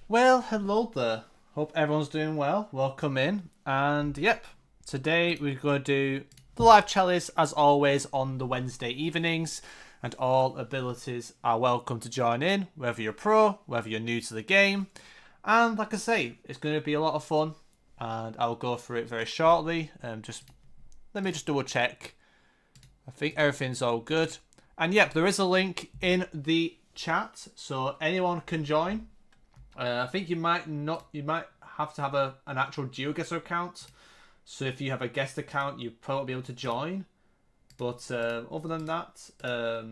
Well, hello there. Hope everyone's doing well. Welcome in. And yep, today we're going to do the live challenge as always on the Wednesday evenings. And all abilities are welcome to join in, whether you're pro, whether you're new to the game. And like I say, it's going to be a lot of fun. And I'll go through it very shortly. Just let me just double check. I think everything's all good. And yep, there is a link in the chat, so anyone can join. I think you might have to have an actual GeoGuessr account. So if you have a guest account, you'll probably be able to join. But other than that,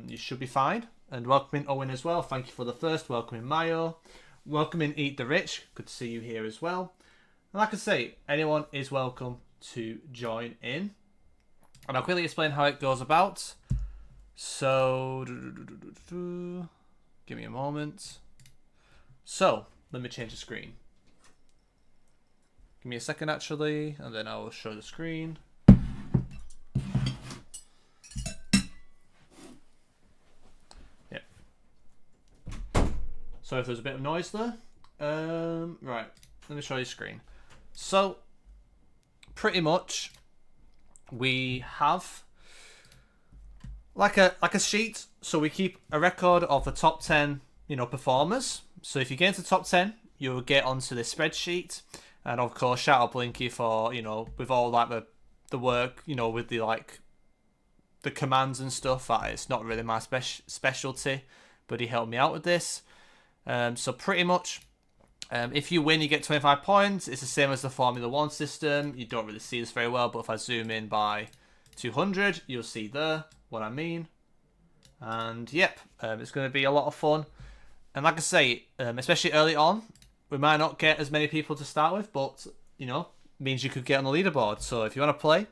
you should be fine. And welcoming Owen as well. Thank you for the first. Welcoming Mayo. Welcoming Eat the Rich. Good to see you here as well. And like I say, anyone is welcome to join in. And I'll quickly explain how it goes about. So, give me a moment. So, let me change the screen. Give me a second actually, and then I will show the screen. Yep. So if there's a bit of noise there. Right, let me show you the screen. So, pretty much, we have like a sheet. So we keep a record of the top 10, performers. So if you get into the top 10, you'll get onto this spreadsheet. And of course, shout out Blinky for, with all like the work, with the commands and stuff. That it's not really my specialty, but he helped me out with this. So pretty much, if you win, you get 25 points. It's the same as the Formula 1 system. You don't really see this very well, but if I zoom in by 200, you'll see there what I mean. And yep, it's going to be a lot of fun. And like I say, especially early on, we might not get as many people to start with, but, means you could get on the leaderboard. So if you want to play,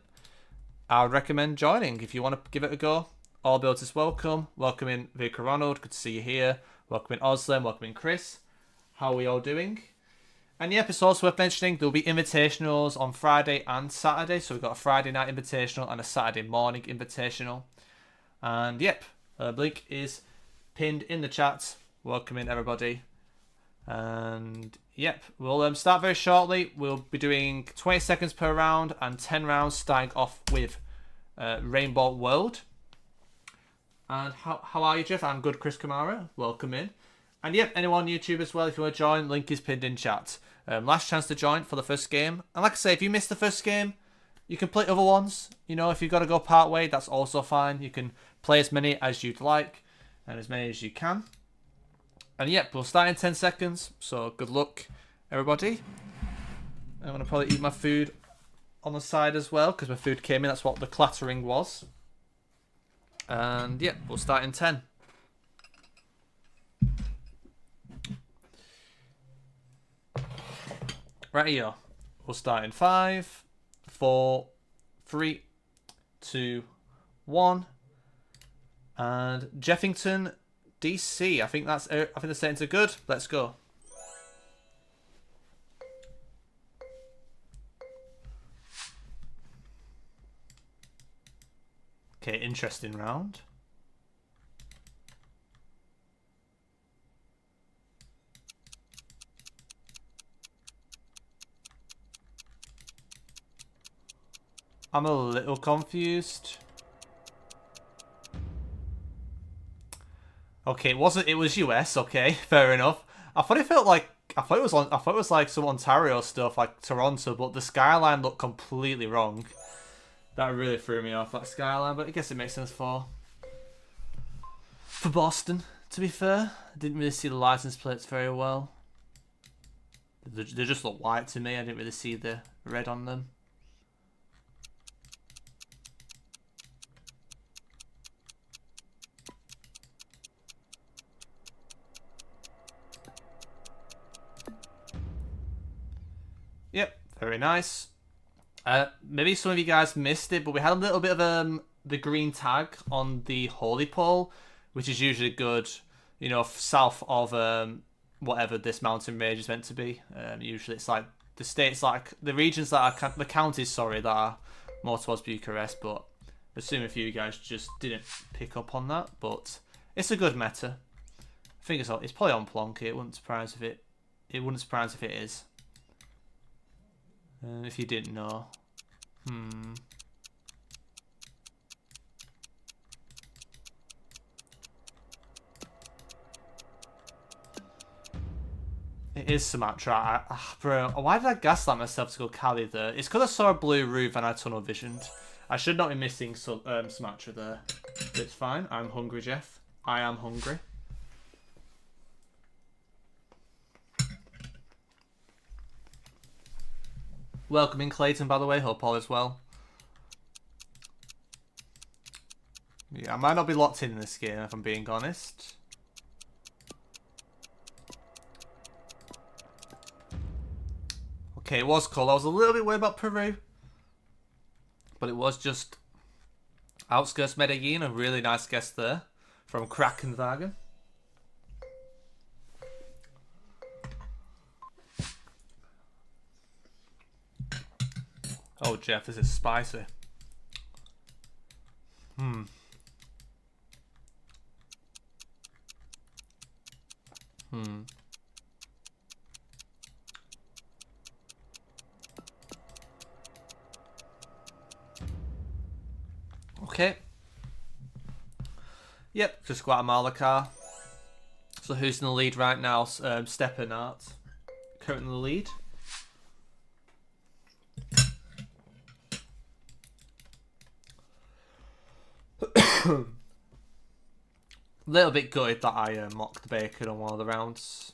I would recommend joining. If you want to give it a go, all abilities welcome. Welcoming Vicar Ronald, good to see you here. Welcoming Oslem, welcoming Chris. How are we all doing? And yep, it's also worth mentioning there'll be invitationals on Friday and Saturday. So we've got a Friday night invitational and a Saturday morning invitational. And yep, link is pinned in the chat. Welcoming everybody. And yep, we'll start very shortly. We'll be doing 20 seconds per round and 10 rounds, starting off with Rainbow World. And how are you, Jeff? I'm good, Chris Kamara. Welcome in. And yep, anyone on YouTube as well, if you want to join, link is pinned in chat. Last chance to join for the first game. And like I say, if you missed the first game, you can play other ones. If you've got to go part way, that's also fine. You can play as many as you'd like and as many as you can. And yep, we'll start in 10 seconds. So good luck, everybody. I'm going to probably eat my food on the side as well, because my food came in. That's what the clattering was. And yep, we'll start in 10. Right here. We'll start in 5, 4, 3, 2, 1. And Jeffington, DC. I think the settings are good. Let's go. Okay, interesting round. I'm a little confused. Okay, it was US. Okay, fair enough. I thought it was like some Ontario stuff, like Toronto, but the skyline looked completely wrong. That really threw me off, that skyline. But I guess it makes sense for Boston. To be fair, I didn't really see the license plates very well. They just look white to me. I didn't really see the red on them. Yep, very nice. Maybe some of you guys missed it, but we had a little bit of the green tag on the holy pole, which is usually good, south of whatever this mountain range is meant to be. Usually it's like the states, like the regions that are, the counties, sorry, that are more towards Bucharest, but I assume a few of you guys just didn't pick up on that, but it's a good meta. I think it's probably on Plonky. It wouldn't surprise if it It wouldn't surprise if it is. If you didn't know. It is Sumatra. Bro, why did I gaslight myself to go Cali there? It's because I saw a blue roof and I tunnel visioned. I should not be missing Sumatra there. It's fine. I'm hungry, Jeff. I am hungry. Welcome in, Clayton, by the way. Hope all is well. Yeah, I might not be locked in this game, if I'm being honest. Okay, it was cool. I was a little bit worried about Peru. But it was just outskirts Medellin. A really nice guest there from Krakenwagen. Oh, Jeff, this is spicy. Okay. Yep, just Guatemala car. So who's in the lead right now? Steppenart. Currently in the lead. Little bit gutted that I mocked the bacon on one of the rounds.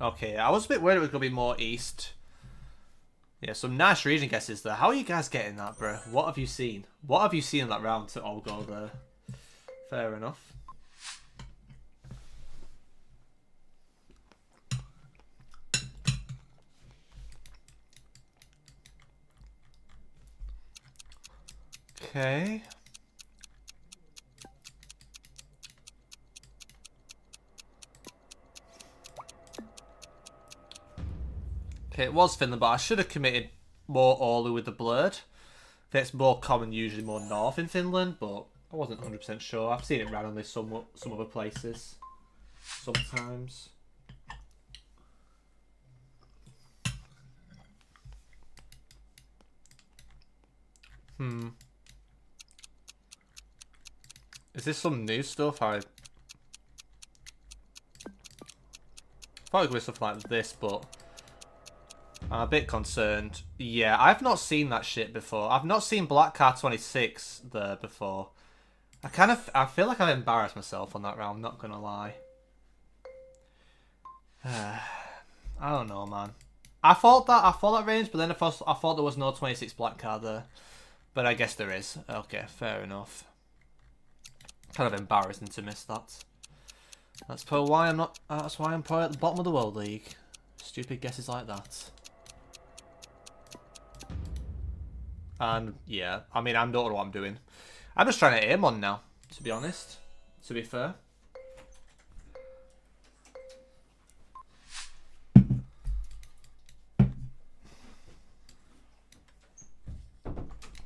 Okay, I was a bit worried it was going to be more east. Yeah, some nice region guesses there. How are you guys getting that, bro? What have you seen? What have you seen in that round to all go there? Fair enough. Okay. Okay, it was Finland, but I should have committed more Oulu with the blurred. It's more common, usually more north in Finland, but I wasn't 100% sure. I've seen it randomly some other places. Sometimes. Is this some new stuff? I thought it would be something like this, but I'm a bit concerned. Yeah, I've not seen that shit before. I've not seen Black Car 26 there before. I feel like I've embarrassed myself on that round, I'm not gonna lie. I don't know, man. I thought that range, but then I thought there was no 26 Black Car there. But I guess there is. Okay, fair enough. Kind of embarrassing to miss that. That's probably why I'm not. That's why I'm probably at the bottom of the World League. Stupid guesses like that. And yeah, I mean, I don't know what I'm doing. I'm just trying to aim on now, to be honest. To be fair.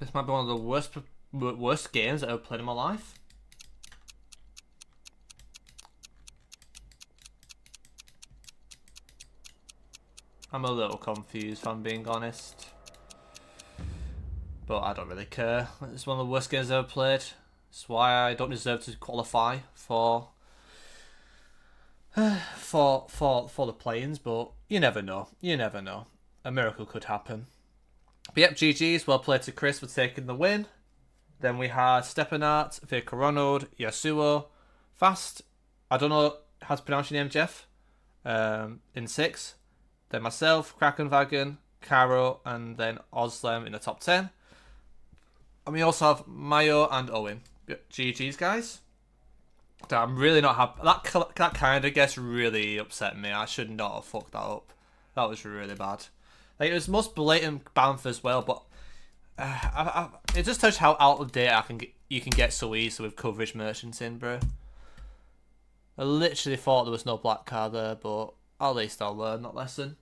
This might be one of the worst games that I've played in my life. I'm a little confused, if I'm being honest. But I don't really care. It's one of the worst games I've ever played. That's why I don't deserve to qualify for the play-ins, but you never know. You never know. A miracle could happen. But yep, GG's. Well played to Chris for taking the win. Then we had Steppenart, Vicar Ronald, Yasuo, Fast. I don't know how to pronounce your name, Jeff. In 6. Then myself, Krakenwagen, Caro, and then Oslem in the top 10. And we also have Mayo and Owen. GG's, guys. I'm really not happy. That kind of guess really upset me. I should not have fucked that up. That was really bad. Like, it was most blatant Banff as well, but it just tells you how out of date you can get so easily with coverage merchants in, bro. I literally thought there was no black card there, but at least I'll learn that lesson.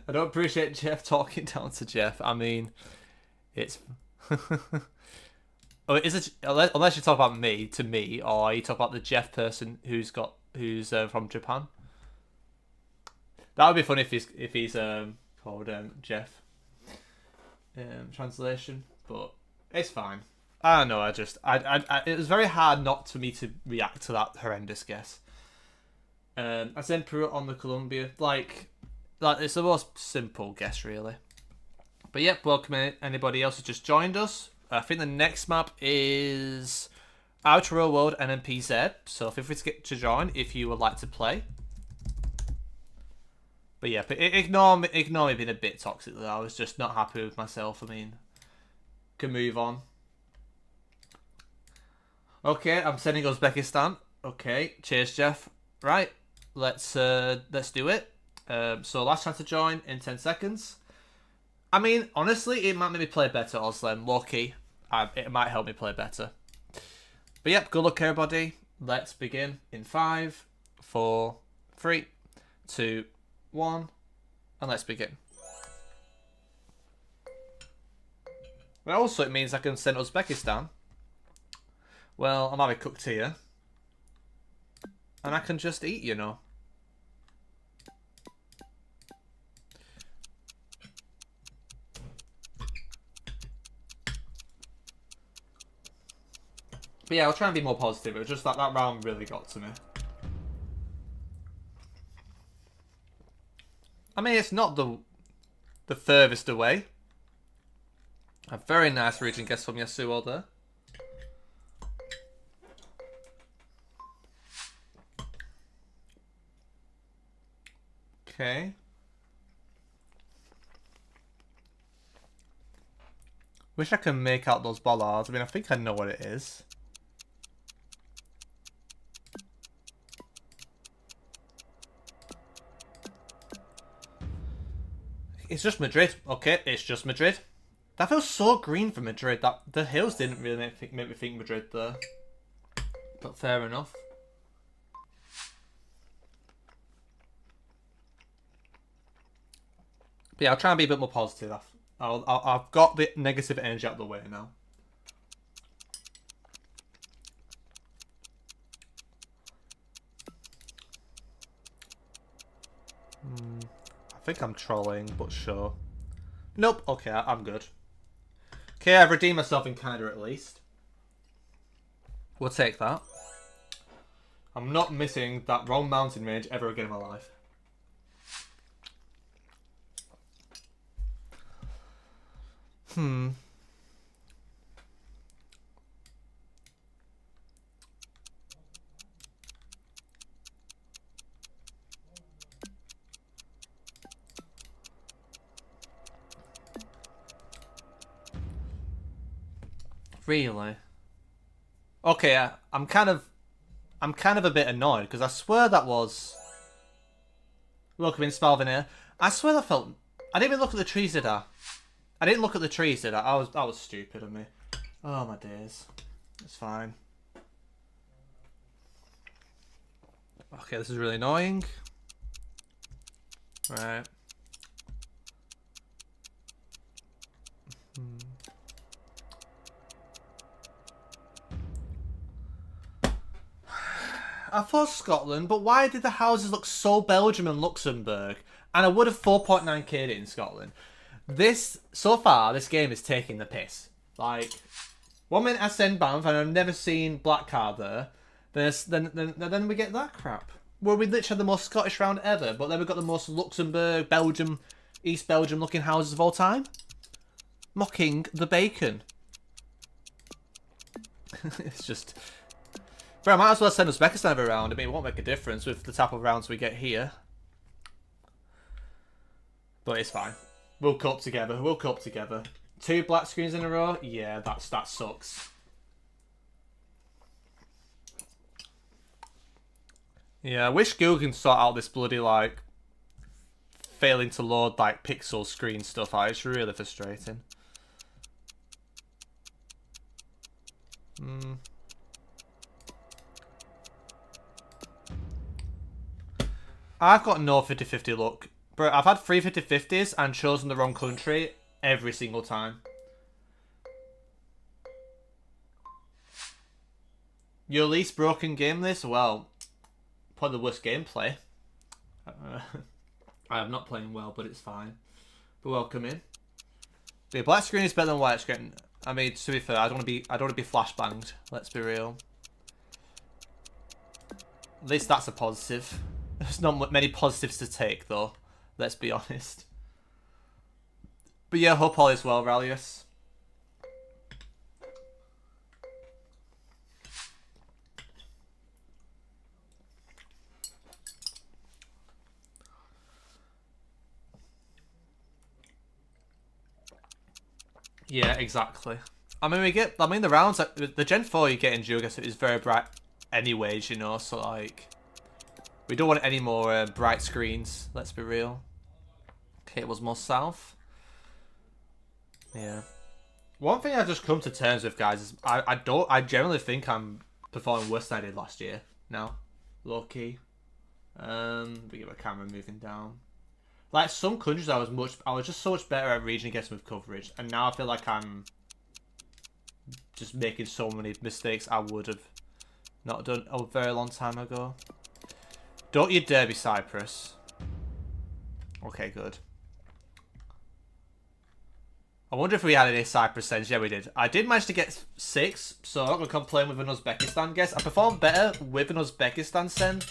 I don't appreciate Jeff talking down to Jeff. I mean, it's Oh, is it unless you talk about me to me, or you talk about the Jeff person who's from Japan? That would be funny if he's called Jeff. Translation, but it's fine. I don't know. It was very hard not for me to react to that horrendous guess. I sent Peru on the Columbia, like it's the most simple guess really. But yep, welcome anybody else who just joined us. I think the next map is Outer Real World NMPZ, so feel free to join if you would like to play. But yeah, ignore me being a bit toxic though. I was just not happy with myself. I mean, can move on. Okay, I'm sending Uzbekistan. Okay, cheers, Jeff. Right, let's do it. So last chance to join in 10 seconds. I mean, honestly, it might make me play better, Oslem. Low-key, it might help me play better. But yep, good luck, everybody. Let's begin in 5, 4, 3, 2, 1, and let's begin. Well, also, it means I can send Uzbekistan. Well, I'm having cooked here. And I can just eat, you know. But yeah, I'll try and be more positive. It was just that round really got to me. I mean, it's not the furthest away. A very nice region guess from Yasuo there. Okay. Wish I could make out those bollards. I mean, I think I know what it is. It's just Madrid. Okay, it's just Madrid. That feels so green for Madrid. That the hills didn't really make me think Madrid there. But fair enough. But yeah, I'll try and be a bit more positive. I've got the negative energy out of the way now. I think I'm trolling, but sure. Nope. Okay, I'm good. Okay, I've redeemed myself in Canada at least. We'll take that. I'm not missing that wrong mountain range ever again in my life. Really? Okay, I'm kind of a bit annoyed because I swear that was. Look, I'm in Spalvanir. I swear that felt. I didn't even look at the trees, did I? I didn't look at the trees, did I? That was stupid of me. Oh my days. It's fine. Okay, this is really annoying. Right. I thought Scotland, but why did the houses look so Belgium and Luxembourg? And I would have 4.9k'd it in Scotland. So far, this game is taking the piss. Like, one minute I send Banff and I've never seen Black Card there. Then we get that crap. Where we literally had the most Scottish round ever, but then we got the most Luxembourg, Belgium, East Belgium looking houses of all time. Mocking the bacon. It's just... Bro, I might as well send Uzbekistan every round. I mean, it won't make a difference with the type of rounds we get here. But it's fine. We'll cope together. We'll cope together. 2 black screens in a row? Yeah, that sucks. Yeah, I wish Google can sort out this bloody, like, failing to load, like, pixel screen stuff out. It's really frustrating. I've got no 50-50 luck. Bro, I've had 3 50-50s and chosen the wrong country every single time. Your least broken game this? Well, probably the worst gameplay. I am not playing well, but it's fine. But welcome in. The black screen is better than white screen. I mean, to be fair, I don't want to be flashbanged. Let's be real. At least that's a positive. There's not many positives to take, though. Let's be honest. But yeah, hope all is well, Rallius. Yeah, exactly. I mean, the rounds, the Gen 4 you get in GeoGuessr is very bright anyways, you know, so, like, we don't want any more bright screens, let's be real. Okay, it was more south. Yeah. One thing I've just come to terms with, guys, is I generally think I'm performing worse than I did last year now. Low key. We get my camera moving down. Like, some countries I was just so much better at region guessing with coverage, and now I feel like I'm just making so many mistakes I would have not done a very long time ago. Don't you dare be Cyprus. Okay, good. I wonder if we had any Cyprus sends. Yeah, we did. I did manage to get 6, so I'm not going to complain with an Uzbekistan guess. I performed better with an Uzbekistan send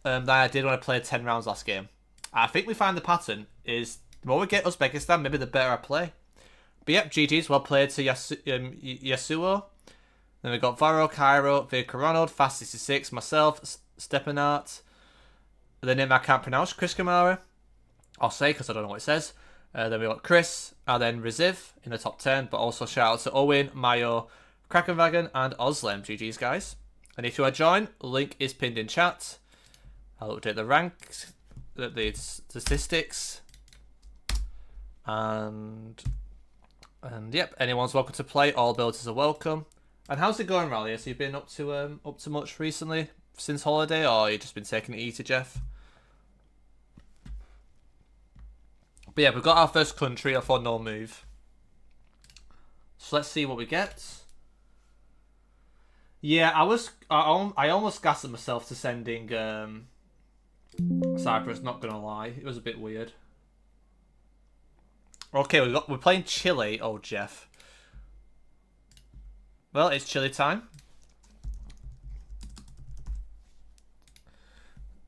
than I did when I played 10 rounds last game. I think we find the pattern is the more we get Uzbekistan, maybe the better I play. But yep, GG's, well played to Yasuo. Then we got Varo, Cairo, Vic Ronald, Fast66, myself, Stepanart. The name I can't pronounce, Chris Kamara. I'll say because I don't know what it says. Then we got Chris, and then Riziv in the top 10. But also shout out to Owen, Mayo, Krakenwagen, and Oslem. GG's, guys. And if you want to join, link is pinned in chat. I'll update the ranks, the statistics. And yep, anyone's welcome to play. All abilities are welcome. And how's it going, Rally? Have you been up to much recently since holiday, or you just been taking it easy, Jeff? But yeah, we've got our first country for no move. So let's see what we get. Yeah, I almost gassed at myself to sending Cyprus. Not gonna lie, it was a bit weird. Okay, we're playing Chile. Oh, Jeff. Well, it's Chile time.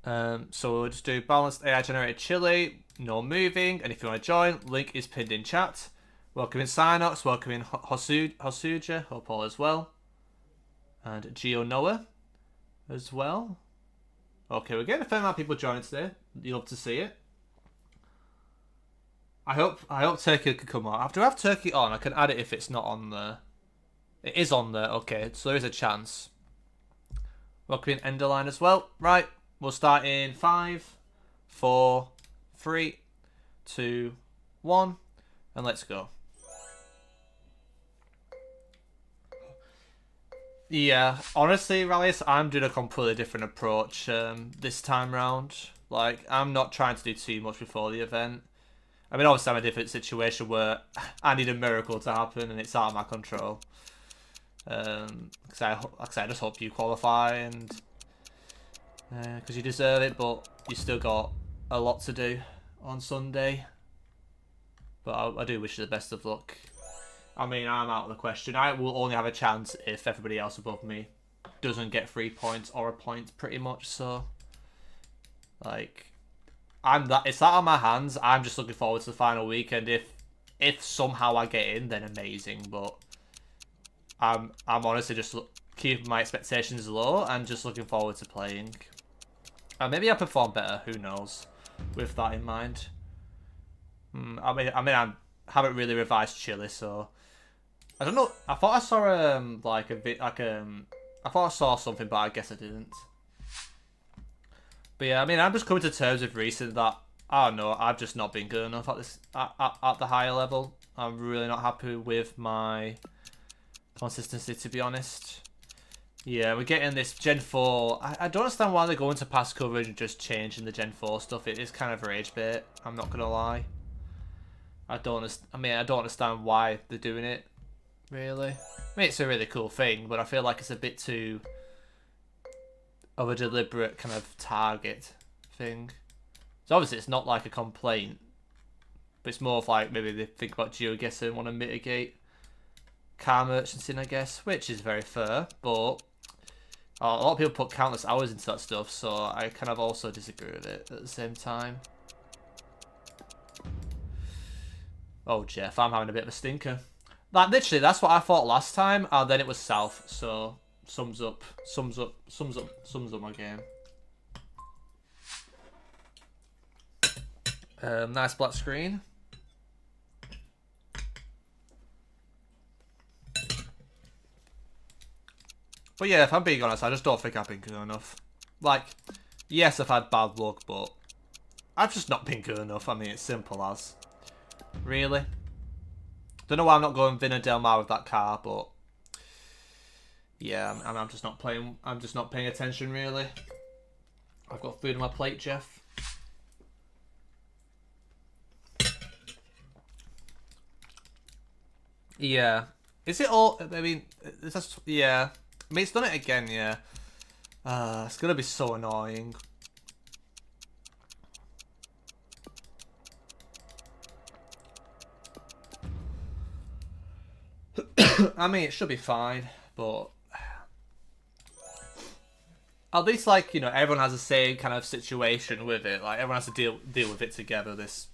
So we'll just do balanced AI generated Chile. No moving, and if you want to join, link is pinned in chat. Welcome in Synox, welcome in Hosuja, hope all as well. And Geo Noah as well. Okay, we're getting a fair amount of people joining today. You'll love to see it. I hope Turkey can come on. After I have Turkey on, I can add it if it's not on there. It is on there, okay, so there is a chance. Welcome in Enderline as well. Right, we'll start in 5, 4, 3, 2, 1, and let's go. Yeah, honestly, Rallius, I'm doing a completely different approach this time round. Like, I'm not trying to do too much before the event. I mean, obviously I'm in a different situation where I need a miracle to happen and it's out of my control. Because I just hope you qualify, and because you deserve it, but you still got a lot to do on Sunday. But I do wish you the best of luck. I mean, I'm out of the question. I will only have a chance if everybody else above me doesn't get 3 points or a point, pretty much. So, like, it's out of my hands. I'm just looking forward to the final weekend. If somehow I get in, then amazing. But I'm honestly just keeping my expectations low and just looking forward to playing. And maybe I perform better. Who knows? With that in mind. I mean, I haven't really revised Chile, so I don't know. I thought I saw I thought I saw something, but I guess I didn't. But yeah, I mean, I'm just coming to terms with recently that I don't know. I've just not been good enough at this at the higher level. I'm really not happy with my consistency, to be honest. Yeah, we're getting this Gen 4. I don't understand why they're going to pass coverage and just changing the Gen 4 stuff. It is kind of rage bait. I'm not gonna lie. I don't understand why they're doing it. Really, I mean, it's a really cool thing, but I feel like it's a bit too of a deliberate kind of target thing. So obviously it's not like a complaint, but it's more of like maybe they think about GeoGuessr and want to mitigate car merchanting, I guess, which is very fair, but a lot of people put countless hours into that stuff, so I kind of also disagree with it at the same time. Oh, Jeff, I'm having a bit of a stinker. Like, literally, that's what I thought last time, and then it was south, so sums up my game. Nice black screen. But yeah, if I'm being honest, I just don't think I've been good enough. Like, yes, I've had bad luck, but I've just not been good enough. I mean, it's simple as. Really? Don't know why I'm not going Vina Del Mar with that car, but yeah, I'm just not playing. I'm just not paying attention, really. I've got food on my plate, Jeff. Yeah. Is it all? I mean, is that, yeah. I mean, it's done it again, yeah. It's gonna be so annoying. I mean, it should be fine, but at least, like, you know, everyone has the same kind of situation with it. Like, everyone has to deal with it together. This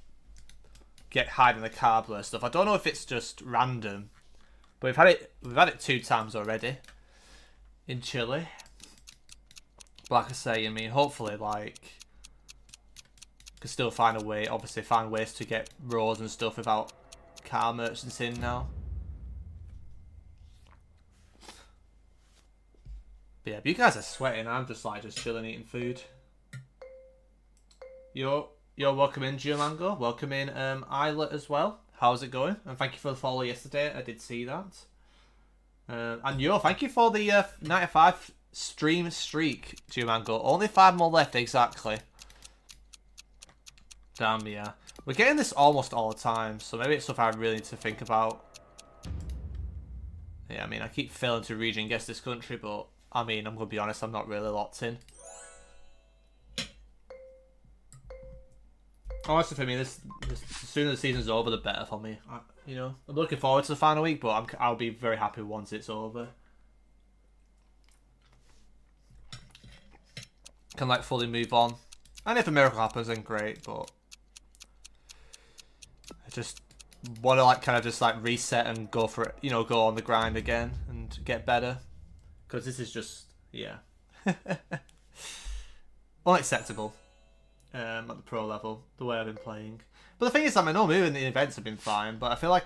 hiding the car blur stuff. I don't know if it's just random, but we've had it 2 times already in Chile. But like I say, I mean, hopefully, like, could still find a way. Obviously, find ways to get roads and stuff without car merchants in now. But yeah, but you guys are sweating. I'm just like chilling, eating food. You're welcome in, GeoMango. Welcome in, Isla as well. How's it going? And thank you for the follow yesterday. I did see that. And thank you for the 95 stream streak, GeoMango. Only 5 more left, exactly. Damn, yeah. We're getting this almost all the time, so maybe it's something I really need to think about. Yeah, I mean, I keep failing to region guess this country, but I mean, I'm going to be honest, I'm not really locked in. Honestly, for me, the sooner the season's over, the better for me. You know, I'm looking forward to the final week, but I'll be very happy once it's over. Can, like, fully move on. And if a miracle happens, then great, but I just want to, like, kind of just, like, reset and go for it, you know, go on the grind again and get better. Because this is just, yeah. Unacceptable. At the pro level, the way I've been playing. But the thing is, I know moving the events have been fine, but I feel like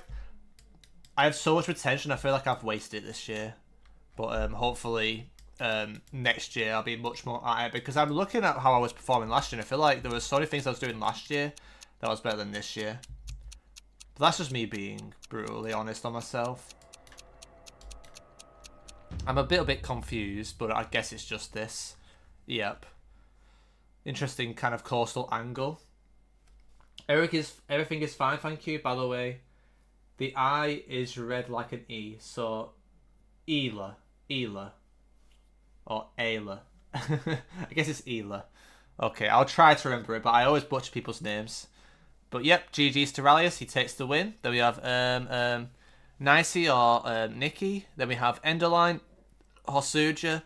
I have so much retention, I feel like I've wasted it this year. But hopefully next year I'll be much more at it, because I'm looking at how I was performing last year, and I feel like there were so many things I was doing last year that was better than this year. But that's just me being brutally honest on myself. I'm a bit confused, but I guess it's just this. Yep. Interesting kind of coastal angle. Everything is fine, thank you. By the way, the I is read like an E, so Ela, or Ayla. I guess it's Ela. Okay, I'll try to remember it, but I always butcher people's names. But yep, GG's to Rallius, he takes the win. Then we have Nicey or Nikki. Then we have Enderline, Hosuja,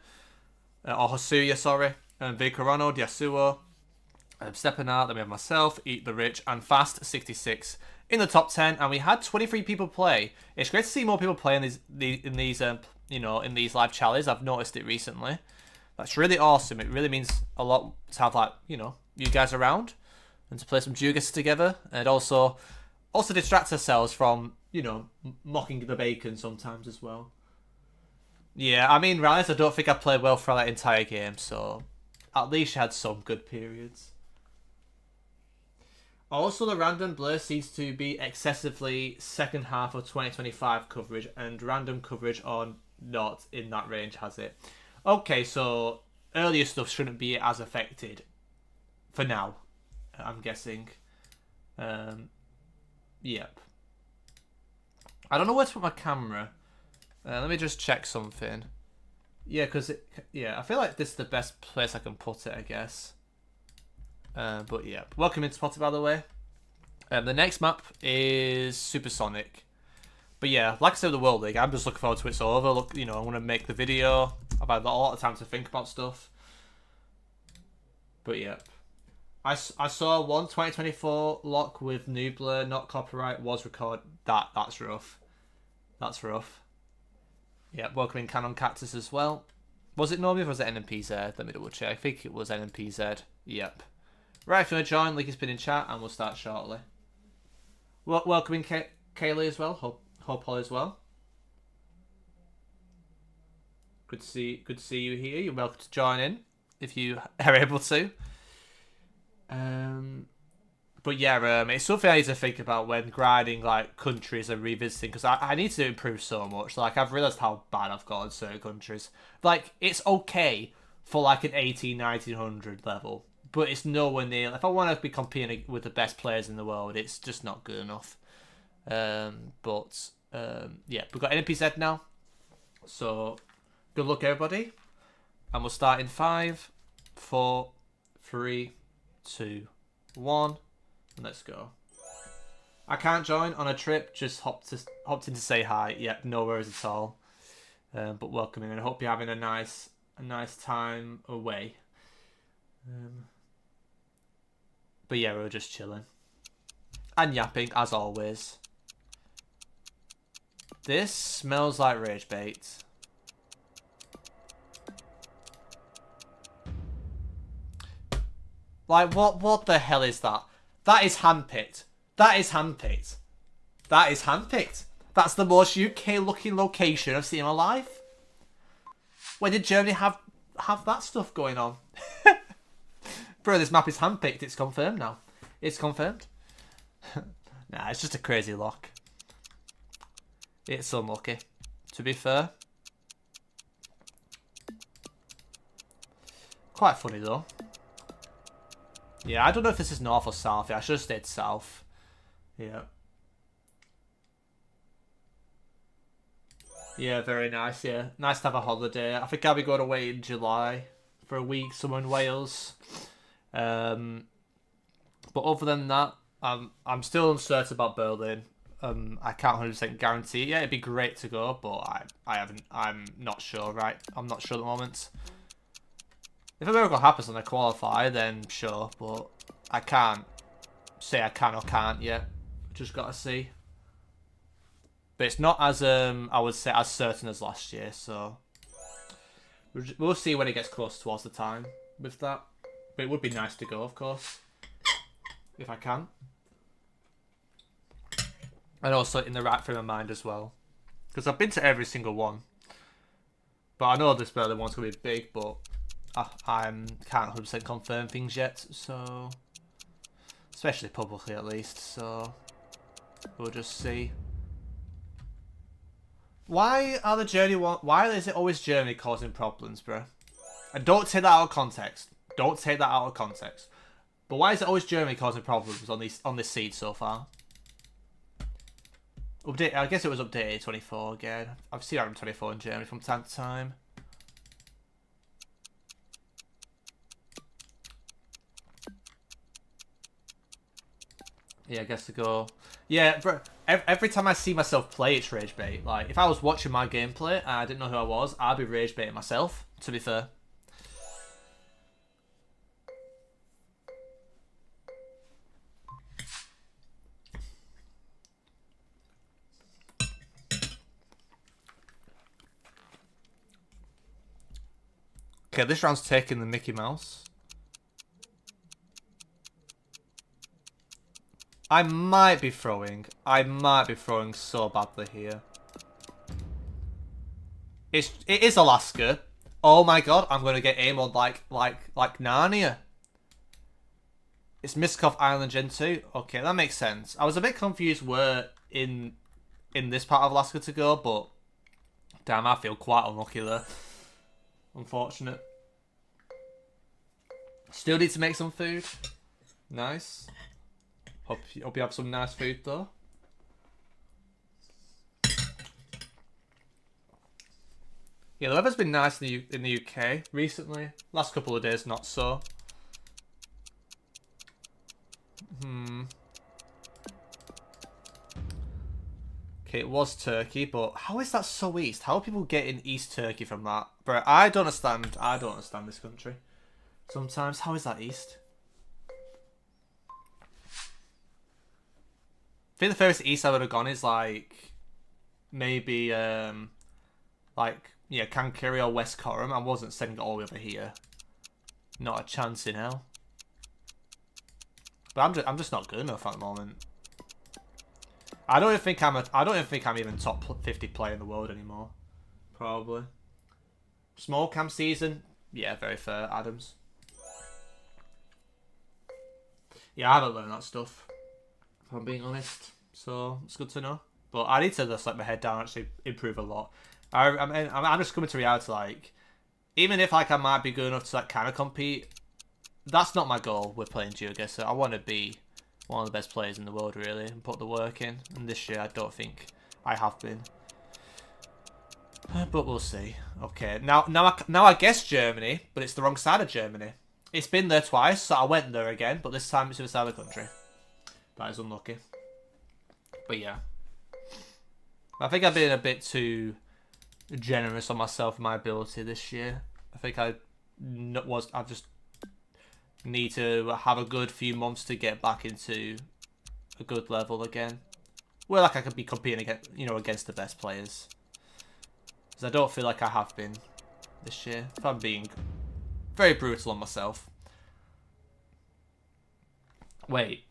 or Hosuya, sorry. Vicarano, Diasuo, Stepanart, then we have myself, Eat the Rich, and Fast 66 in the top 10. And we had 23 people play. It's great to see more people play in these you know, in these live challenges. I've noticed it recently. That's really awesome. It really means a lot to have, like, you know, you guys around and to play some GeoGuessr together, and also distract ourselves from, you know, mocking the bacon sometimes as well. Yeah, I mean, Rallius, I don't think I played well for that entire game, so at least you had some good periods. Also, the random blur seems to be excessively second half of 2025 coverage, and random coverage or not in that range has it. Okay, so earlier stuff shouldn't be as affected for now, I'm guessing. Yep. I don't know where to put my camera. Let me just check something. Yeah, because I feel like this is the best place I can put it, I guess. But yeah, welcome into Potty, by the way. The next map is Supersonic. But yeah, like I said with the World League, I'm just looking forward to it's over. Look, you know, I want to make the video. I've had a lot of time to think about stuff. But yeah. I saw one 2024 lock with Noobler, not copyright, was recorded. That's rough. That's rough. Yeah, welcome in Canon Cactus as well. Was it Normie or was it NMPZ? Let me double check. I think it was NMPZ. Yep. Right, if you want to join, link has been in chat and we'll start shortly. Welcome in Kaylee as well. Hope all is well. Good to see you here. You're welcome to join in if you are able to. But yeah, it's something I need to think about when grinding like countries and revisiting, because I need to improve so much. Like, I've realised how bad I've got in certain countries. Like, it's okay for like an 1900 level, but it's nowhere near. If I want to be competing with the best players in the world, it's just not good enough. Yeah, we've got NPZ now, so good luck everybody, and we'll start in 5, 4, 3, 2, 1. Let's go. I can't join on a trip. Just hopped in to say hi. Yeah, no worries at all. But welcome in, and I hope you're having a nice time away. But yeah, we're just chilling and yapping as always. This smells like rage bait. Like, what the hell is that? That is handpicked. That is handpicked. That is handpicked. That's the most UK looking location I've seen in my life. When did Germany have that stuff going on? Bro, this map is handpicked. It's confirmed now. It's confirmed. Nah, it's just a crazy lock. It's unlucky, to be fair. Quite funny though. Yeah, I don't know if this is north or south. Yeah, I should have stayed south. Yeah. Yeah, very nice, yeah. Nice to have a holiday. I think I'll be going away in July for a week somewhere in Wales. But other than that, I'm still uncertain about Berlin. I can't 100% guarantee it. Yeah, it'd be great to go, but I'm not sure, right? I'm not sure at the moment. If a miracle happens and I qualify, then sure, but I can't say I can or can't yet. Just gotta see. But it's not as I would say as certain as last year, so we'll see when it gets close towards the time with that. But it would be nice to go, of course, if I can. And also in the right frame of mind as well, because I've been to every single one. But I know this Berlin one's gonna be big, but I can't 100% confirm things yet, so especially publicly at least. So we'll just see. Why are the Germany one? Why is it always Germany causing problems, bro? And don't take that out of context. Don't take that out of context. But why is it always Germany causing problems on this seed so far? Update. I guess it was updated 24 again. I've seen RM 24 in Germany from time to time. Yeah, I guess to go. Yeah, bro. Every time I see myself play, it's rage bait. Like, if I was watching my gameplay and I didn't know who I was, I'd be rage baiting myself, to be fair. Okay, this round's taking the Mickey Mouse. I might be throwing so badly here. It is Alaska. Oh my god, I'm gonna get aim on like Narnia. It's Miskov Island Gen 2. Okay, that makes sense. I was a bit confused where in this part of Alaska to go, but damn, I feel quite unlucky there. Unfortunate. Still need to make some food. Nice. Hope you have some nice food though. Yeah, the weather's been nice in the UK recently. Last couple of days, not so. Okay, it was Turkey, but how is that so east? How are people getting East Turkey from that? Bro, I don't understand. I don't understand this country. Sometimes, how is that east? I think the furthest east I would have gone is like maybe like yeah, Kankuri or West Coram. I wasn't sending it all the way over here. Not a chance in hell. But I'm just not good enough at the moment. I don't even think I'm even top 50 player in the world anymore. Probably. Small camp season. Yeah, very fair, Adams. Yeah, I haven't learned that stuff, if I'm being honest. So it's good to know. But I need to just let my head down and actually improve a lot. I'm just coming to reality, like, even if like I might be good enough to like kind of compete, that's not my goal with playing GeoGuessr. I want to be one of the best players in the world, really, and put the work in. And this year, I don't think I have been. But we'll see. Okay, now I guess Germany, but it's the wrong side of Germany. It's been there twice, so I went there again, but this time it's the other side of the country. That is unlucky. But yeah. I think I've been a bit too generous on myself and my ability this year. I think I just need to have a good few months to get back into a good level again. Where like I could be competing against, against the best players. Because I don't feel like I have been this year, if I'm being very brutal on myself. Wait,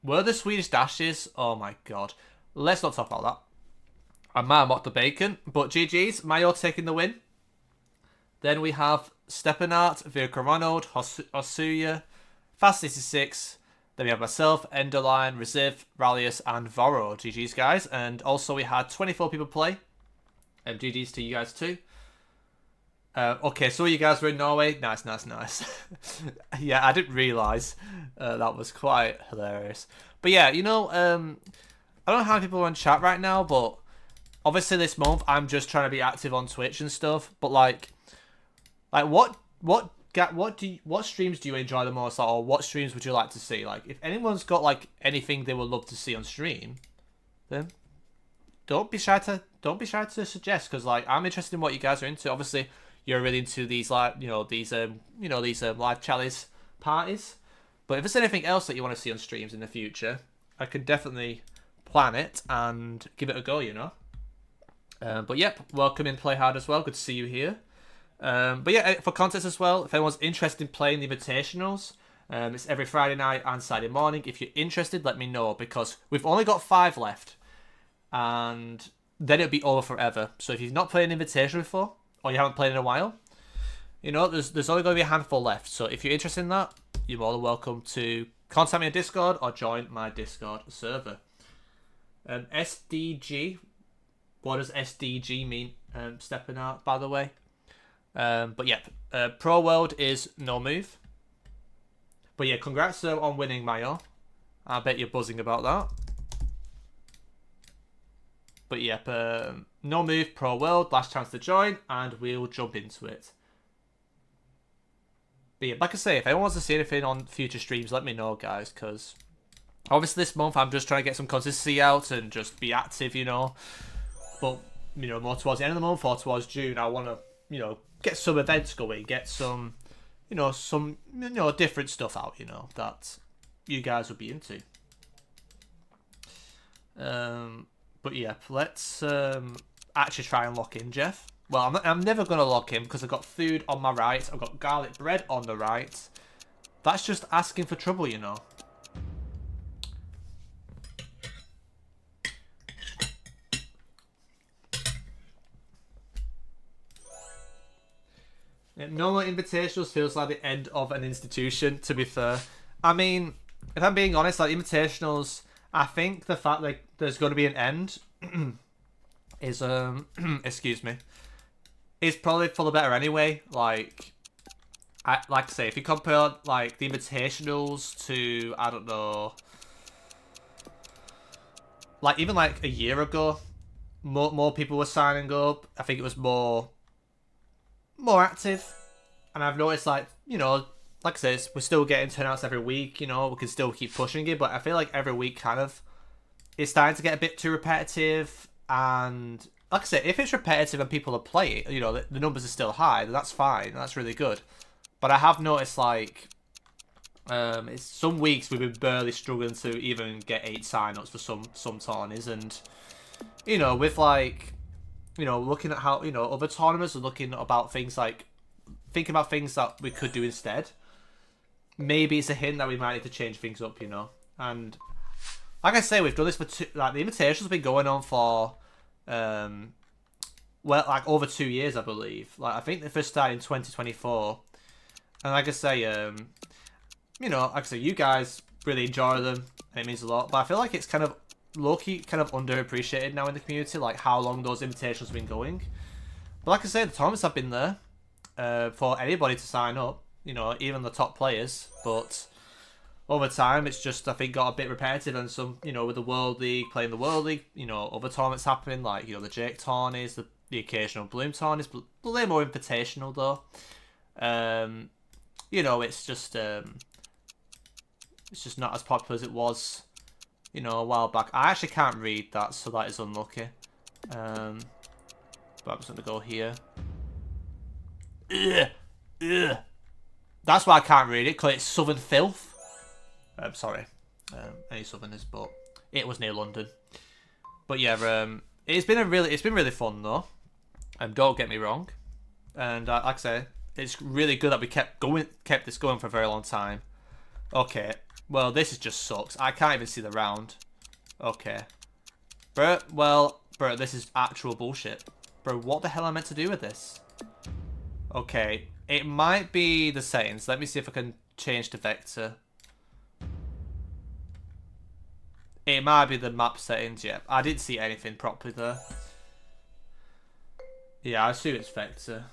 were the Swedish dashes? Oh my god. Let's not talk about that. I might have mocked the bacon, but GG's, Mayo taking the win. Then we have Stepanart, Virka Ronald, Osuya, Fast86. Then we have myself, Enderline, Reziv, Rallius, and Voro. GG's, guys. And also we had 24 people play. GG's to you guys too. Okay, so you guys were in Norway. Nice. Yeah, I didn't realise that was quite hilarious. But yeah, I don't know how many people are in chat right now, but obviously this month I'm just trying to be active on Twitch and stuff. But like what streams do you enjoy the most, or what streams would you like to see? Like, if anyone's got like anything they would love to see on stream, then don't be shy to suggest, because like I'm interested in what you guys are into. Obviously, you're really into these like these live chalice parties. But if there's anything else that you want to see on streams in the future, I could definitely plan it and give it a go. But yep, welcome in Play Hard as well. Good to see you here. But yeah, for contests as well, if anyone's interested in playing the Invitationals, it's every Friday night and Saturday morning. If you're interested, let me know, because we've only got 5 left, and then it'll be over forever. So if you've not played an Invitational before, or you haven't played in a while, there's only going to be a handful left. So if you're interested in that, you're more than welcome to contact me on Discord or join my Discord server. SDG, what does SDG mean? Stepping out, by the way. But yeah, Pro World is no move. But yeah, congrats on winning, Mayo. I bet you're buzzing about that. But yep, no move, Pro World, last chance to join, and we'll jump into it. But yeah, like I say, if anyone wants to see anything on future streams, let me know, guys, because obviously this month I'm just trying to get some consistency out and just be active, But, more towards the end of the month or towards June, I want to, get some events going, get some, different stuff out, that you guys would be into. But yeah, let's actually try and lock in Jeff. Well, I'm never going to lock him because I've got food on my right. I've got garlic bread on the right. That's just asking for trouble, Yeah, no more invitationals feels like the end of an institution, to be fair. I mean, if I'm being honest, like invitationals, I think the fact that there's going to be an end is excuse me, is probably for the better anyway. Like I say, if you compare like the invitationals to, I don't know, like even like a year ago, more people were signing up. I think it was more more active. And I've noticed, like, you know, like I said, we're still getting turnouts every week, you know, we can still keep pushing it, but I feel like every week kind of it's starting to get a bit too repetitive. And like I said, if it's repetitive and people are playing, you know, the numbers are still high, then that's fine. That's really good. But I have noticed, like, it's some weeks we've been barely struggling to even get 8 sign-ups for some tourneys. And, you know, with, like, you know, looking at how, you know, other tournaments are looking about things like, thinking about things that we could do instead. Maybe it's a hint that we might need to change things up, you know. And like I say, we've done this for like the invitation's been going on for well, like over 2 years, I believe. Like I think they first started in 2024. And like I say, you know, like I say, you guys really enjoy them and it means a lot. But I feel like it's kind of low-key kind of underappreciated now in the community, like how long those invitations have been going. But like I say, the tournaments have been there for anybody to sign up, you know, even the top players. But over time, it's just, I think, got a bit repetitive. And some, you know, with the World League, playing the World League, you know, other tournaments happening, like, you know, the Jake tourneys, the occasional Bloom tourneys, but they're more invitational, though. You know, it's just not as popular as it was, you know, a while back. I actually can't read that, so that is unlucky. But I'm just going to go here. Ugh. Ugh. That's why I can't read it, because it's Southern Filth. Sorry, any Southerners, but it was near London. But yeah, it's been really fun though. Don't get me wrong, and like I say, it's really good that we kept this going for a very long time. Okay, well this is just sucks. I can't even see the round. Okay, bro. Well, bro, this is actual bullshit, bro. What the hell am I meant to do with this? Okay, it might be the settings. Let me see if I can change the vector. It might be the map settings, yeah. I didn't see anything properly there. Yeah, I assume it's vector.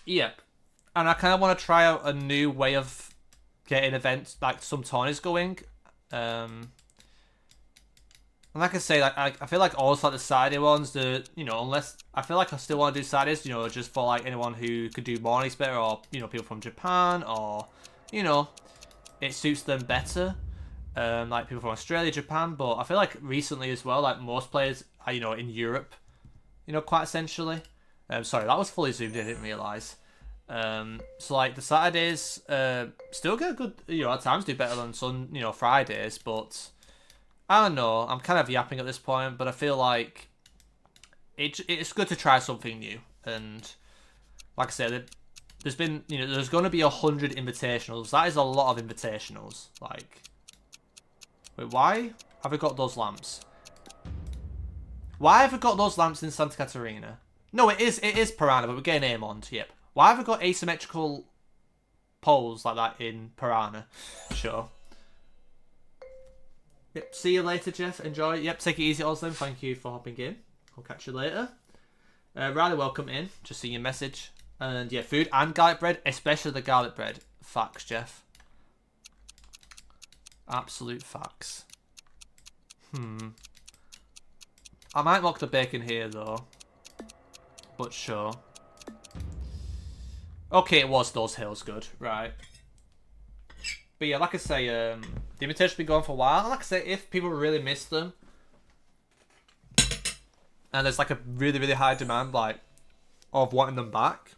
Yep. And I kind of want to try out a new way of getting events, like some tourneys going. And like I say, like I feel like also like the sidey ones, you know, unless I feel like I still want to do sideys, you know, just for like anyone who could do mornings better, or you know, people from Japan, or you know, it suits them better. Like people from Australia, Japan, but I feel like recently as well, like most players are, you know, in Europe, you know, quite essentially. Sorry, that was fully zoomed in, I didn't realise. So like the Saturdays, still get good, you know, at times do better than you know, Fridays, but I don't know, I'm kind of yapping at this point, but I feel like it's good to try something new. And like I said, there's been, you know, there's going to be 100 invitationals. That is a lot of invitationals, like. Wait, why have we got those lamps? Why have we got those lamps in Santa Catarina? No, it is Piranha, but we're getting aim on. Yep. Why have we got asymmetrical poles like that in Piranha? Sure. Yep. See you later, Jeff. Enjoy. Yep. Take it easy, Oslin. Thank you for hopping in. I'll catch you later. Riley, welcome in. Just seeing your message. And yeah, food and garlic bread, especially the garlic bread. Facts, Jeff. Absolute facts. I might mock the bacon here though, but sure. Okay, it was those hills, good, right. But yeah, like I say, the invitation's been going for a while. And like I say, if people really miss them, and there's like a really, really high demand, like, of wanting them back,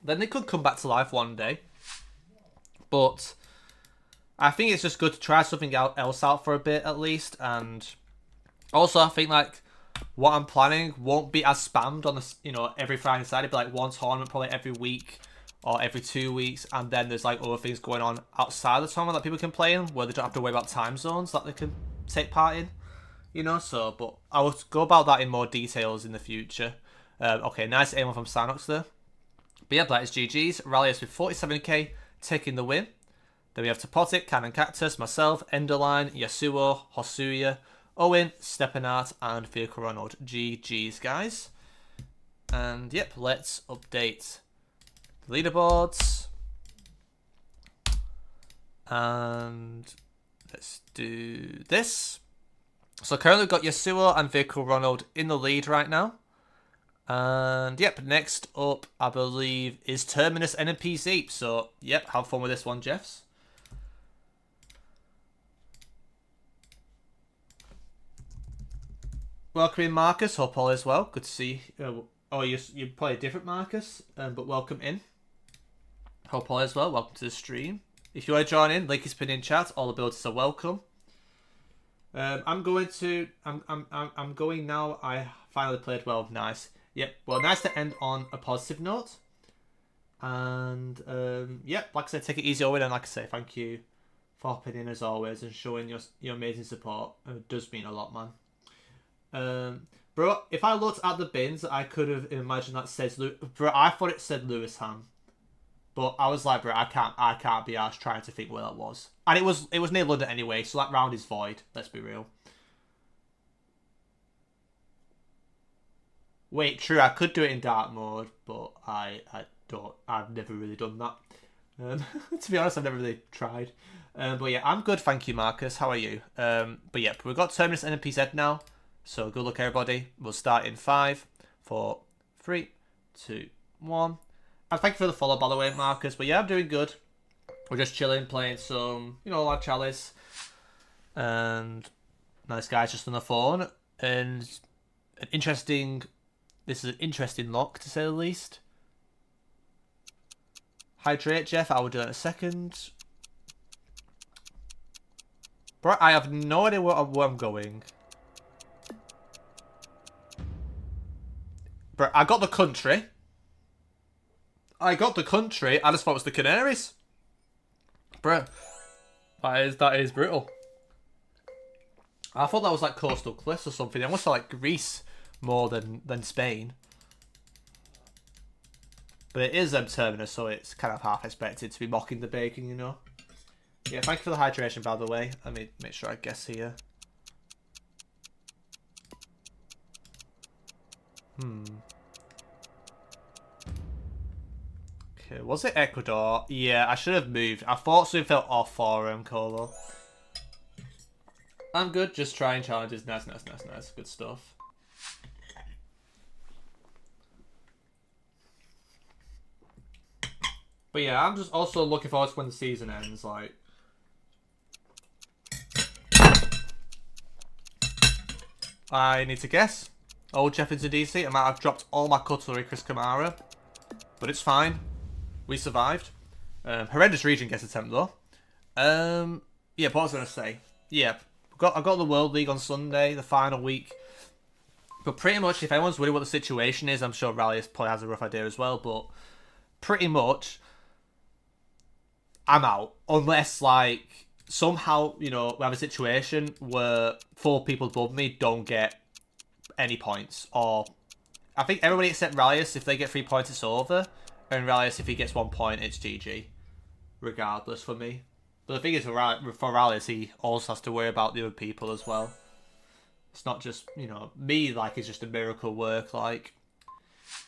then they could come back to life one day. But I think it's just good to try something else out for a bit at least. And also I think like what I'm planning won't be as spammed on the, you know, every Friday and Saturday. It'll be like one tournament probably every week or every 2 weeks, and then there's like other things going on outside the tournament that people can play in where they don't have to worry about time zones that they can take part in, you know. So but I will go about that in more details in the future. Okay, nice aim from Sanox there. But yeah, that is GG's. Rallius with 47k taking the win. Then we have Topotic, Cannon Cactus, myself, Enderline, Yasuo, Hosuya, Owen, Steppenart, and Vehicle Ronald. GG's, guys. And yep, let's update the leaderboards. And let's do this. So currently we've got Yasuo and Vehicle Ronald in the lead right now. And yep, next up, I believe, is Terminus NPC. So yep, have fun with this one, Jeffs. Welcome in, Marcus. Hope all is well. Good to see you. Oh, you play a different Marcus, but welcome in. Hope all is well. Welcome to the stream. If you want to join in, link is pinned in chat. All abilities are welcome. I'm going now. I finally played well. Nice. Yep. Well, nice to end on a positive note. And yep. Like I said, take it easy, Owen. And like I say, thank you for hopping in as always and showing your amazing support. It does mean a lot, man. Bro, if I looked at the bins, I could have imagined that says bro. I thought it said Lewis Ham, but I was like, bro, I can't be arsed trying to think where that was. And it was near London anyway, so that round is void. Let's be real. Wait, true, I could do it in dark mode, but I've never really done that. To be honest, I've never really tried. But yeah, I'm good, thank you, Marcus. How are you? But yeah, we've got Terminus NPZ now. So good luck, everybody. We'll start in 5, 4, 3, 2, 1. And thank you for the follow, by the way, Marcus. But yeah, I'm doing good. We're just chilling, playing some, like Chalice. And nice guys just on the phone. And this is an interesting lock, to say the least. Hydrate, Jeff. I will do that in a second. Bro, I have no idea where I'm going. Bro, I got the country. I just thought it was the Canaries. Bro, that is brutal. I thought that was like coastal cliffs or something. I must have like Greece more than Spain. But it is Terminus, so it's kind of half expected to be mocking the baking, Yeah, thank you for the hydration, by the way. Let me make sure I guess here. Okay, was it Ecuador? Yeah, I should have moved. I thought something felt off for him, Colo. I'm good, just trying challenges. Nice. Good stuff. But yeah, I'm just also looking forward to when the season ends, like... I need to guess. Old Jeff into DC. I might have dropped all my cutlery, Chris Kamara. But it's fine. We survived. Horrendous region guess attempt, though. Yeah, what was I going to say? Yeah, I got the World League on Sunday, the final week. But pretty much, if anyone's worried what the situation is, I'm sure Rallius probably has a rough idea as well. But pretty much, I'm out. Unless, like, somehow, we have a situation where 4 people above me don't get any points. Or, I think everybody except Rallius, if they get 3 points, it's over. And Rallius, if he gets 1 point, it's GG. Regardless for me. But the thing is, for Rallius, he also has to worry about the other people as well. It's not just, me, like, it's just a miracle work, like.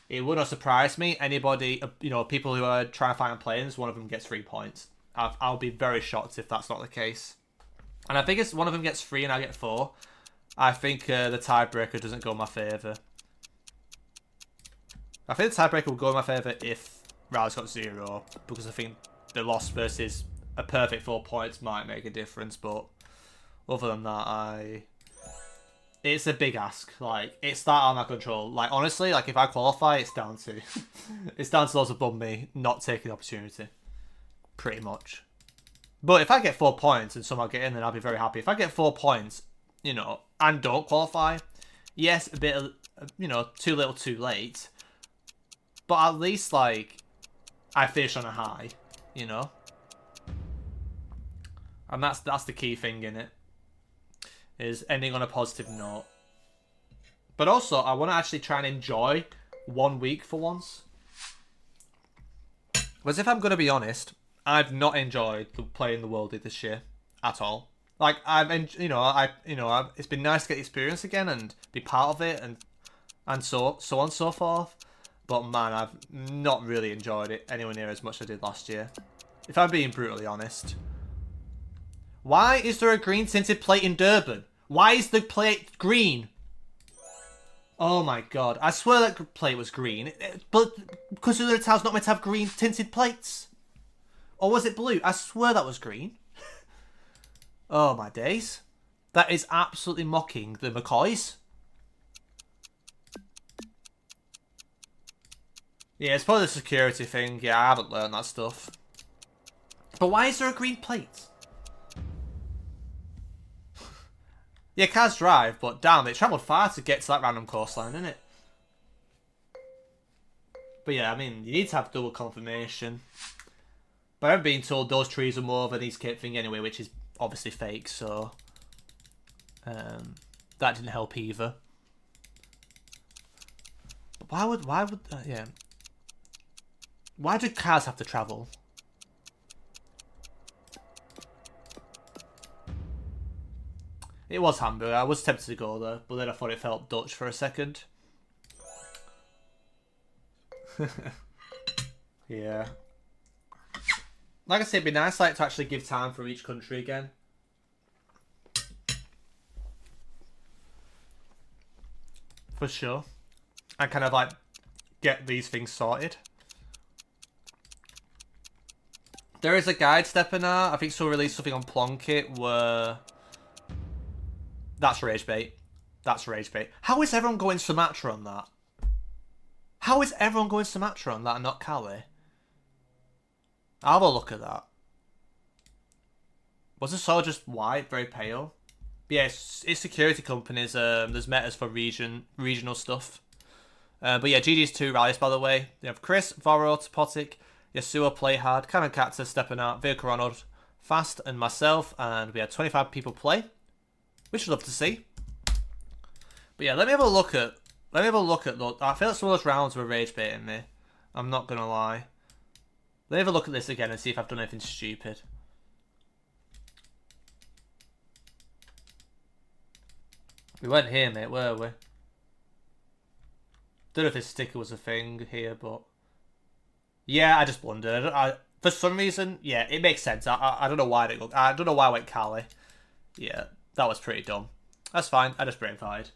It would not surprise me. Anybody, people who are trying to find planes, one of them gets 3 points. I'll be very shocked if that's not the case. And I think it's one of them gets 3 and I get 4. I think the tiebreaker doesn't go in my favour. I think the tiebreaker will go in my favour if Rallius got 0. Because I think the loss versus a perfect 4 points might make a difference. But other than that, it's a big ask. Like, it's that out of my control. Like, honestly, like, if I qualify, it's down to... it's down to those above me not taking the opportunity. Pretty much. But if I get 4 points and somehow get in, then I'll be very happy. If I get 4 points, and don't qualify, yes, a bit of, too little too late. But at least, like, I finished on a high, And that's the key thing in it. Is ending on a positive note. But also, I want to actually try and enjoy 1 week for once. Because if I'm going to be honest, I've not enjoyed playing the Worldie this year at all. Like, it's been nice to get the experience again and be part of it and so on and so forth. But man, I've not really enjoyed it anywhere near as much as I did last year. If I'm being brutally honest. Why is there a green tinted plate in Durban? Why is the plate green? Oh my god. I swear that plate was green. But because the other tile's not meant to have green tinted plates. Or was it blue? I swear that was green. Oh my days. That is absolutely mocking the McCoys. Yeah, it's probably the security thing. Yeah, I haven't learned that stuff. But why is there a green plate? Yeah, cars drive, but damn, it travelled far to get to that random coastline, innit? But yeah, I mean, you need to have double confirmation. But I'm being told those trees are more of an escape thing anyway, which is obviously fake, so... that didn't help either. But why would, yeah. Why do cars have to travel? It was Hamburg. I was tempted to go there, but then I thought it felt Dutch for a second. Yeah. Like I said, it'd be nice like to actually give time for each country again. For sure. And kind of like get these things sorted. There is a guide stepping out. I think someone released something on Plunkett where... That's rage bait. That's rage bait. How is everyone going Sumatra on that? How is everyone going Sumatra on that and not Cali? I'll have a look at that. Was the soil just white, very pale? But yeah, it's security companies. There's metas for regional stuff. But yeah, GG's 2 rallies, by the way. They have Chris, Voro, Topotic, Yasuo, Playhard, Cannon Cactus, Stepping Out, Vehicle Ronald, Fast, and myself. And we had 25 people play, which I'd love to see. But yeah, let me have a look at those. I feel like some of those rounds were rage baiting me. I'm not gonna lie. Let me have a look at this again and see if I've done anything stupid. We weren't here, mate, were we? Don't know if this sticker was a thing here, but... Yeah, I just blundered. For some reason, yeah, it makes sense. I don't know why I don't know why I went Cali. Yeah, that was pretty dumb. That's fine. I just brain fired.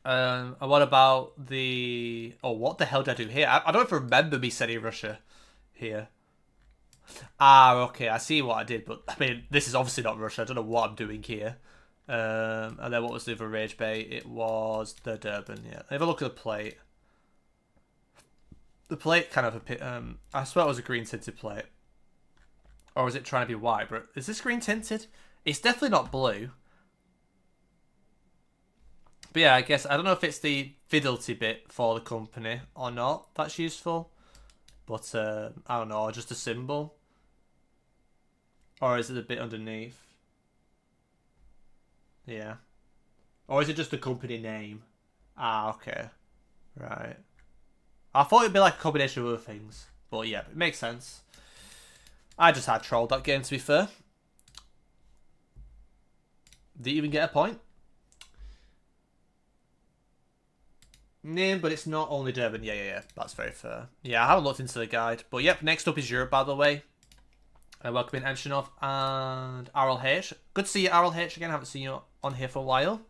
And what about the... Oh, what the hell did I do here? I don't even remember me setting Russia here. Ah, okay, I see what I did, but I mean, this is obviously not Russia. I don't know what I'm doing here. And then what was the other rage bait? It was the Durban, yeah. Have a look at the plate. The plate kind of a bit, I swear it was a green tinted plate. Or is it trying to be white? But is this green tinted? It's definitely not blue. But yeah, I guess, I don't know if it's the fidelity bit for the company or not that's useful. But, I don't know, just a symbol. Or is it a bit underneath? Yeah. Or is it just the company name? Ah, okay. Right. I thought it'd be like a combination of other things. But yeah, it makes sense. I just had trolled that game, to be fair. Did you even get a point? Name, but it's not only Durban. Yeah. That's very fair. Yeah, I haven't looked into the guide. But yep, next up is Europe, by the way. Welcome in Anshinov and RLH. Good to see you, RLH, again. I haven't seen you on here for a while.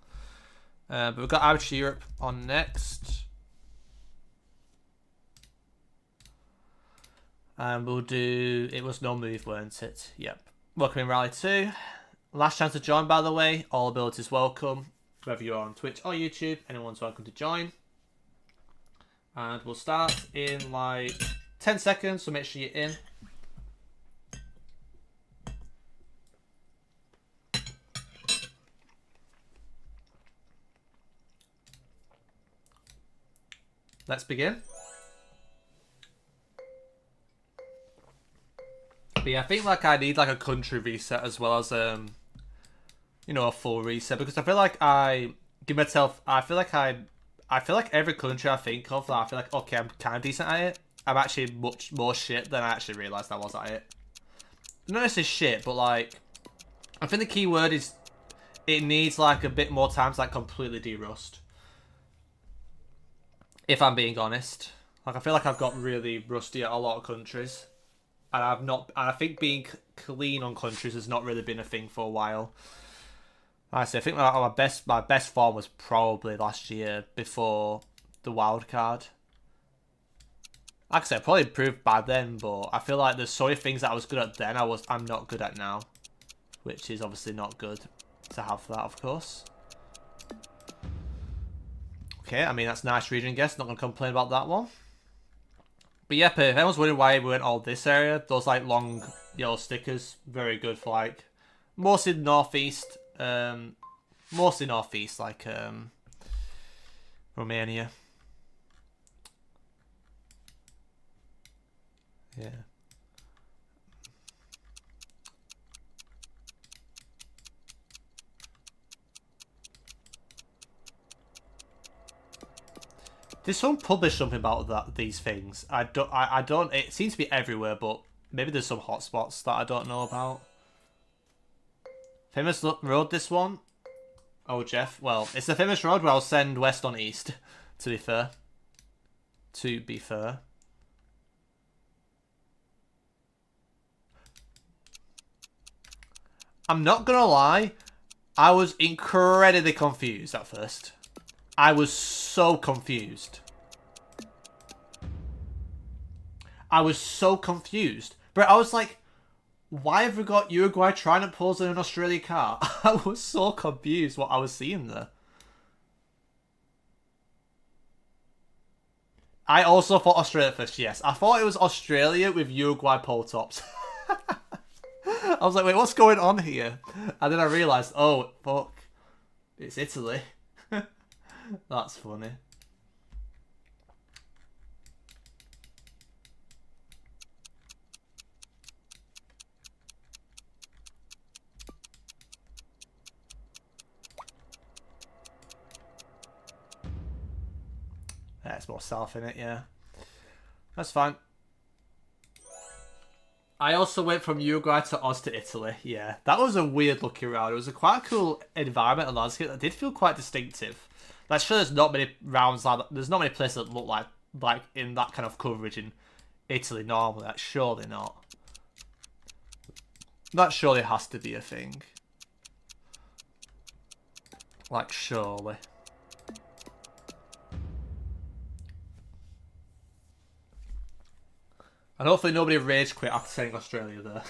But we've got Irish Europe on next. And we'll do... It was no move, weren't it? Yep. Welcome in Rally 2. Last chance to join, by the way. All abilities welcome. Whether you're on Twitch or YouTube, anyone's welcome to join. And we'll start in like 10 seconds, so make sure you're in. Let's begin. But yeah, I think like I need like a country reset as well as you know, a full reset, because I feel like I give myself I feel like every country I think of that I feel like okay, I'm kind of decent at it, I'm actually much more shit than I actually realised I was at it. Not necessarily shit, but like I think the key word is it needs like a bit more time to like completely de-rust. If I'm being honest. Like I feel like I've got really rusty at a lot of countries. And I've not, and I think being clean on countries has not really been a thing for a while. I think my best form was probably last year before the wild card. Like I said, probably improved by then, but I feel like there's so many things that I was good at then I'm not good at now, which is obviously not good to have that, of course. Okay, I mean that's nice region guess. Not gonna complain about that one. But yeah, if anyone's wondering why we went all this area, those like long yellow stickers, very good for like mostly northeast, like Romania. Yeah. Did someone publish something about these things? I don't. It seems to be everywhere, but maybe there's some hotspots that I don't know about. Famous road, this one. Oh, Jeff. Well, it's the famous road where I'll send west on east. To be fair. To be fair. I'm not gonna lie. I was incredibly confused at first. I was so confused. I was so confused. But I was like, why have we got Uruguay trying to pose in an Australia car? I was so confused what I was seeing there. I also thought Australia first, yes. I thought it was Australia with Uruguay pole tops. I was like, wait, what's going on here? And then I realised, oh, fuck. It's Italy. That's funny. Yeah, it's more south in it, yeah. That's fine. I also went from Uruguay to Oz to Italy. Yeah, that was a weird looking round. It was a quite a cool environment and landscape that did feel quite distinctive. Like, sure, there's not many rounds like that. There's not many places that look like in that kind of coverage in Italy normally. Like, surely not. That surely has to be a thing. Like, surely. And hopefully nobody rage quit after saying Australia there.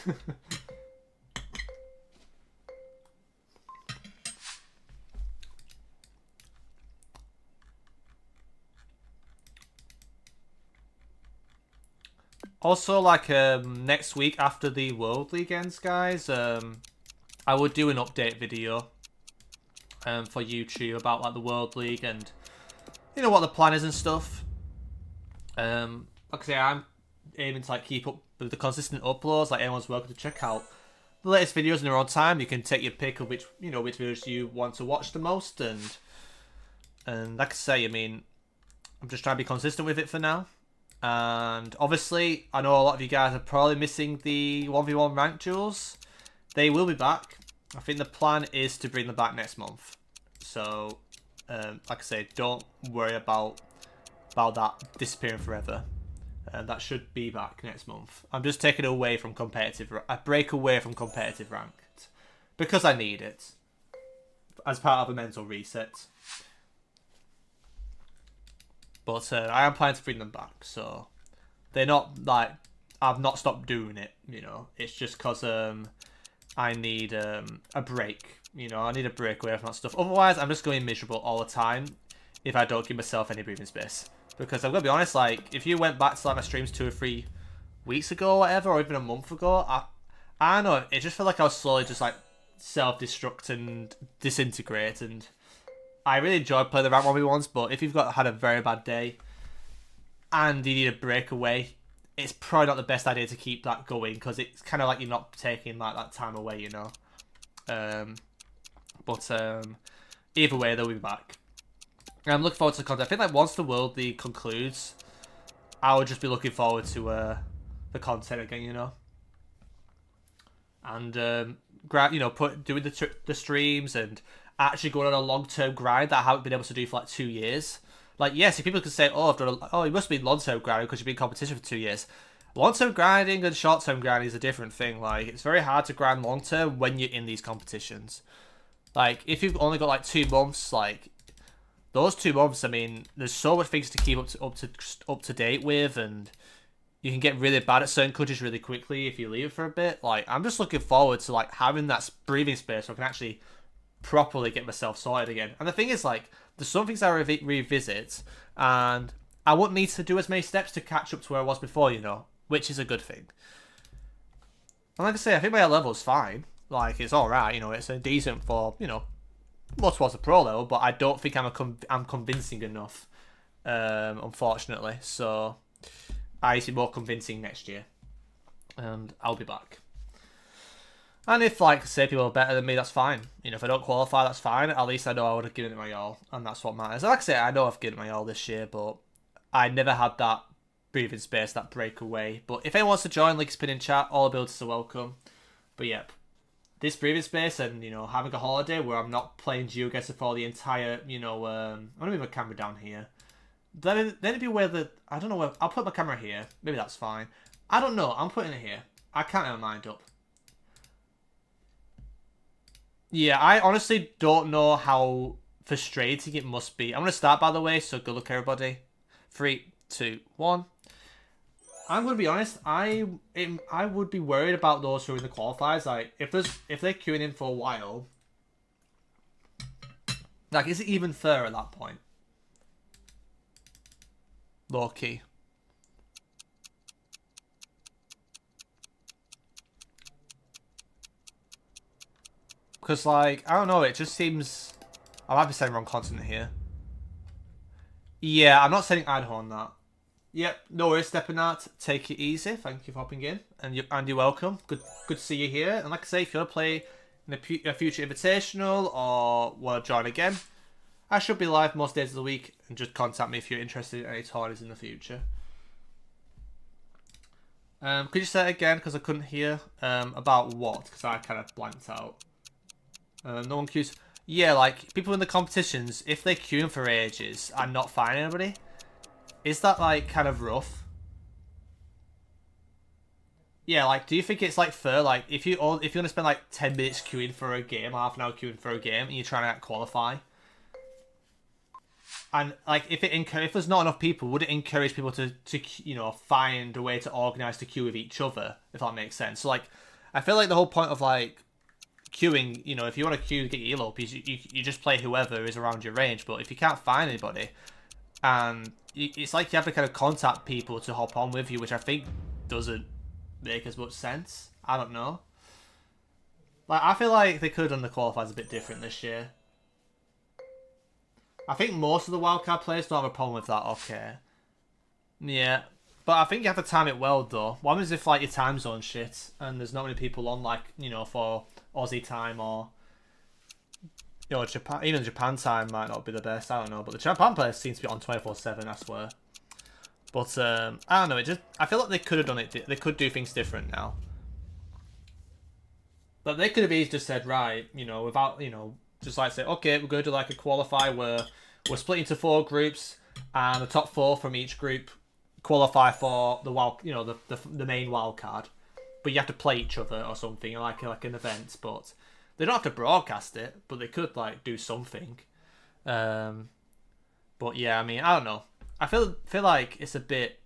Also, like, next week after the World League ends, guys, I would do an update video for YouTube about, like, the World League and, you know, what the plan is and stuff. Like I say, I'm aiming to, like, keep up with the consistent uploads. Like, anyone's welcome to check out the latest videos in their own time. You can take your pick of which videos you want to watch the most. And like I say, I mean, I'm just trying to be consistent with it for now. And obviously, I know a lot of you guys are probably missing the 1v1 rank duels. They will be back. I think the plan is to bring them back next month. So, like I say, don't worry about that disappearing forever. That should be back next month. I'm just taking away from competitive. I break away from competitive ranked because I need it as part of a mental reset. But I am planning to bring them back, so they're not like I've not stopped doing it. You know, it's just because I need a break. You know, I need a break away from that stuff. Otherwise, I'm just going to be miserable all the time if I don't give myself any breathing space. Because I'm gonna be honest, like if you went back to like my streams 2 or 3 weeks ago, or whatever, or even a month ago, I don't know, it just felt like I was slowly just like self-destruct and disintegrate, and I really enjoyed playing the rank 1v1s, but if you've had a very bad day and you need a breakaway, it's probably not the best idea to keep that going because it's kind of like you're not taking like that time away, you know. But either way, they'll be back. I'm looking forward to the content. I think like once the World League concludes, I would just be looking forward to the content again, you know. And doing the streams and actually going on a long-term grind that I haven't been able to do for like 2 years. Like, yes, if people could say, oh, you must be long-term grinding because you've been in competition for 2 years. Long-term grinding and short-term grinding is a different thing. Like, it's very hard to grind long-term when you're in these competitions. Like, if you've only got like 2 months, like those 2 months, I mean, there's so much things to keep up to date with, and you can get really bad at certain countries really quickly if you leave it for a bit. Like, I'm just looking forward to like having that breathing space so I can actually properly get myself sorted again. And the thing is, like, there's some things I revisit, and I wouldn't need to do as many steps to catch up to where I was before, you know, which is a good thing. And like I say, I think my level's fine. Like, it's alright, you know, it's a decent for, you know, more towards the pro level, but I don't think I'm convincing enough, unfortunately. So I need to be more convincing next year, and I'll be back. And if, like, say, people are better than me, that's fine. You know, if I don't qualify, that's fine. At least I know I would have given it my all, and that's what matters. Like I say, I know I've given it my all this year, but I never had that breathing space, that breakaway. But if anyone wants to join, link spin in chat, all abilities are welcome. But yep, this breathing space and, you know, having a holiday where I'm not playing GeoGuessr for the entire, you know, I'm going to move my camera down here. Then it'd be where the, I don't know where, I'll put my camera here. Maybe that's fine. I don't know, I'm putting it here. I can't have my mind up. Yeah, I honestly don't know how frustrating it must be. I'm going to start, by the way, so good luck, everybody. 3, 2, 1. I'm going to be honest, I would be worried about those who are in the qualifiers. Like, if they're queuing in for a while, like, is it even fair at that point? Low key. Because, like, I don't know, it just seems... I might be saying wrong content here. Yeah, I'm not saying Idaho on that. Yep, no worries, stepping out. Take it easy. Thank you for hopping in. And you're welcome. Good to see you here. And like I say, if you want to play in a future invitational or want to join again, I should be live most days of the week. And just contact me if you're interested in any tournaments in the future. Could you say it again? Because I couldn't hear. About what? Because I kind of blanked out. No one queues. Yeah, like, people in the competitions, if they're queuing for ages and not finding anybody, is that, like, kind of rough? Yeah, like, do you think it's, like, fair? Like, if you want to spend, like, 10 minutes queuing for a game, half an hour queuing for a game, and you're trying to qualify, and, like, if there's not enough people, would it encourage people to you know, find a way to organise to queue with each other, if that makes sense? So, like, I feel like the whole point of, like, queuing, you know, if you want to queue to get your elo, you just play whoever is around your range. But if you can't find anybody, and it's like you have to kind of contact people to hop on with you, which I think doesn't make as much sense. I don't know. Like, I feel like they could have done the qualifiers a bit different this year. I think most of the wildcard players don't have a problem with that. Okay. Yeah. But I think you have to time it well, though. One is if, like, your time zone shit, and there's not many people on, like, you know, for Aussie time, or, you know, Japan. Even Japan time might not be the best. I don't know, but the Japan players seem to be on 24/7. I swear. But I don't know. I feel like they could have done it. They could do things different now. But they could have easily just said, right, you know, without, you know, just like say, okay, we're going to do like a qualify where we're split into 4 groups, and the top 4 from each group qualify for the wild, you know, the main wild card. But you have to play each other or something, like an event. But they don't have to broadcast it, but they could, like, do something. But yeah, I mean, I don't know. I feel like it's a bit,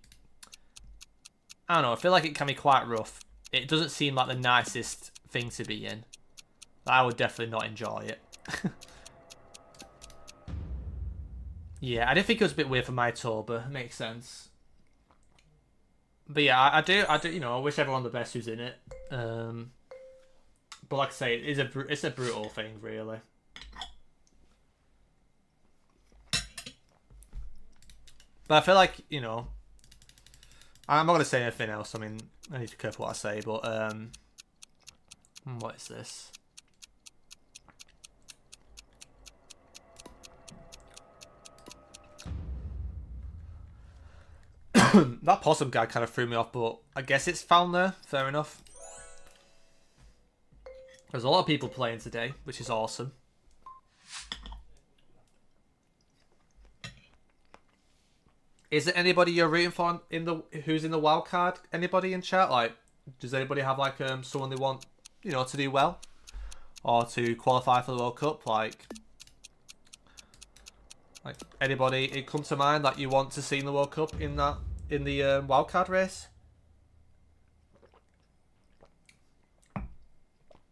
I don't know. I feel like it can be quite rough. It doesn't seem like the nicest thing to be in. I would definitely not enjoy it. Yeah, I did think it was a bit weird for Manitoba. Makes sense. But yeah, I do, you know, I wish everyone the best who's in it. But like I say, it's a brutal thing, really. But I feel like, you know, I'm not going to say anything else. I mean, I need to be careful what I say, but, what is this? That possum guy kind of threw me off, but I guess it's found there. Fair enough. There's a lot of people playing today, which is awesome. Is there anybody you're rooting for who's in the wild card? Anybody in chat? Like, does anybody have like someone they want, you know, to do well? or to qualify for the World Cup? Like anybody it come to mind that you want to see in the World Cup in the wildcard race?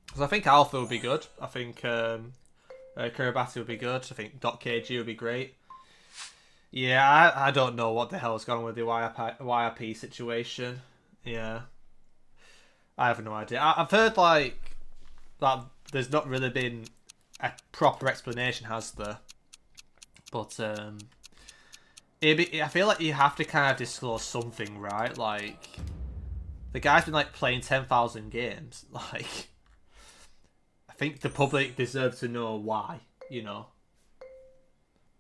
Because I think Alpha would be good. I think Kiribati would be good. I think .kg would be great. Yeah, I don't know what the hell's going on with the YRP situation. Yeah. I have no idea. I've heard, like, that there's not really been a proper explanation, has there? But, I feel like you have to kind of disclose something, right? Like, the guy's been, like, playing 10,000 games. Like, I think the public deserves to know why, you know?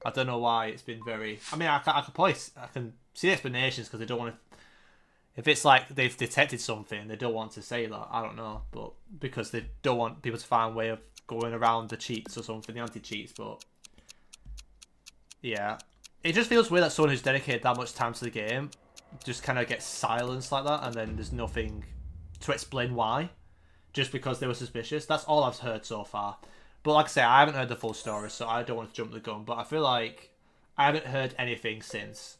I don't know why it's been very... I mean, I can see the explanations because they don't want to... If it's like they've detected something, they don't want to say that. I don't know, but because they don't want people to find a way of going around the cheats or something, the anti-cheats. But yeah, it just feels weird that someone who's dedicated that much time to the game just kind of gets silenced like that, and then there's nothing to explain why, just because they were suspicious. That's all I've heard so far. But like I say, I haven't heard the full story, so I don't want to jump the gun. But I feel like I haven't heard anything since.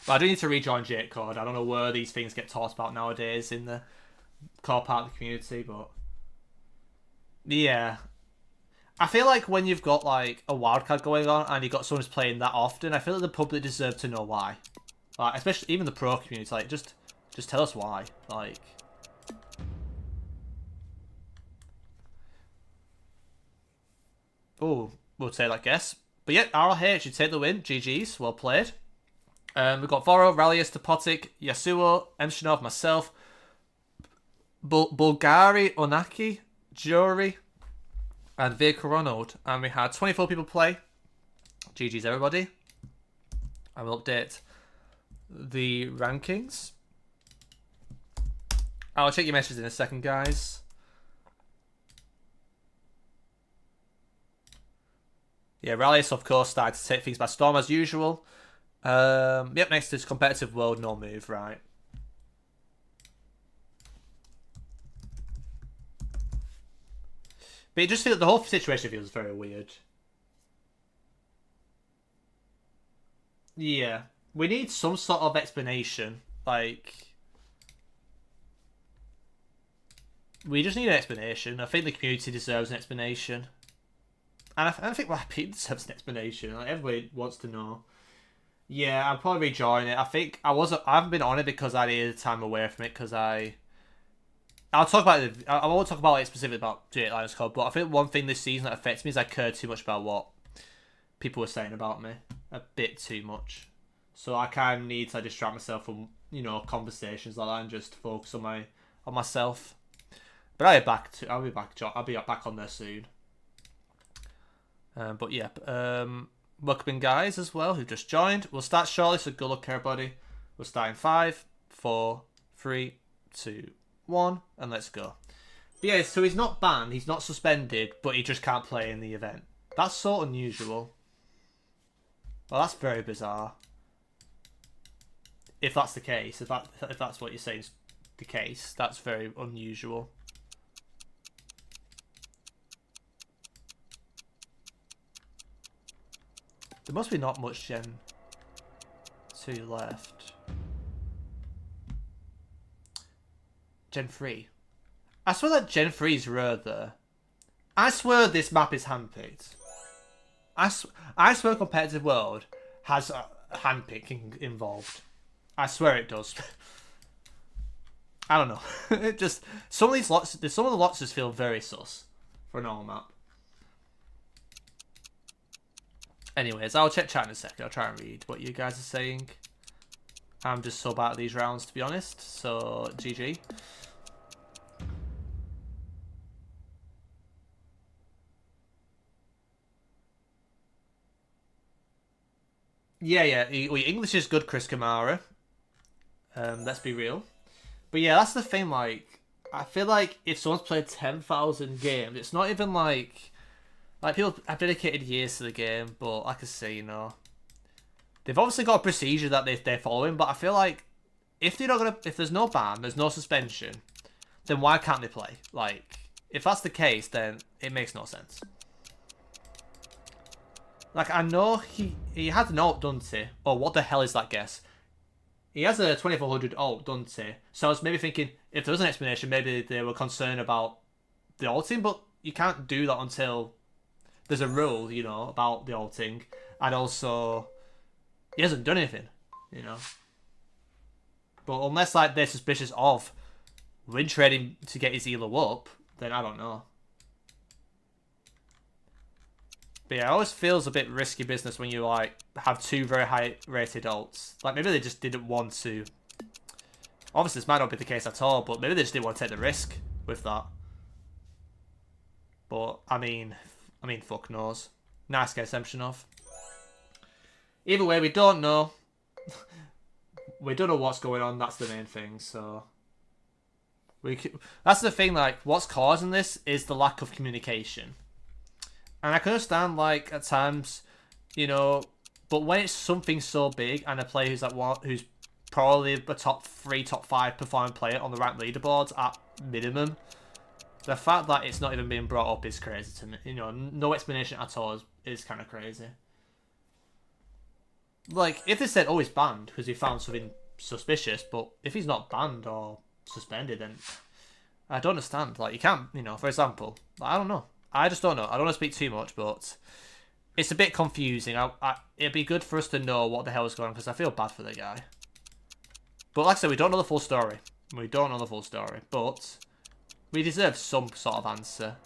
But I do need to rejoin Jake Code. I don't know where these things get talked about nowadays in the core part of the community, but yeah. I feel like when you've got like a wildcard going on and you've got someone who's playing that often, I feel like the public deserve to know why. Like, especially even the pro community, like just tell us why. Like, oh, we'll say that guess. But yeah, RLH, you take the win. GG's, well played. We've got Voro, Rallius, Topotic, Yasuo, Emshinov, myself, Bulgari, Onaki, Jury, and Vehicle Ronald. And we had 24 people play. GG's everybody. I will update the rankings. I'll check your messages in a second, guys. Yeah, Rallius, of course, started to take things by storm as usual. Yep, next is competitive world, no move, right. But it just feels, the whole situation feels very weird. Yeah, we need some sort of explanation, like... We just need an explanation. I think the community deserves an explanation. And I think YP deserves an explanation. Like, everybody wants to know. Yeah, I'll probably rejoin it. I think I haven't been on it because I needed time away from it because I'll talk about it. I won't talk about it specifically about J8 Lions Club, but I think one thing this season that affects me is I cared too much about what people were saying about me. A bit too much. So I kind of need to distract myself from, you know, conversations like that and just focus on myself. But I'll be back on there soon. But yeah, welcome in guys as well who just joined. We'll start shortly, so good luck everybody. We'll start in 5, 4, 3, 2, 1, and let's go. But yeah, so he's not banned, he's not suspended, but he just can't play in the event. That's so unusual. Well, that's very bizarre. If that's the case, if that's what you're saying is the case, that's very unusual. There must be not much Gen 2 left. Gen 3. I swear that Gen 3 is rare there. I swear this map is handpicked. I swear Competitive World has handpicking involved. I swear it does. I don't know. It just some of the lots just feel very sus for a normal map. Anyways, I'll check chat in a second. I'll try and read what you guys are saying. I'm just so bad at these rounds, to be honest. So, GG. Yeah. English is good, Chris Kamara. Let's be real. But yeah, that's the thing, like... I feel like if someone's played 10,000 games, it's not even like... Like, people have dedicated years to the game, but like I say, you know, they've obviously got a procedure that they're following, but I feel like if there's no ban, there's no suspension, then why can't they play? Like, if that's the case, then it makes no sense. Like, I know he had an ult, doesn't he? Oh, what the hell is that guess? He has a 2400 ult, doesn't he? So I was maybe thinking, if there was an explanation, maybe they were concerned about the ulting, but you can't do that until there's a rule, you know, about the ulting. And also, he hasn't done anything, you know. But unless, like, they're suspicious of win trading to get his elo up, then I don't know. But yeah, it always feels a bit risky business when you, like, have two very high rated ults. Like, maybe they just didn't want to. Obviously, this might not be the case at all, but maybe they just didn't want to take the risk with that. But, I mean, fuck knows. Nice guess, Emshinov. Either way, we don't know. We don't know what's going on, that's the main thing, so... That's the thing, like, what's causing this is the lack of communication. And I can understand, like, at times, you know, but when it's something so big and a player who's like who's probably a top 3, top 5 performing player on the ranked leaderboards at minimum, the fact that it's not even being brought up is crazy to me. You know, no explanation at all is kind of crazy. Like, if they said, oh, he's banned because he found something suspicious, but if he's not banned or suspended, then I don't understand. Like, you can't, you know, for example, I don't know. I just don't know. I don't want to speak too much, but it's a bit confusing. It'd be good for us to know what the hell is going on because I feel bad for the guy. But like I said, we don't know the full story. We don't know the full story, but we deserve some sort of answer.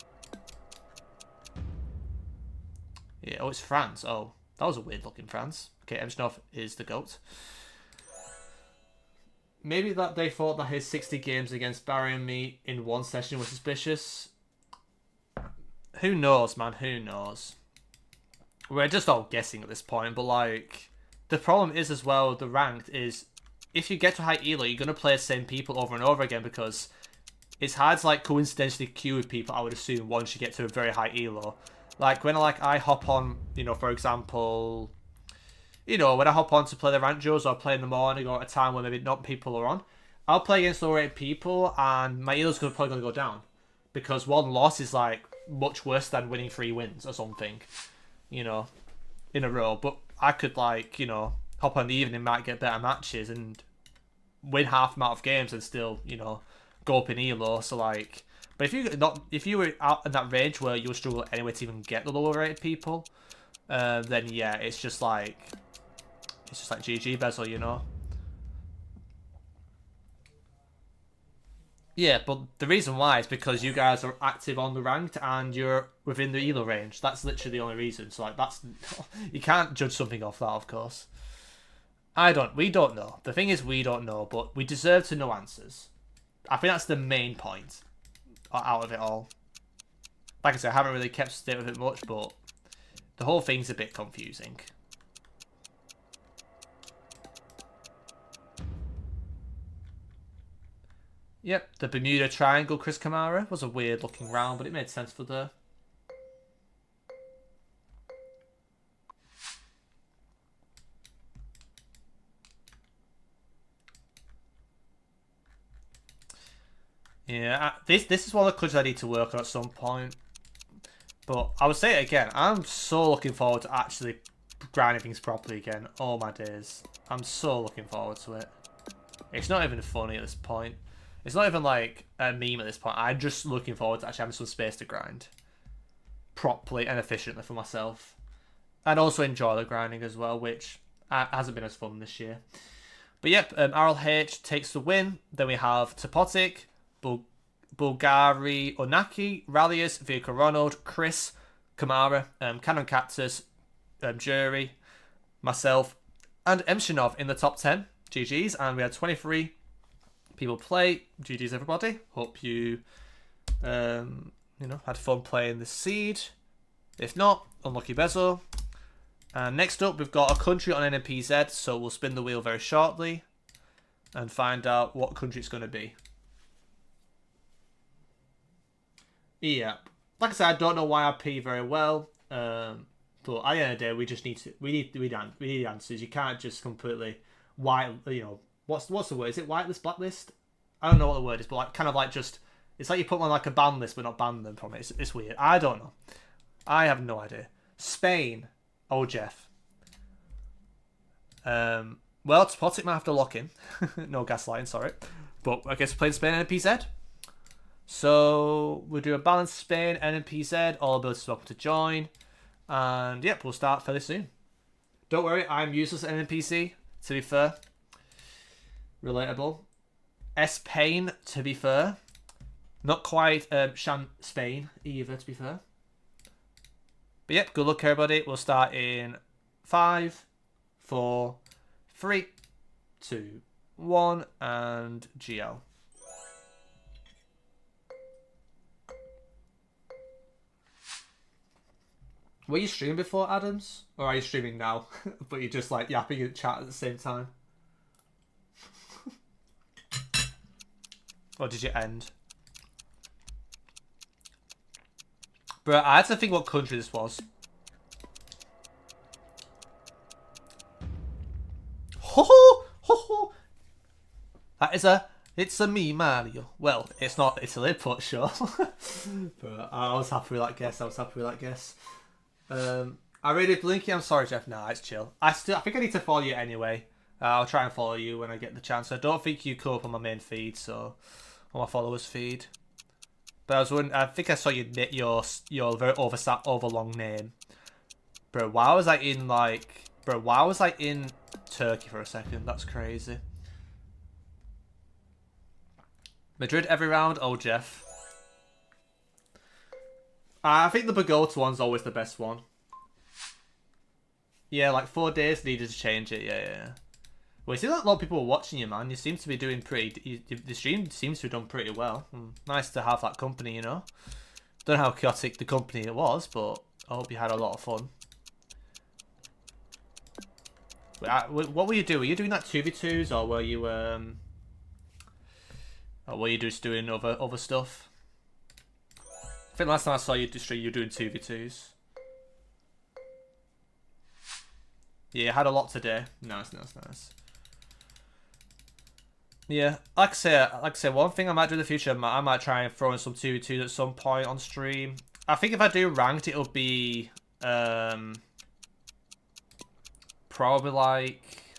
Yeah, oh, it's France. Oh, that was a weird looking France. Okay, Emshinov is the GOAT. Maybe that they thought that his 60 games against Barry and me in one session was suspicious. Who knows, man? Who knows? We're just all guessing at this point, but like, the problem is as well, the ranked is, if you get to high elo, you're going to play the same people over and over again because it's hard to like coincidentally queue with people, I would assume, once you get to a very high elo. Like, when I hop on, you know, for example, you know, when I hop on to play the ranked duos or play in the morning or at a time where maybe not people are on, I'll play against low rated people and my elo's probably going to go down because one loss is like much worse than winning 3 wins or something, you know, in a row. But I could, like, you know, hop on the evening, might get better matches and win half amount of games and still, you know, go up in elo. So like, but if you were out in that range where you would struggle anyway to even get the lower rated people, then yeah, it's just like GG Bezel, you know. Yeah, but the reason why is because you guys are active on the ranked and you're within the elo range. That's literally the only reason. So like, that's you can't judge something off that, of course. We don't know. The thing is, we don't know, but we deserve to know answers. I think that's the main point out of it all. Like I said, I haven't really kept state with it much, but the whole thing's a bit confusing. Yep, the Bermuda Triangle, Chris Kamara, was a weird looking round, but it made sense for the... Yeah, this is one of the countries I need to work on at some point. But I would say it again, I'm so looking forward to actually grinding things properly again. Oh my days. I'm so looking forward to it. It's not even funny at this point. It's not even like a meme at this point. I'm just looking forward to actually having some space to grind properly and efficiently for myself. And also enjoy the grinding as well, which hasn't been as fun this year. But yep, RLH takes the win. Then we have Topotic, Bulgari Onaki, Rallius, Vico Ronald, Chris, Kamara, Cannon Cactus, Jury, myself, and Emshinov in the top 10. GG's, and we had 23 people play. GG's everybody. Hope you, you know, had fun playing this seed. If not, unlucky Bezo. And next up, we've got a country on NMPZ, so we'll spin the wheel very shortly and find out what country it's going to be. Yeah, like I said, I don't know YRP very well, but at the end of the day, we just need answers. You can't just completely you know, what's the word? Is it whitelist, blacklist? I don't know what the word is, but like kind of like just It's like you put them on like a ban list but not ban them from it. It's weird. I don't know. I have no idea. Spain. Oh, Jeff. Well, to pot it, might have to lock in. No gaslighting, sorry. But I guess we're playing Spain and NPZ. So we'll do a balanced Spain, NPZ. All abilities are welcome to join. And yep, we'll start fairly soon. Don't worry, I'm useless at NPC, to be fair. Relatable. S-Pain, to be fair. Not quite Shan Spain either, to be fair. But yep, good luck everybody. We'll start in 5, 4, 3, 2, 1, and Geo. Were you streaming before, Adams? Or are you streaming now? But you're just like yapping in chat at the same time? Or did you end? Bro, I had to think what country this was. Ho ho! Ho ho! That is it's a me, Mario. Well, it's not Italy, but sure. But I was happy with that guess. I really Blinky. I'm sorry, Jeff. Nah, it's chill. I think I need to follow you anyway. I'll try and follow you when I get the chance. I don't think you come up on my main feed, so on my followers feed. But I was wondering. I think I saw your very overlong name, bro. Why was I in Turkey for a second? That's crazy. Madrid every round. Oh, Jeff. I think the Bogota one's always the best one. Yeah, like 4 days needed to change it. Yeah. Well, you see that a lot of people were watching you, man. You seem to be doing pretty... The stream seems to have done pretty well. Nice to have that company, you know. Don't know how chaotic the company it was, but I hope you had a lot of fun. What were you doing? Were you doing that 2v2s, or were you just doing other stuff? I think last time I saw you stream, you were doing 2v2s. Yeah, had a lot today. Nice. Yeah, like I say, one thing I might do in the future, I might try and throw in some 2v2s at some point on stream. I think if I do ranked, it'll be probably like,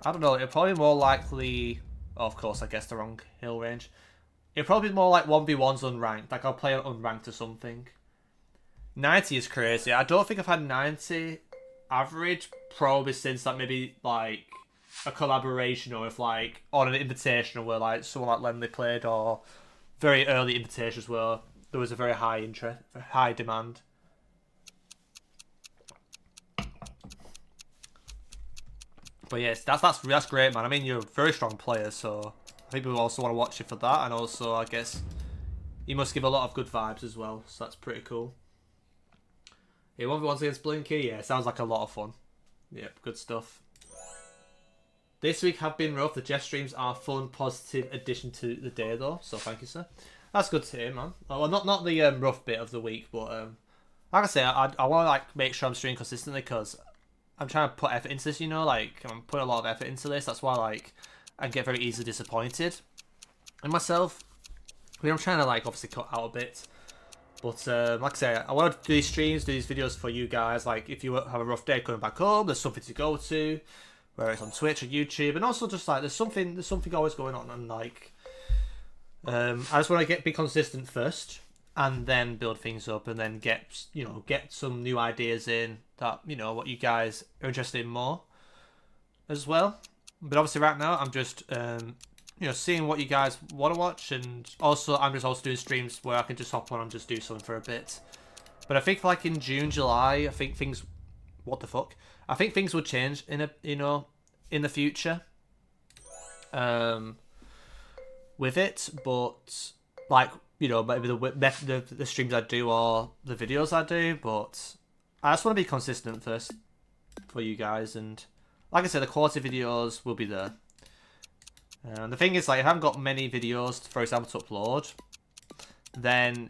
I don't know, it'll probably more likely. Oh, of course, I guessed the wrong hill range. It'll probably be more like 1v1s unranked. Like I'll play unranked or something. 90 is crazy. I don't think I've had 90 average probably since like maybe like a collaboration, or if like on an invitational where like someone like Lemley played, or very early invitations where there was a very high interest, high demand. But yes, that's great, man. I mean, you're a very strong player, so I think people also want to watch you for that, and also I guess you must give a lot of good vibes as well, so that's pretty cool. Yeah, 1v1s against Blinky, yeah, sounds like a lot of fun. Yep, good stuff. This week have been rough. The Jeff streams are fun, positive addition to the day, though. So thank you, sir. That's good to hear, man. Well, not the rough bit of the week, but like I say, I want to like make sure I'm streaming consistently, because I'm trying to put effort into this. You know, like I'm putting a lot of effort into this. That's why like I get very easily disappointed in myself. I mean, I'm trying to like obviously cut out a bit. But like I say, I want to do these streams, do these videos for you guys. Like, if you have a rough day coming back home, there's something to go to, whether it's on Twitch or YouTube, and also just like there's something always going on, and like I just want to be consistent first, and then build things up, and then get some new ideas in that what you guys are interested in more as well. But obviously, right now I'm just seeing what you guys want to watch, and also I'm just also doing streams where I can just hop on and just do something for a bit. But I think like in June, July, I think things, what the fuck? I think things would change in the future, with it. But like maybe the streams I do or the videos I do. But I just want to be consistent first for you guys, and like I said, the quality videos will be there. The thing is, like, if I haven't got many videos, for example, to upload, then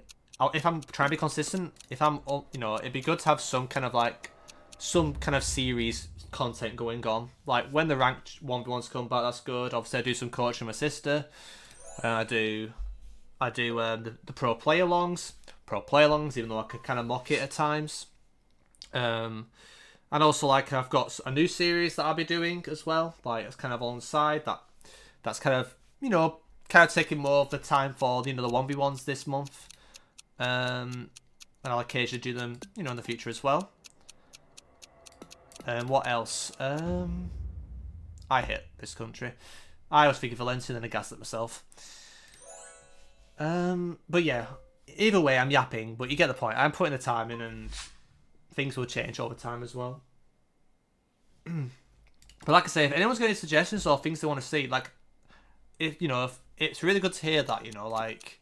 if I'm trying to be consistent, if I'm, it'd be good to have some kind of series content going on. Like when the ranked 1v1s come back, that's good. Obviously, I do some coaching with my sister. I do I do the pro play-alongs, even though I could kind of mock it at times. And also, like, I've got a new series that I'll be doing as well. Like, it's kind of alongside that. That's kind of, you know, kind of taking more of the time for, you know, the 1v1s this month. And I'll occasionally do them, you know, in the future as well. What else? I hate this country. I was thinking Valencia and then I gassed at myself. But yeah, either way, I'm yapping, but you get the point. I'm putting the time in and things will change over time as well. But like I say, if anyone's got any suggestions or things they want to see, like, if you know, if it's really good to hear that, you know, like,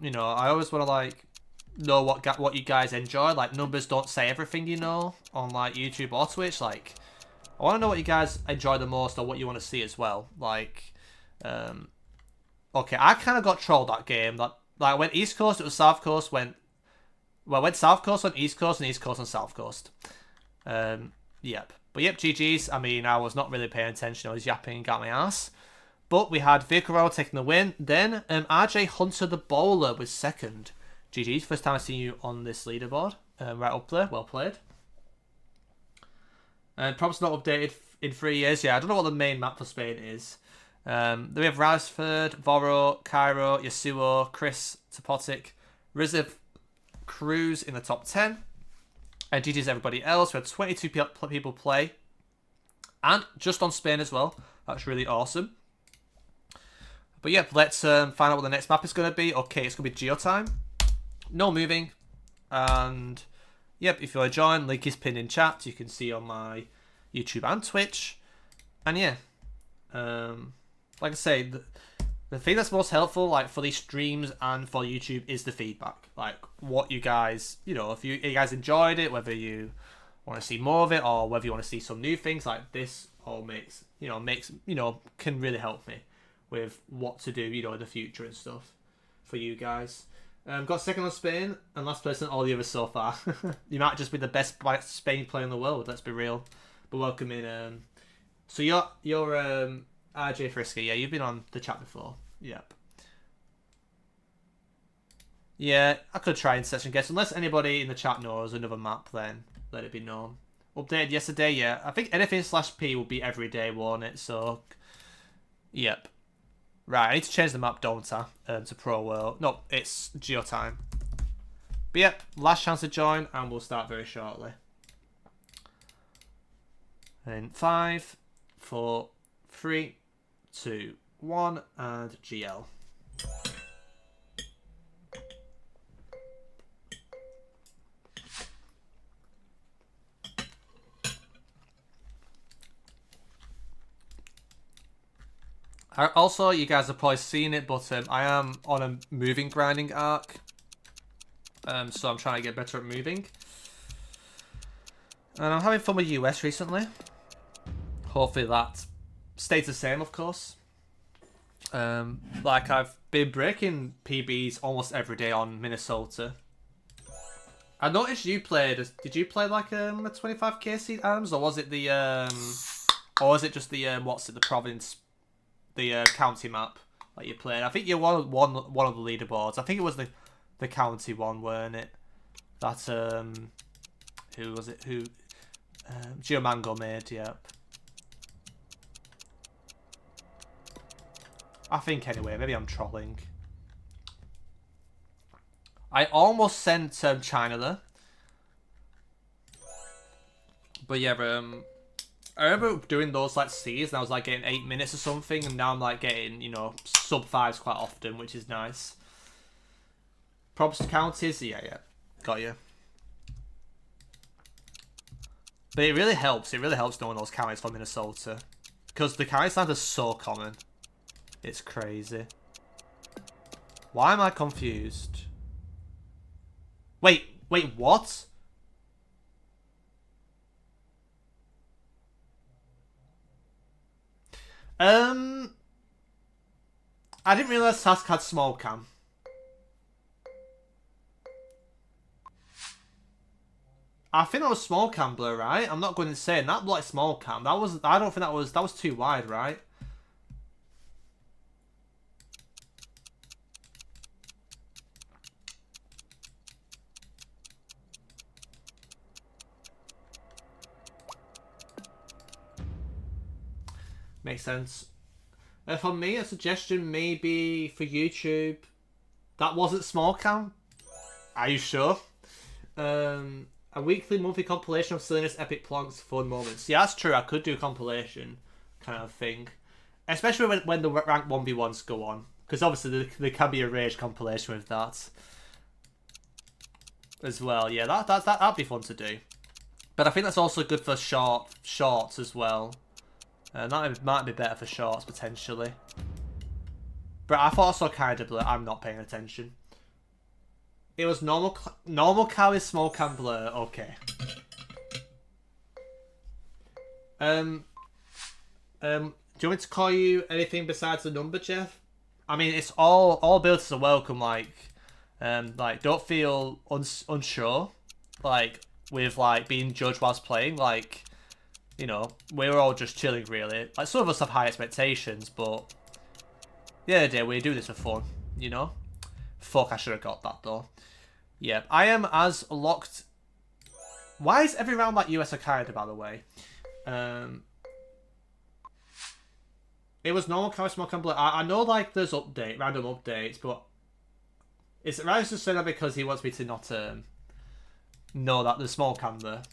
you know, I always want to like know what you guys enjoy. Like, numbers don't say everything, you know, on like YouTube or Twitch. Like, I want to know what you guys enjoy the most or what you want to see as well. Like, okay, I kind of got trolled that game. That like went East Coast, it was South Coast. Went South Coast on East Coast and East Coast on South Coast. Yep. But yep, GG's. I mean, I was not really paying attention. I was yapping and got my ass. But we had Vicararo taking the win. Then RJ Hunter the Bowler was second. GG's. First time I see you on this leaderboard. Right up there. Well played. And probably not updated in 3 years. Yeah, I don't know what the main map for Spain is. Then we have Rashford, Voro, Cairo, Yasuo, Chris, Topotic, Rizev, Cruz in the top 10. And GG's everybody else. We had 22 people play. And just on Spain as well. That's really awesome. But yeah, let's find out what the next map is going to be. Okay, it's going to be Geo time. No moving. And yep, if you want to join, link is pinned in chat. You can see on my YouTube and Twitch. And yeah, like I say, the thing that's most helpful, like for these streams and for YouTube, is the feedback. Like what you guys, you know, if you guys enjoyed it, whether you want to see more of it or whether you want to see some new things, like this all makes, can really help me with what to do, you know, in the future and stuff for you guys. Got second on Spain and last place on all the others so far. You might just be the best Spain player in the world, let's be real. But welcome in. So you're RJ Frisky, yeah, you've been on the chat before. Yep. Yeah, I could try and session guess. Unless anybody in the chat knows another map, then let it be known. Updated yesterday, yeah. I think anything/P will be every day, won't it? So, yep. Right, I need to change the map, don't I? To Pro World. No, it's Geo time. But yep, last chance to join, and we'll start very shortly. In 5, 4, 3, 2, 1, and GL. Also, you guys have probably seen it, but I am on a moving grinding arc. So I'm trying to get better at moving. And I'm having fun with US recently. Hopefully that stays the same, of course. Like I've been breaking PBs almost every day on Minnesota. I noticed you played. Did you play like a 25k seed, Adams, or was it the or was it just the the province? The county map that you played. I think you won one of the leaderboards. I think it was the county one, weren't it? That who was it? Who Geomango made? Yep. I think anyway. Maybe I'm trolling. I almost sent China there, but yeah, I remember doing those like C's and I was like getting 8 minutes or something, and now I'm like getting, you know, sub 5s quite often, which is nice. Props to counties, yeah, got you. But it really helps. It really helps knowing those counties from Minnesota, because the county sounds are so common. It's crazy. Why am I confused? Wait, what? I didn't realise Task had small cam. I think that was small cam blur, right? I'm not going to say that like small cam. That was, I don't think that was too wide, right? Makes sense. For me, a suggestion maybe for YouTube. That wasn't small cam. Are you sure? A weekly, monthly compilation of silliness, epic plonks, fun moments. Yeah, that's true. I could do a compilation kind of thing. Especially when the rank 1v1s go on. Because obviously there can be a rage compilation with that. As well. Yeah, that'd be fun to do. But I think that's also good for shorts as well. That might be better for shorts, potentially. But I thought I saw kind of blur. I'm not paying attention. It was normal cow is small cam blur. Okay. Do you want me to call you anything besides the number, Jeff? I mean, it's all abilities are welcome. Like don't feel unsure. Like with like being judged whilst playing. Like, you know, we're all just chilling really. Like some of us have high expectations, but the other day we do this for fun. You know. Fuck, I should have got that though. Yeah, I am as locked. Why is every round like US Akada, by the way? It was normal cow small cam blur. I know like there's random updates, but it's Rise just saying that because he wants me to not know that there's small cam there.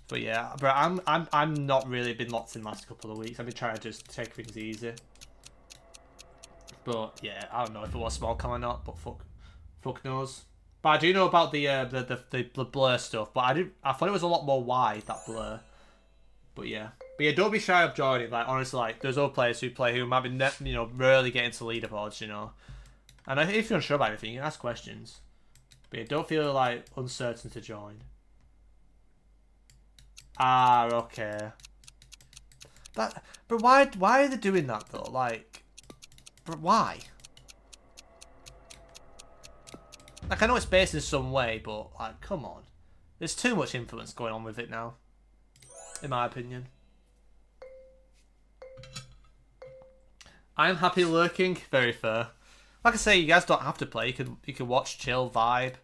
But yeah, but I'm not really been locked in the last couple of weeks. I've been trying to just take things easy. But yeah, I don't know if it was small cam or not, but fuck knows. But I do know about the blur stuff. But I thought it was a lot more wide, that blur. But yeah, don't be shy of joining. Like honestly, like there's other players who might be rarely getting to leaderboards, you know. And if you're unsure about anything, you can ask questions. But yeah, don't feel like uncertain to join. Ah, okay. But why are they doing that though? Like, but why? Like I know it's based in some way, but like, come on. There's too much influence going on with it now, in my opinion. I'm happy lurking. Very fair. Like I say, you guys don't have to play. You can watch, chill, vibe.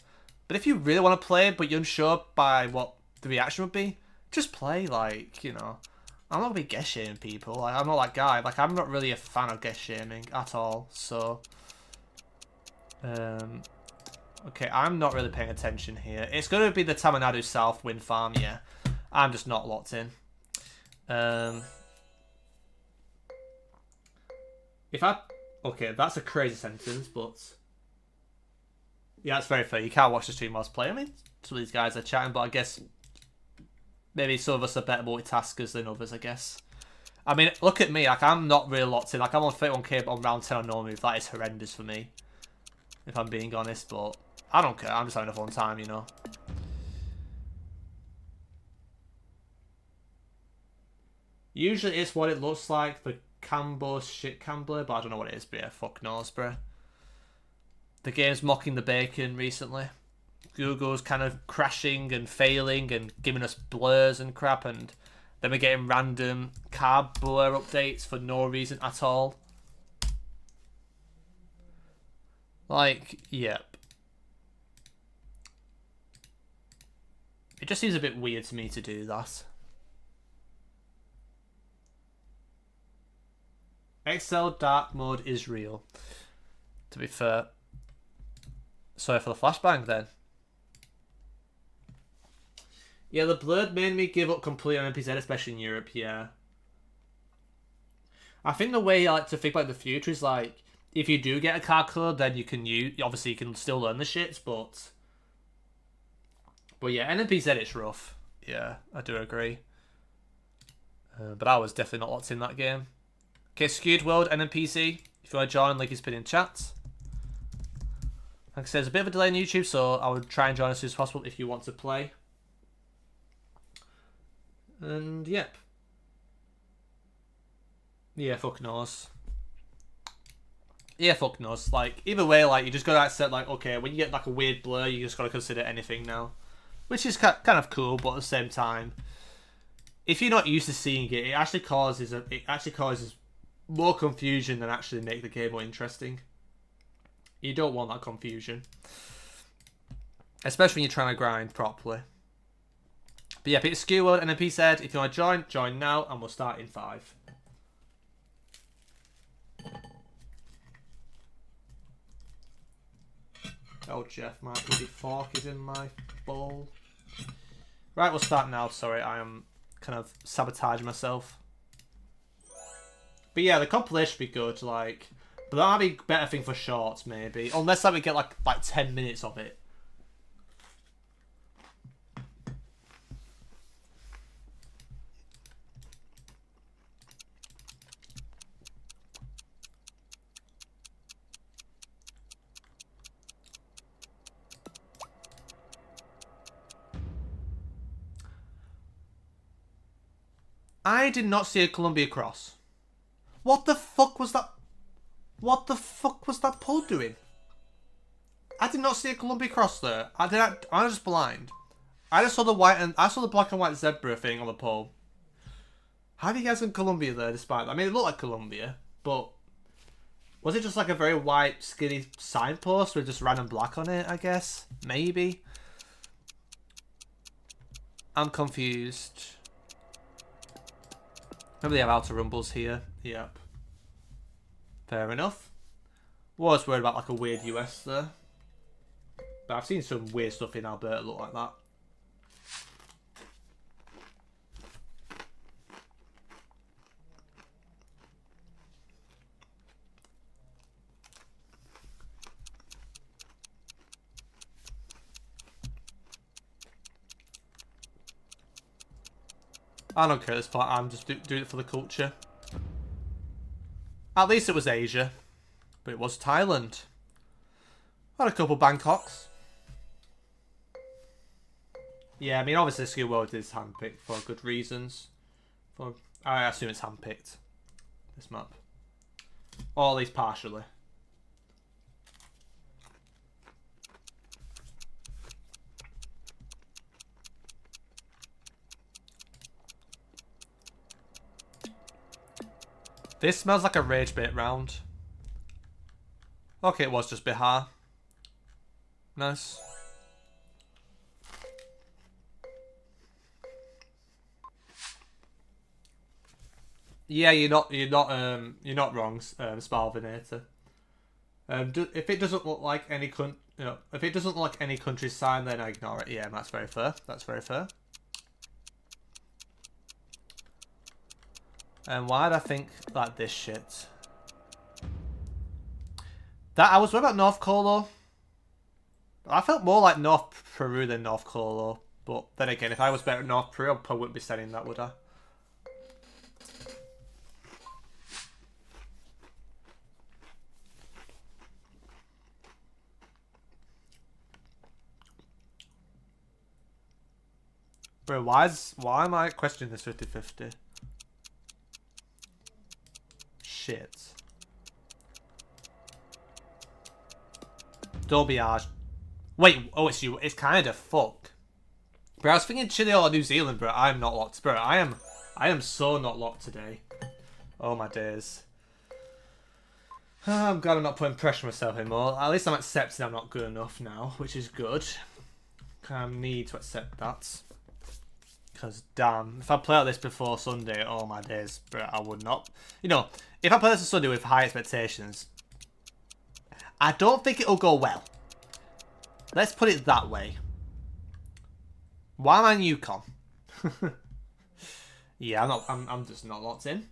But if you really want to play, but you're unsure by what the reaction would be, just play. Like, you know, I'm not gonna be guest shaming people. Like, I'm not that guy. Like, I'm not really a fan of guest shaming at all. So, okay, I'm not really paying attention here. It's gonna be the Tamanadu South wind farm. Yeah, I'm just not locked in. Okay, that's a crazy sentence, but yeah, it's very fair. You can't watch the stream whilst playing. I mean, some of these guys are chatting, but I guess maybe some of us are better multitaskers than others, I guess. I mean, look at me. Like, I'm not really locked in. Like, I'm on 31k on round 10 on no move. That is horrendous for me, if I'm being honest, but I don't care. I'm just having a fun time, you know. Usually it's what it looks like for Cambo shit Cambler, but I don't know what it is, but yeah, fuck knows, bro. The game's mocking the bacon recently. Google's kind of crashing and failing and giving us blurs and crap, and then we're getting random carb blur updates for no reason at all. Like, yep. It just seems a bit weird to me to do that. Excel dark mode is real. To be fair. Sorry for the flashbang then. Yeah, the blurred made me give up completely on NPZ, especially in Europe, yeah. I think the way I like to think about the future is like, if you do get a card code, then you can obviously you can still learn the shits, but yeah, NPZ it's rough. Yeah, I do agree. But I was definitely not locked in that game. Okay, Skewed World, NPC. If you want to join, link is pinned in chat. Like I said, there's a bit of a delay on YouTube, so I would try and join as soon as possible if you want to play. And, yep. Yeah, fuck knows. Yeah, fuck knows. Like, either way, like, you just gotta accept, like, okay, when you get, like, a weird blur, you just gotta consider anything now. Which is kind of cool, but at the same time, if you're not used to seeing it, it actually causes more confusion than actually make the game more interesting. You don't want that confusion. Especially when you're trying to grind properly. But yeah, Peter Skew World and NP said, if you want to join now, and we'll start in 5. Oh, Jeff, my bloody fork is in my bowl. Right, we'll start now. Sorry, I am kind of sabotaging myself. But yeah, the compilation would be good, like... But that might be a better thing for shorts, maybe. Unless we get, like 10 minutes of it. I did not see a Columbia cross. What the fuck was that? What the fuck was that pole doing? I did not see a Columbia cross there. I was just blind. I just saw the black and white zebra thing on the pole. How do you guys in Columbia there despite that? I mean, it looked like Columbia, but was it just like a very white, skinny signpost with just random black on it, I guess? Maybe. I'm confused. Maybe they have outer rumbles here. Yep. Fair enough. Was worried about like a weird US there. But I've seen some weird stuff in Alberta look like that. I don't care at this point, I'm just doing it for the culture. At least it was Asia. But it was Thailand. Had a couple Bangkoks. Yeah, I mean obviously Ski World is handpicked for good reasons. I assume it's handpicked. This map. Or at least partially. This smells like a rage bait round. Okay, it was just Bihar. Nice. Yeah, you're not wrong, Spalvinator. If it doesn't look like any if it doesn't look like any country's sign, then I ignore it. Yeah, that's very fair. That's very fair. And why'd I think like this shit? That I was worried about North Colo. I felt more like North Peru than North Colo. But then again, if I was better at North Peru, I probably wouldn't be saying that, would I? Bro, why am I questioning this 50-50? Shit. Dorbiage. Wait, oh, it's you. It's Canada. Fuck. Bro, I was thinking Chile or New Zealand, bro. I'm not locked. Bro, I am so not locked today. Oh my days. I'm glad I'm not putting pressure on myself anymore. At least I'm accepting I'm not good enough now, which is good. I need to accept that. Because damn, if I play like this before Sunday, oh my days, bro, I would not. You know, if I play this on Sunday with high expectations, I don't think it'll go well. Let's put it that way. Why am I in Yukon? Yeah, I'm just not locked in.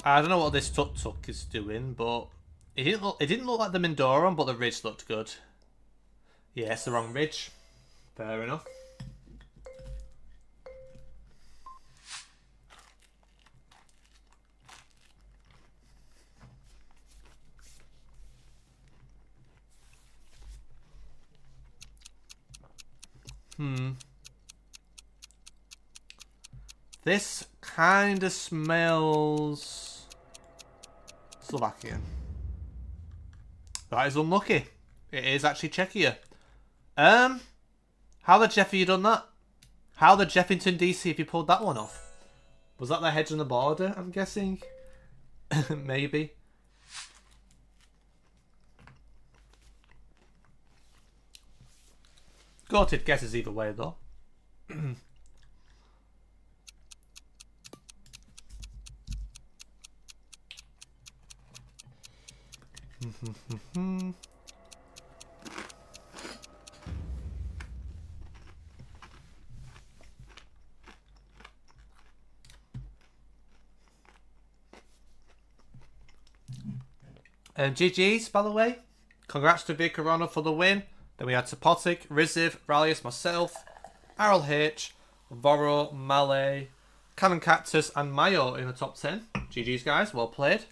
I don't know what this tuk-tuk is doing, but it didn't look like the Mindoro, but the ridge looked good. Yeah, it's the wrong ridge. Fair enough. This kind of smells Slovakian. That is unlucky. It is actually Czechia. How the Jeff have you done that? How the Jeffington DC have you pulled that one off? Was that the hedge on the border, I'm guessing? Maybe. Goated guesses either way, though. GG's, by the way. Congrats to Vicarona for the win. Then we had Topotic, Riziv, Rallius, myself, Aral H, Voro, Malay, Cannon Cactus, and Mayo in the top 10. GG's, guys. Well played.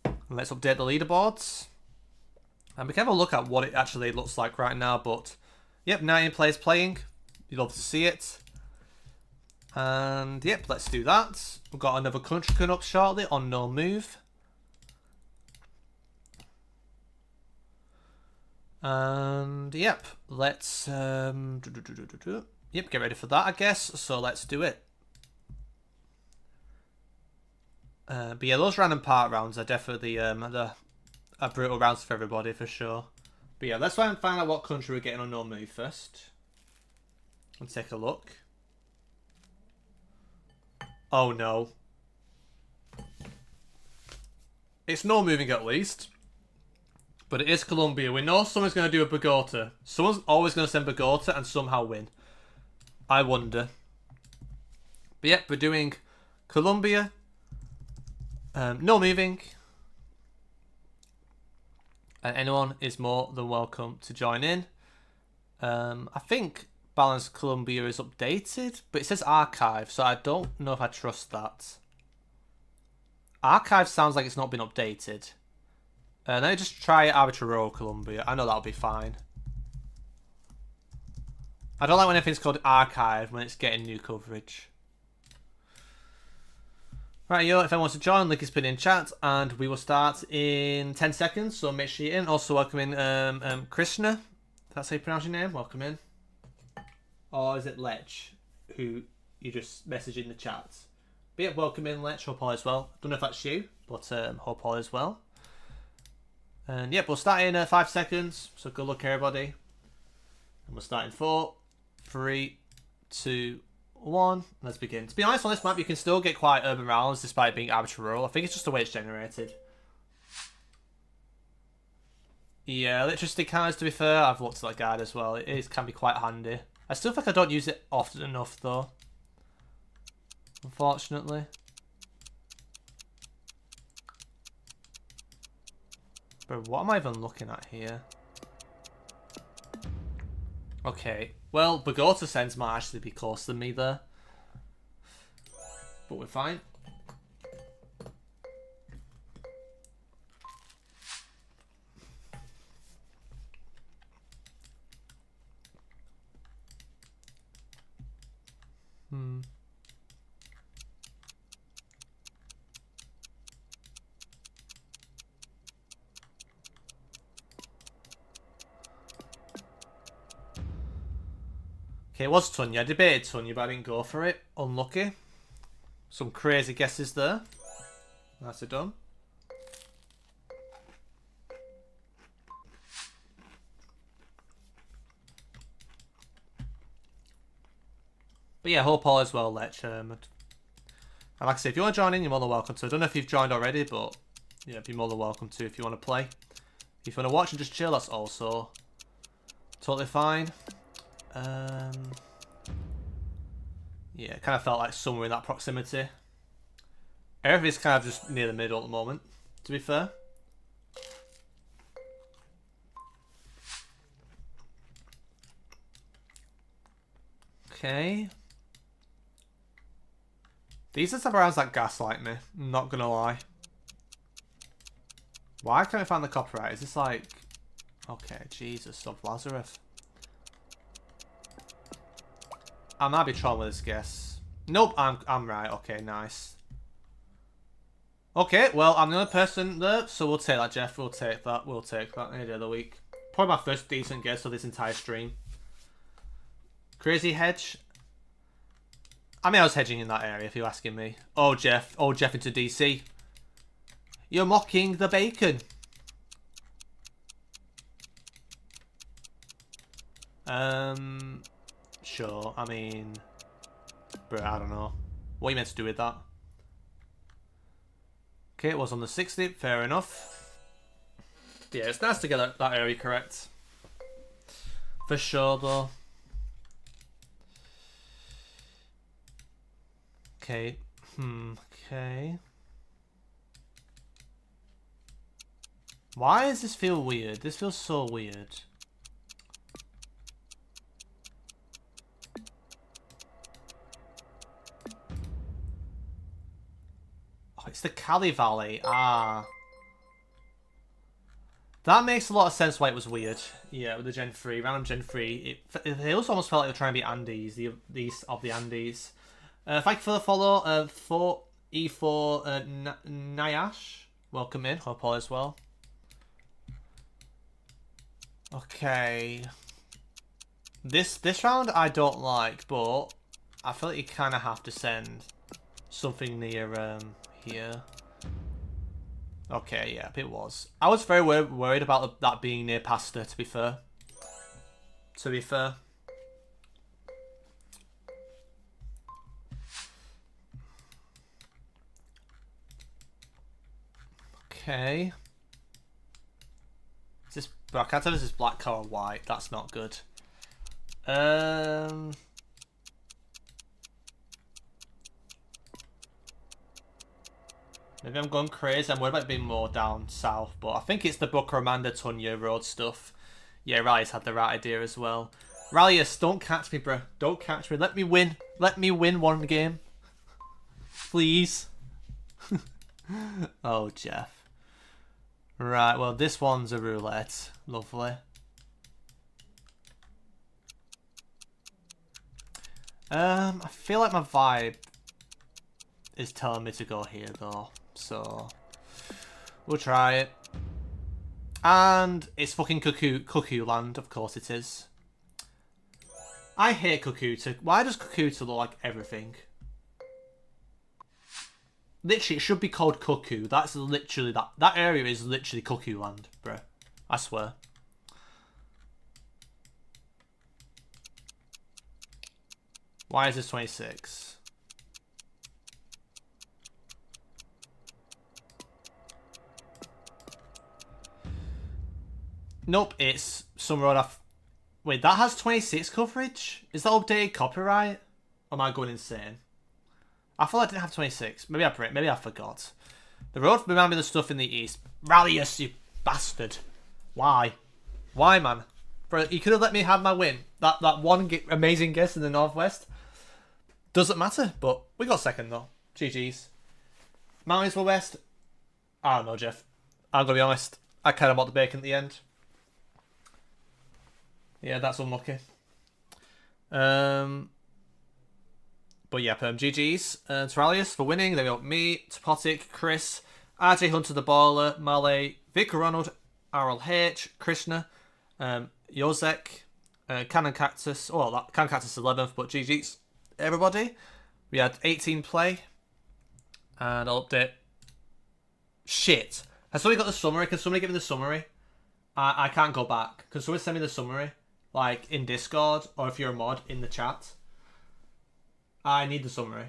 And let's update the leaderboards. And we can have a look at what it actually looks like right now. But, yep, 19 players playing. You'd love to see it. And, yep, let's do that. We've got another country coming up shortly on No Move. And yep, let's yep, get ready for that, I guess. So let's do it. But yeah, those random part rounds are definitely the brutal rounds for everybody for sure. But yeah, let's try and find out what country we're getting on No Move first. And take a look. Oh no. It's No Moving at least. But it is Colombia. We know someone's going to do a Bogota. Someone's always going to send Bogota and somehow win. I wonder. But yep, we're doing Colombia. No moving. And anyone is more than welcome to join in. I think Balance Colombia is updated. But it says archive. So I don't know if I trust that. Archive sounds like it's not been updated. Let me just try Arbitral Colombia. I know that'll be fine. I don't like when anything's called archive when it's getting new coverage. Right, yo, if anyone wants to join, link is pinned in chat, and we will start in 10 seconds, so make sure you're in. Also, welcome in Krishna. That's how you pronounce your name. Welcome in. Or is it Lech, who you just message in the chat? But yeah, welcome in, Lech. Hope all is well. Don't know if that's you, but hope all is well. And yep, we'll start in 5 seconds. So good luck, everybody. And we'll start in 4, 3, 2, 1. Let's begin. To be honest, on this map, you can still get quite urban rounds despite being arbitrary. I think it's just the way it's generated. Yeah, electricity counters, to be fair, I've looked at that guide as well. Can be quite handy. I still think I don't use it often enough, though. Unfortunately. But what am I even looking at here? Okay. Well, Bogota Sense might actually be closer than me there. But we're fine. Okay, it was Tourney. I debated Tourney, but I didn't go for it. Unlucky. Some crazy guesses there. That's it done. But yeah, hope all is well, Lech. And like I said, if you want to join in, you're more than welcome to. I don't know if you've joined already, but yeah, be more than welcome to if you want to play. If you want to watch and just chill, that's also totally fine. Yeah, it kind of felt like somewhere in that proximity. Everything's kind of just near the middle at the moment, to be fair. Okay. These are the rounds that gaslight me, I'm not gonna lie. Why can't I find the copyright? Is this like... Okay, Jesus of Lazarus. I might be trolling with this guess. Nope, I'm right. Okay, nice. Okay, well, I'm the only person there, so we'll take that, Jeff. We'll take that. We'll take that any day of the week. Probably my first decent guess of this entire stream. Crazy Hedge. I mean, I was hedging in that area, if you're asking me. Oh, Jeff. Oh, Jeff into DC. You're mocking the bacon. Sure. I mean, bro, I don't know. What are you meant to do with that? Okay, it was on the 60th. Fair enough. Yeah, it's nice to get that area correct. For sure, though. Okay. Okay. Why does this feel weird? This feels so weird. Oh, it's the Cali Valley. Ah. That makes a lot of sense why it was weird. Yeah, with the Gen 3. Random Gen 3. It also almost felt like they were trying to be Andes. The east of the Andes. Thank you for the follow. 4E4 Nyash. Welcome in. Hope all is well. Okay. This round I don't like, but I feel like you kind of have to send something near here. Okay, yeah, it was. I was very worried about that being near pasta, to be fair. Okay. Is this... I can't tell if this is black or white. That's not good. Maybe I'm going crazy. I'm worried about being more down south, but I think it's the Bucaramanga Tourney road stuff. Yeah, Rallius had the right idea as well. Rallius, don't catch me, bro. Don't catch me. Let me win. Let me win one game. Please. Oh, Jeff. Right, well, this one's a roulette. Lovely. I feel like my vibe is telling me to go here, though. So, we'll try it. And it's fucking Cuckoo Land, of course it is. I hate Cuckoo. Why does Cuckoo look like everything? Literally, it should be called Cuckoo. That's literally that area is literally Cuckoo Land, bro. I swear. Why is this 26? Nope, it's some road off. Wait, that has 26 coverage? Is that updated copyright? Or am I going insane? I thought I didn't have 26. Maybe I forgot. The road reminded me of the stuff in the east. Rallius, you bastard. Why? Why, man? Bro, you could have let me have my win. That one amazing guess in the northwest. Doesn't matter, but we got second though. GG's. Mountains were west. I don't know, Jeff. I'm gonna be honest. I kind of bought the bacon at the end. Yeah, that's unlucky. But yeah, GG's. Terralius for winning. Then we got me, Topotic, Chris, RJ Hunter the Baller, Malay, Vic Ronald, RLH, Krishna, Yozek, Cannon Cactus. Oh, that Cannon Cactus 11th, but GG's. Everybody. We had 18 play. And I'll update. Shit. Has somebody got the summary? Can somebody give me the summary? I can't go back. Can somebody send me the summary? Like in Discord, or if you're a mod, in the chat. I need the summary.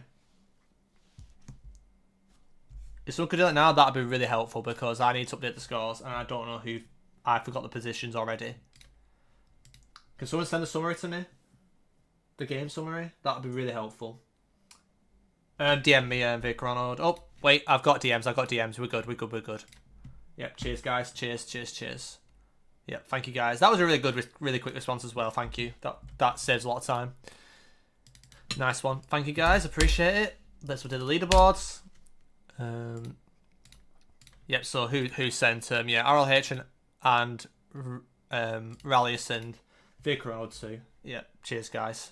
If someone could do that now, that'd be really helpful because I need to update the scores and I don't know who. I forgot the positions already. Can someone send a summary to me? The game summary? That'd be really helpful. DM me, Vic Ronald. Oh, wait, I've got DMs. We're good. Yep, cheers, guys. Cheers. Yep, thank you, guys. That was a really good, really quick response as well. Thank you. That saves a lot of time. Nice one. Thank you, guys. Appreciate it. Let's do the leaderboards. Yep, so who sent yeah, RLH and Rallius and Vic Ronald too. Yep, cheers, guys,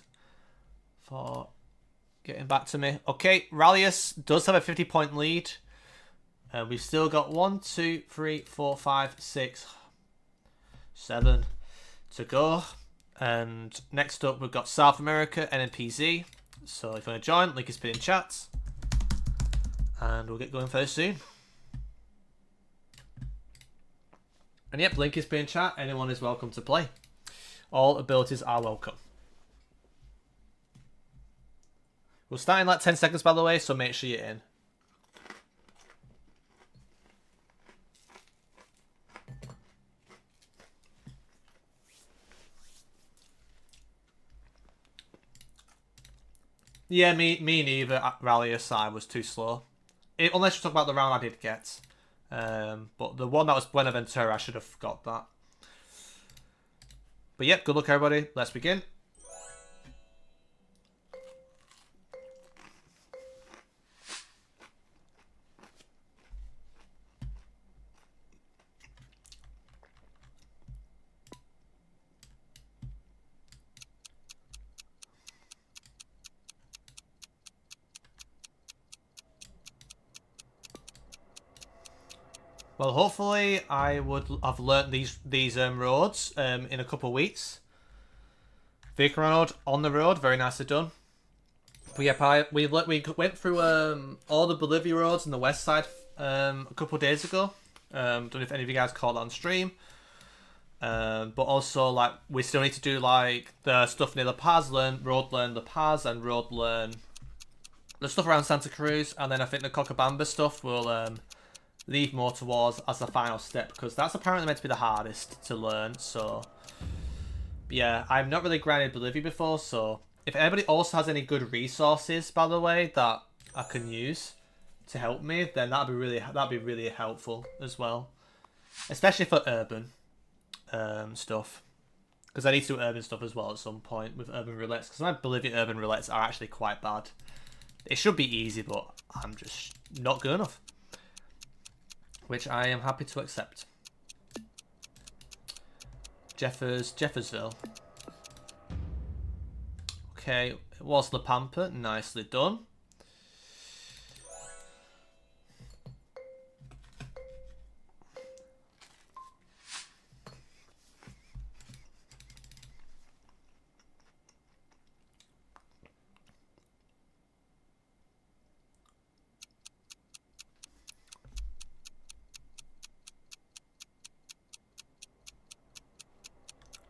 for getting back to me. Okay, Rallius does have a 50-point lead. We've still got 1, 2, 3, 4, 5, 6, 7 to go. And next up, we've got South America, NNPZ. So if you want to join, link is pinned in chat. And we'll get going very soon. And yep, link is pinned in chat. Anyone is welcome to play. All abilities are welcome. We'll start in like 10 seconds, by the way, so make sure you're in. Yeah, me neither. Rally aside was too slow. Unless you talk about the round I did get. But the one that was Buenaventura, I should have got that. But yep, good luck everybody. Let's begin. Well, hopefully I would have learnt these roads in a couple of weeks. Vehicle road on the road, very nicely done. But yeah, we went through all the Bolivia roads on the west side a couple of days ago. Don't know if any of you guys caught that on stream. But also like we still need to do like the stuff near La Paz, learn La Paz, and road learn the stuff around Santa Cruz, and then I think the Cochabamba stuff will leave more towards as the final step, because that's apparently meant to be the hardest to learn. So yeah, I've not really grinded Bolivia before, so if anybody also has any good resources, by the way, that I can use to help me, then that'd be really helpful as well, especially for urban stuff, because I need to do urban stuff as well at some point with urban roulettes, because my Bolivia urban roulettes are actually quite bad. It should be easy, but I'm just not good enough, which I am happy to accept. Jeffersville. Okay, it was La Pampa. Nicely done.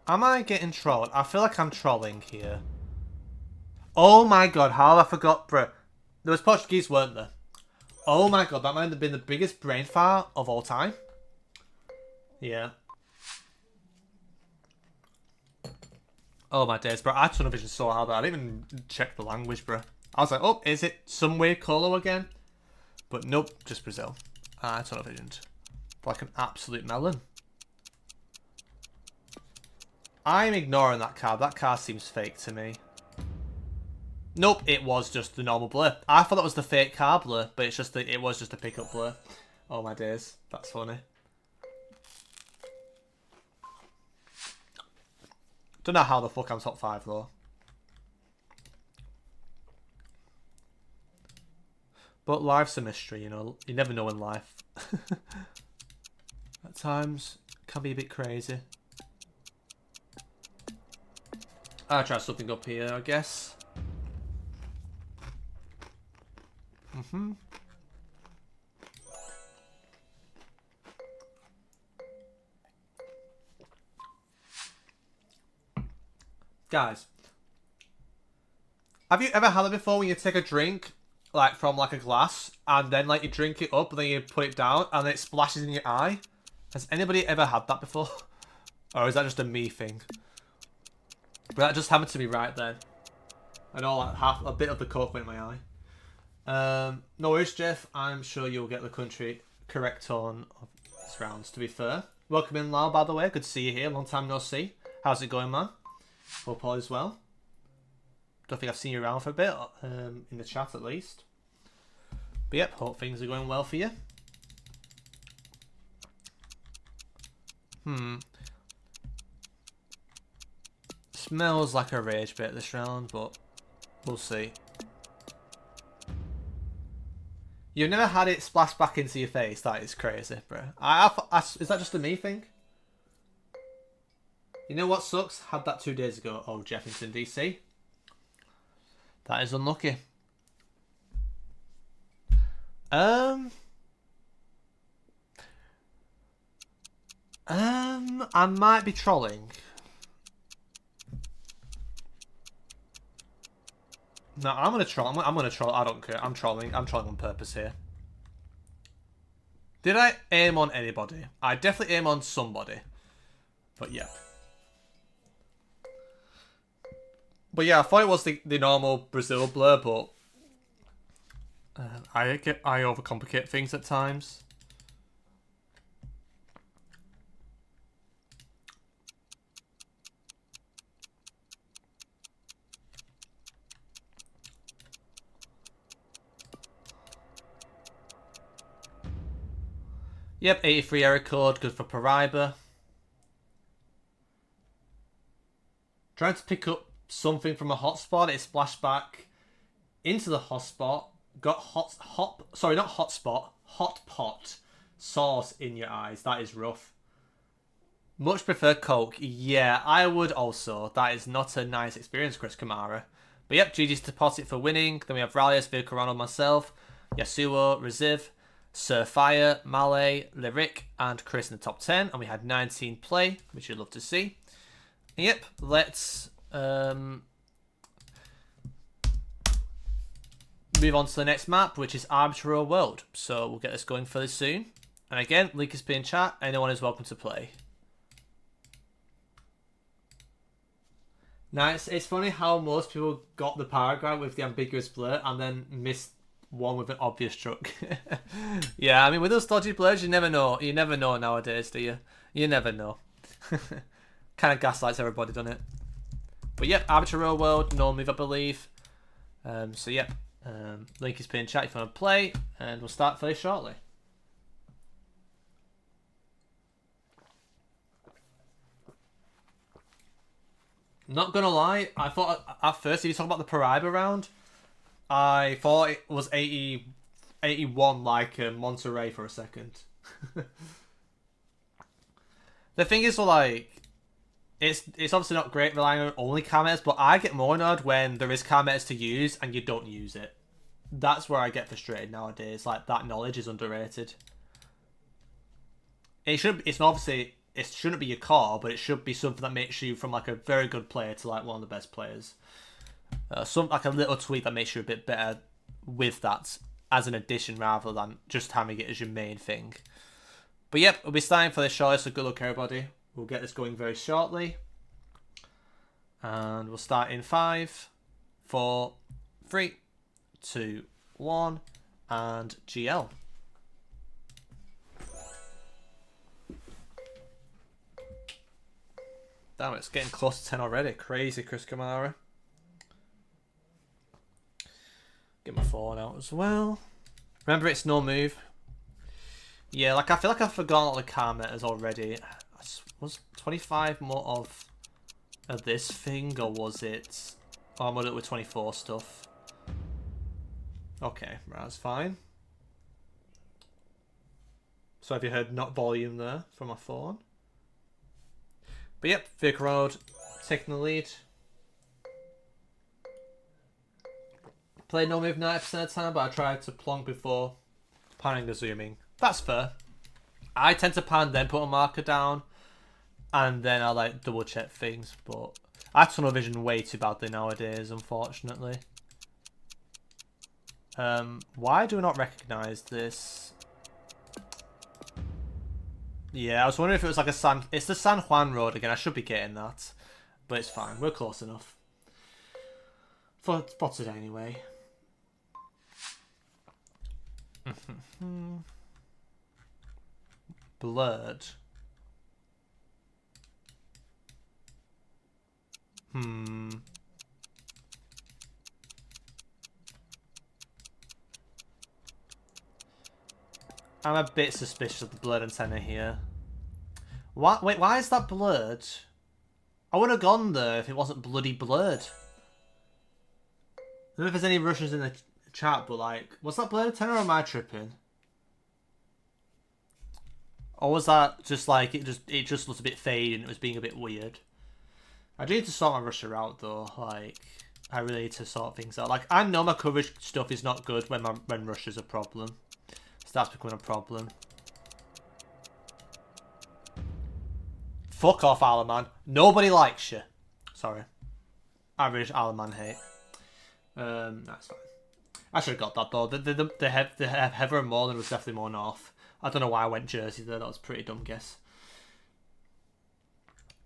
Am I getting trolled? I feel like I'm trolling here. Oh my god, how I forgot, bro. There was Portuguese, weren't there? Oh my god, that might have been the biggest brain fart of all time. Yeah. Oh my days, bro. I tunnel vision so hard that I didn't even check the language, bro. I was like, oh, is it some weird colo again? But nope, just Brazil. I tunnel visioned. Like an absolute melon. I'm ignoring that card. That card seems fake to me. Nope, it was just the normal blur. I thought that was the fake card blur, but it's just it was just a pickup blur. Oh my days, that's funny. Don't know how the fuck I'm top 5 though. But life's a mystery, you know. You never know in life. At times, it can be a bit crazy. I'll try something up here, I guess. Guys, have you ever had it before when you take a drink, like from like a glass, and then like you drink it up, and then you put it down, and it splashes in your eye? Has anybody ever had that before? Or is that just a me thing? But that just happened to be right then. I know like a bit of the coke went in my eye. No worries, Jeff. I'm sure you'll get the country correct on these rounds, to be fair. Welcome in, Lau, by the way. Good to see you here. Long time no see. How's it going, man? Hope all is well. Don't think I've seen you around for a bit, in the chat at least. But yep, hope things are going well for you. Smells like a rage bit this round, but we'll see. You've never had it splash back into your face? That is crazy, bro. Is that just a me thing? You know what sucks? Had that 2 days ago. Oh, Jefferson, DC. That is unlucky. I might be trolling. No, I'm gonna troll. I'm gonna troll. I don't care. I'm trolling. I'm trolling on purpose here. Did I aim on anybody? I definitely aim on somebody. But yeah. But yeah, I thought it was the normal Brazil blur, but I overcomplicate things at times. Yep, 83 error code, good for Paraiba. Trying to pick up something from a hotspot, it splashed back into the hotspot. Got hot pot sauce in your eyes. That is rough. Much prefer Coke. Yeah, I would also. That is not a nice experience, Chris Kamara. But yep, GG's deposit for winning. Then we have Ralius, Vicarano, myself, Yasuo, Reziv, Sir Fire, Malay, Lyric, and Chris in the top 10. And we had 19 play, which you'd love to see. And yep, let's move on to the next map, which is Arbitral World. So we'll get this going fairly soon. And again, link is in chat. Anyone is welcome to play. Nice. It's funny how most people got the paragraph with the ambiguous blur and then missed one with an obvious truck. Yeah, I mean, with those dodgy blurs, you never know. You never know nowadays, do you? You never know. Kind of gaslights everybody, doesn't it? But yep, Arbitral World, no move, I believe. So yep, link is in chat if you want to play, and we'll start very shortly. Not gonna lie, I thought at first, if you talk about the Paraiba round, I thought it was 81 like Monterey for a second. The thing is, like, it's obviously not great relying on only car but I get more annoyed when there is car to use and you don't use it. That's where I get frustrated nowadays. Like, that knowledge is underrated. It shouldn't be your core, but it should be something that makes you from like a very good player to like one of the best players. Like a little tweak that makes you a bit better with that as an addition rather than just having it as your main thing. But yep, we'll be starting for this short, so good luck everybody. We'll get this going very shortly. And we'll start in 5, 4, 3, 2, 1, and GL. Damn, it's getting close to 10 already. Crazy, Chris Kamara. Get my phone out as well. Remember, it's no move. Yeah, like I feel like I've forgotten all the car metas already. Was 25 more of this thing, or was it... Oh, I'm gonna do it with 24 stuff. Okay, right, that's fine. So have you heard not volume there from my phone? But yep, Vic Road taking the lead. Played no move 90% of the time, but I tried to plonk before panning the zooming. That's fair. I tend to pan, then put a marker down, and then I like double check things. But I have tunnel vision way too badly nowadays, unfortunately. Why do I not recognize this? Yeah, I was wondering if it was like a it's the San Juan road again. I should be getting that, but it's fine. We're close enough for spotted anyway. Blurred. I'm a bit suspicious of the blurred antenna here. What? Wait, why is that blurred? I would have gone there if it wasn't bloody blurred. I don't know if there's any Russians in the chat, but like, was that blurred antenna or am I tripping? Or was that just like, it just looked a bit faded and it was being a bit weird? I do need to sort my Russia out though, like, I really need to sort things out. Like, I know my coverage stuff is not good when Russia's a problem. Starts becoming a problem. Fuck off, Alaman. Nobody likes you. Sorry. Average Alaman hate. That's fine. I should have got that though. The Heather and Moreland was definitely more north. I don't know why I went Jersey there. That was a pretty dumb guess.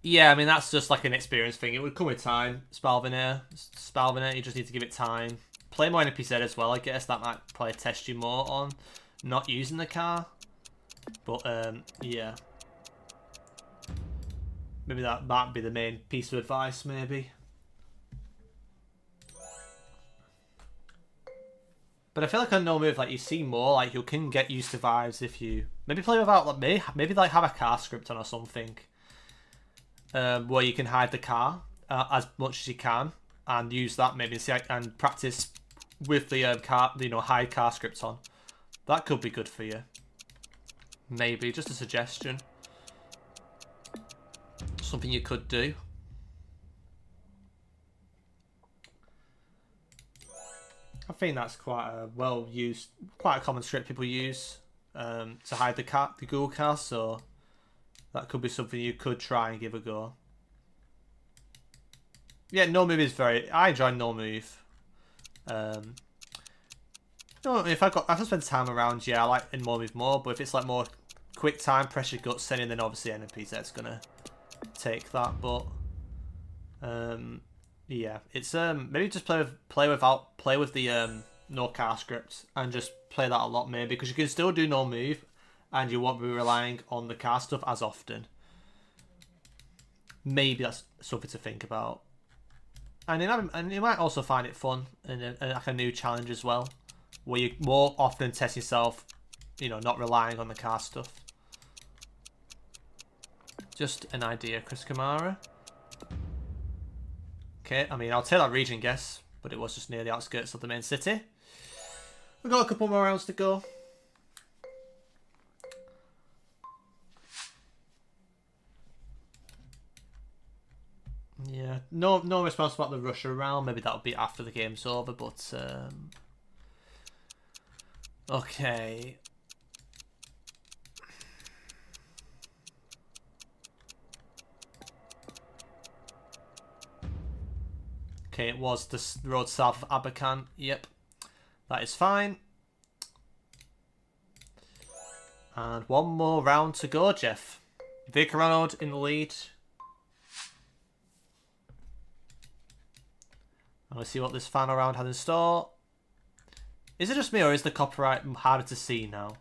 Yeah, I mean, that's just like an experience thing. It would come with time. Spalvinator, you just need to give it time. Play more NPZ as well, I guess. That might probably test you more on not using the car. But, yeah. Maybe that might be the main piece of advice, maybe. But I feel like on no move, like, you see more, like, you can get used to vibes if you... Maybe play without, like, maybe like, have a car script on or something. Where you can hide the car as much as you can and use that maybe and practice with the car, hide car scripts on. That could be good for you. Maybe just a suggestion. Something you could do. I think that's quite a well used, quite a common script people use to hide the Google car. So. That could be something you could try and give a go. Yeah, no move is very... I enjoy no move. No, if I spend time around, yeah, I like in no move more. But if it's like more quick time, pressure gut sending, then obviously NPZ's gonna take that. But yeah, it's maybe just play with the no car script and just play that a lot maybe because you can still do no move. And you won't be relying on the car stuff as often. Maybe that's something to think about. And you might also find it fun and like a new challenge as well, where you more often test yourself, not relying on the car stuff. Just an idea, Chris Kamara. Okay, I mean, I'll take that region guess, but it was just near the outskirts of the main city. We've got a couple more rounds to go. Yeah, no response about the Russia round. Maybe that'll be after the game's over, but okay. Okay, it was the road south of Abakan. Yep, that is fine. And one more round to go, Jeff. Vikaranud in the lead. Let's see what this final round has in store. Is it just me or is the copyright harder to see now?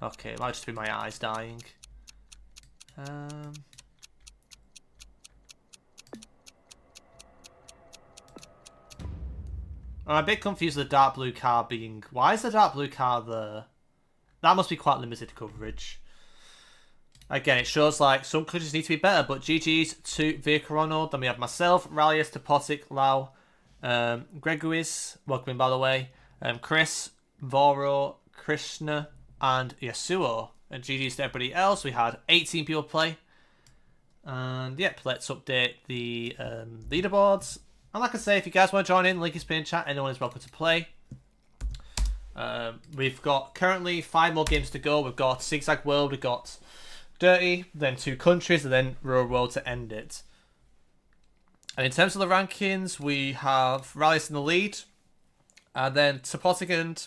Okay, it might just be my eyes dying. I'm a bit confused with the dark blue car being... Why is the dark blue car there? That must be quite limited coverage. Again, it shows like some countries need to be better, but GG's to Vikaranud. Then we have myself, Rallius, Topotic, Lau, Gregoris, welcome in by the way, Chris, Voro, Krishna, and Yasuo. And GG's to everybody else. We had 18 people play. And yep, let's update the leaderboards. And like I say, if you guys want to join in, link is pinned in chat. Anyone is welcome to play. We've got currently 5 more games to go. We've got Zigzag World, we've got Dirty, then 2 countries, and then Rural World to end it. And in terms of the rankings, we have Rallius in the lead, and then Topotic and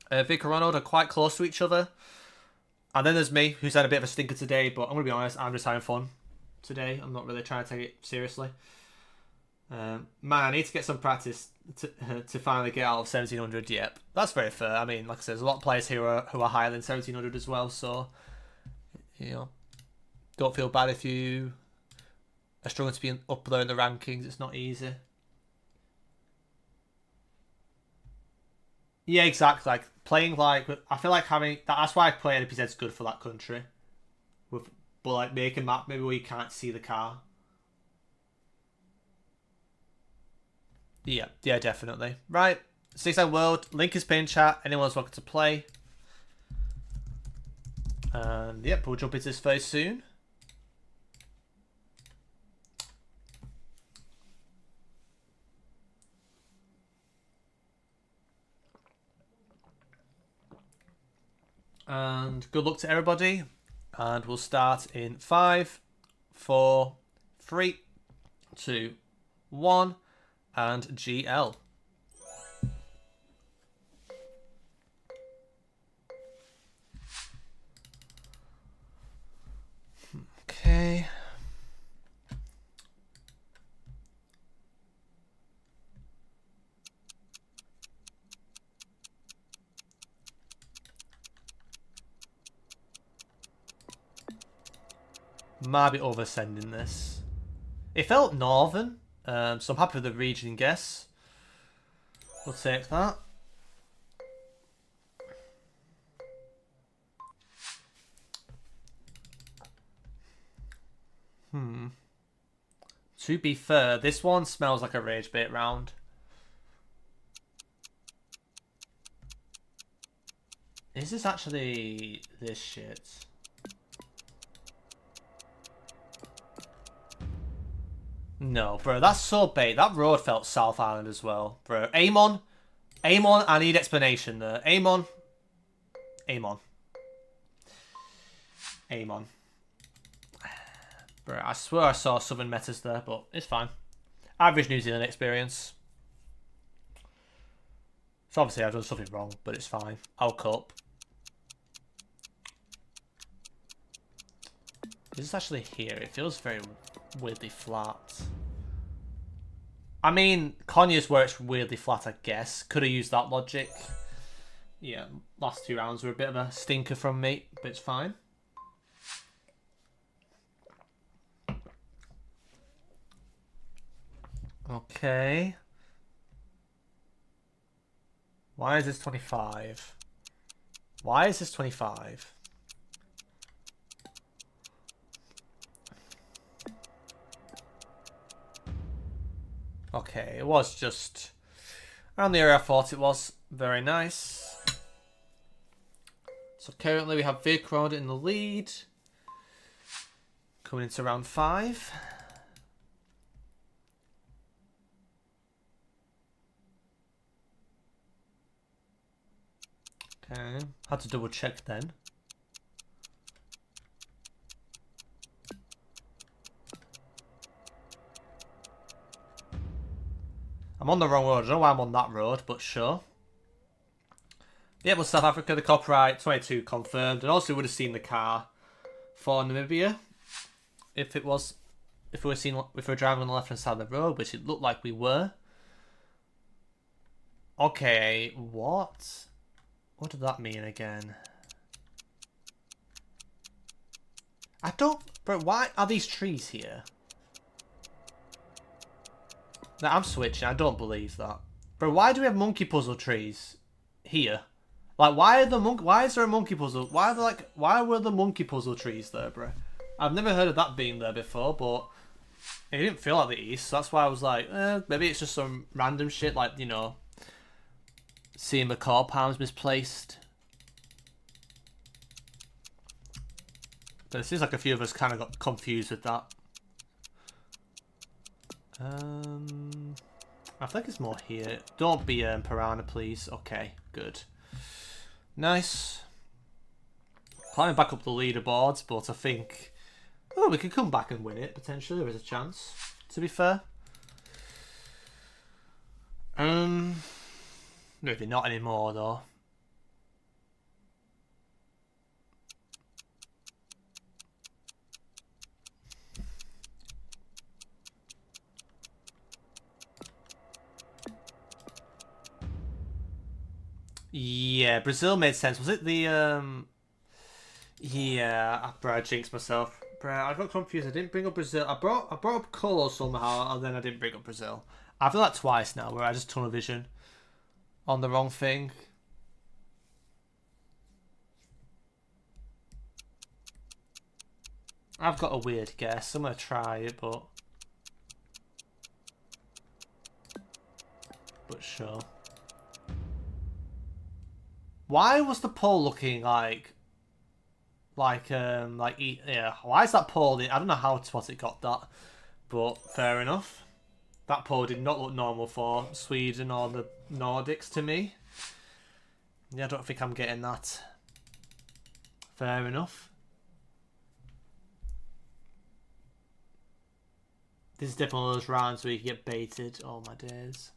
Vikaranud are quite close to each other. And then there's me, who's had a bit of a stinker today, but I'm going to be honest, I'm just having fun today. I'm not really trying to take it seriously. Man, I need to get some practice to finally get out of 1700. Yep, that's very fair. I mean, like I said, there's a lot of players here who are higher than 1700 as well, so don't feel bad if you are struggling to be up there in the rankings. It's not easy. Yeah, exactly. Like playing I feel like having that's why I play NPZ is good for that country. But like make a map maybe where you can't see the car. Yeah, definitely. Right, Zigzag World, link is pinned in chat. Anyone's welcome to play. And yep, we'll jump into this very soon. And good luck to everybody. And we'll start in 5, 4, 3, 2, 1, and GL. Okay. Might be oversending this. It felt northern, so I'm happy with the region guess. We'll take that. To be fair, this one smells like a rage bait round. Is this actually this shit? No, bro, that's so bait. That road felt South Island as well, bro. Aim on. Aim on. I need explanation there. Aim on. Aim on. Aim on. Bro, I swear I saw Southern metas there, but it's fine. Average New Zealand experience. So obviously I've done something wrong, but it's fine. I'll cope. Is this actually here? It feels very weirdly flat. I mean, Conyers where it's weirdly flat, I guess. Could have used that logic. Yeah, last 2 rounds were a bit of a stinker from me, but it's fine. Okay. Why is this 25? Why is this 25? Okay, it was just around the area I thought it was. Very nice. So currently we have Vic Road in the lead. Coming into round 5. Okay, had to double check then. I'm on the wrong road. I don't know why I'm on that road, but sure. Yeah, well, South Africa, the copyright 22 confirmed, and also would have seen the car for Namibia if we were driving on the left hand side of the road, which it looked like we were. Okay, what? What did that mean again? I don't... Bro, why are these trees here? No, I'm switching. I don't believe that. Bro, why do we have monkey puzzle trees here? Like, why is there a monkey puzzle? Why were the monkey puzzle trees there, bro? I've never heard of that being there before, but it didn't feel like the east, so that's why I was like, maybe it's just some random shit, like, you know, seeing macaw palms misplaced. But it seems like a few of us kind of got confused with that. I think it's more here. Don't be piranha, please. Okay, good. Nice. Climbing back up the leaderboards, but I think... Oh, we could come back and win it, potentially. There is a chance, to be fair. Maybe not anymore, though. Yeah, Brazil made sense. Was it the Yeah, bro, I jinxed myself. Bro, I got confused. I didn't bring up Brazil. I brought up Colo somehow, and then I didn't bring up Brazil. I've done that twice now, where I just tunnel vision on the wrong thing. I've got a weird guess. I'm gonna try it, but sure. Why was the pole looking like yeah? Why is that pole? I don't know how it got that, but fair enough. That pole did not look normal for Sweden or the Nordics to me. Yeah, I don't think I'm getting that. Fair enough. This is definitely one of those rounds where you can get baited. Oh my days.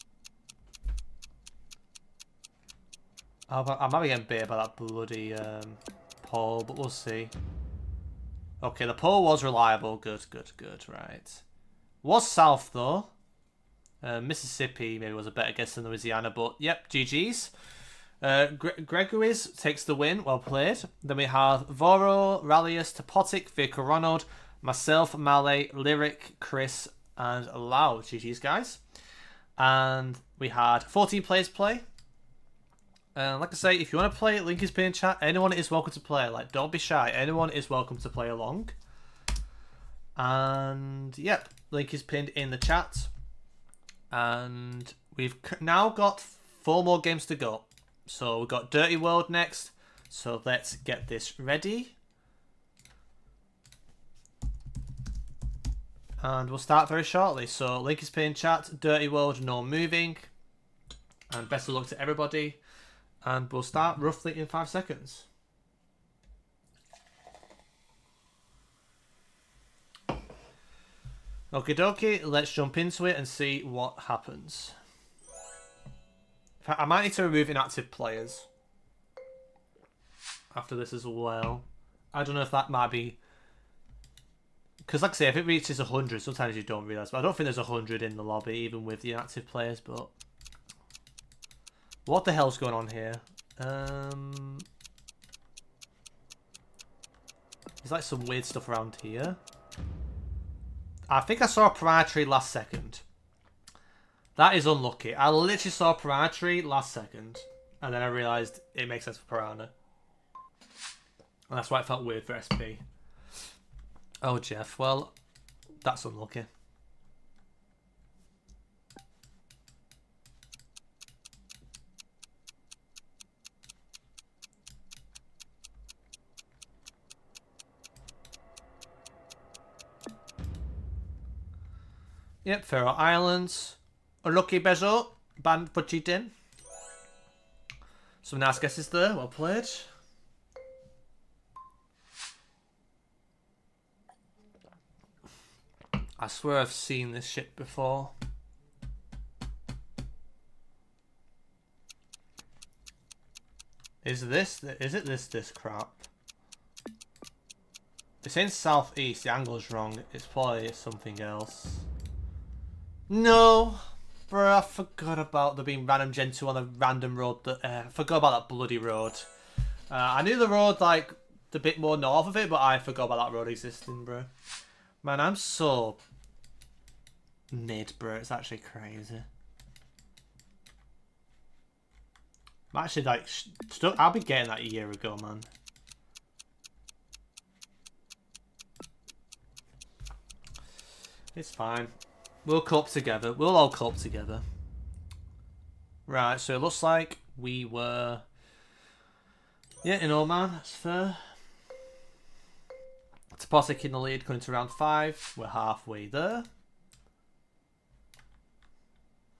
I might be getting baited by that bloody pole, but we'll see. Okay, the pole was reliable. Good, good, good. Right. Was south, though. Mississippi maybe was a better guess than Louisiana, but yep, GG's. Gregory's takes the win. Well played. Then we have Voro, Rallius, Topotic, Vicar Ronald, myself, Malay, Lyric, Chris, and Lau. GG's, guys. And we had 14 players play. Like I say, if you want to play, link is pinned in chat. Anyone is welcome to play. Like, don't be shy. Anyone is welcome to play along. And yep, link is pinned in the chat. And we've now got 4 more games to go. So we've got Dirty World next. So let's get this ready. And we'll start very shortly. So link is pinned in chat. Dirty World, no moving. And best of luck to everybody. And we'll start roughly in 5 seconds. Okie dokie, let's jump into it and see what happens. In fact, I might need to remove inactive players after this as well. I don't know if that might be... Because like I say, if it reaches 100, sometimes you don't realise. But I don't think there's 100 in the lobby, even with the inactive players, but... What the hell's going on here? There's like some weird stuff around here. I think I saw a piranha tree last second. That is unlucky. I literally saw a piranha tree last second. And then I realised it makes sense for piranha. And that's why it felt weird for SP. Oh, Jeff. Well, that's unlucky. Yep, Faroe Islands. Unlucky Bezo. Banned for cheating. Some nice guesses there. Well played. I swear I've seen this shit before. Is it this crap? It's in southeast, the angle's wrong. It's probably something else. No! Bro, I forgot about there being random Gen 2 on a random road. I forgot about that bloody road. I knew the road, like, the bit more north of it, but I forgot about that road existing, bro. Man, I'm so... mid, bro. It's actually crazy. I'm actually, like, I'll be getting that a year ago, man. It's fine. We'll cope together. We'll all cope together. Right, so it looks like we were... Yeah, you know, man, that's fair. Toposic in the lead, going to round 5. We're halfway there.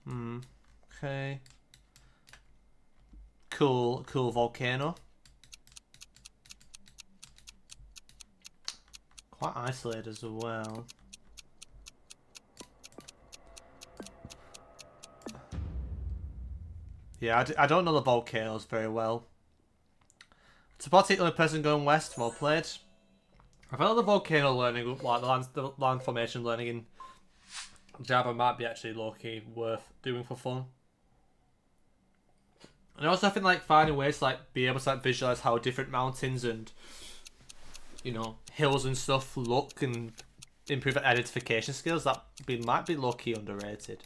Okay. Cool volcano. Quite isolated as well. Yeah, I don't know the volcanoes very well. Topotic, the only person going west. Well played. I felt the volcano learning, like the land formation learning in Java might be actually low-key worth doing for fun. And also I think like finding ways to like be able to like visualize how different mountains and, you know, hills and stuff look and improve identification skills, that might be low-key underrated.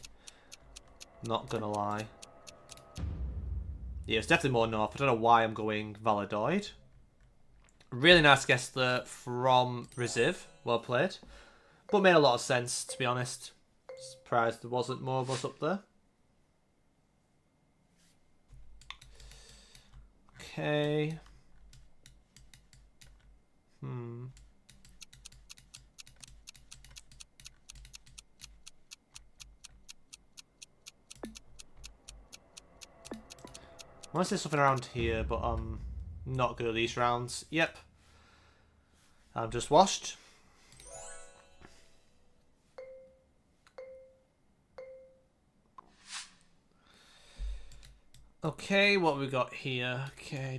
Not gonna lie. Yeah, it's definitely more north. I don't know why I'm going Valladolid. Really nice guess there from Reziv. Well played. But made a lot of sense, to be honest. Surprised there wasn't more of us up there. Okay. I want to say something around here, but I'm not good at these rounds. Yep. I've just washed. Okay, what we got here? Okay.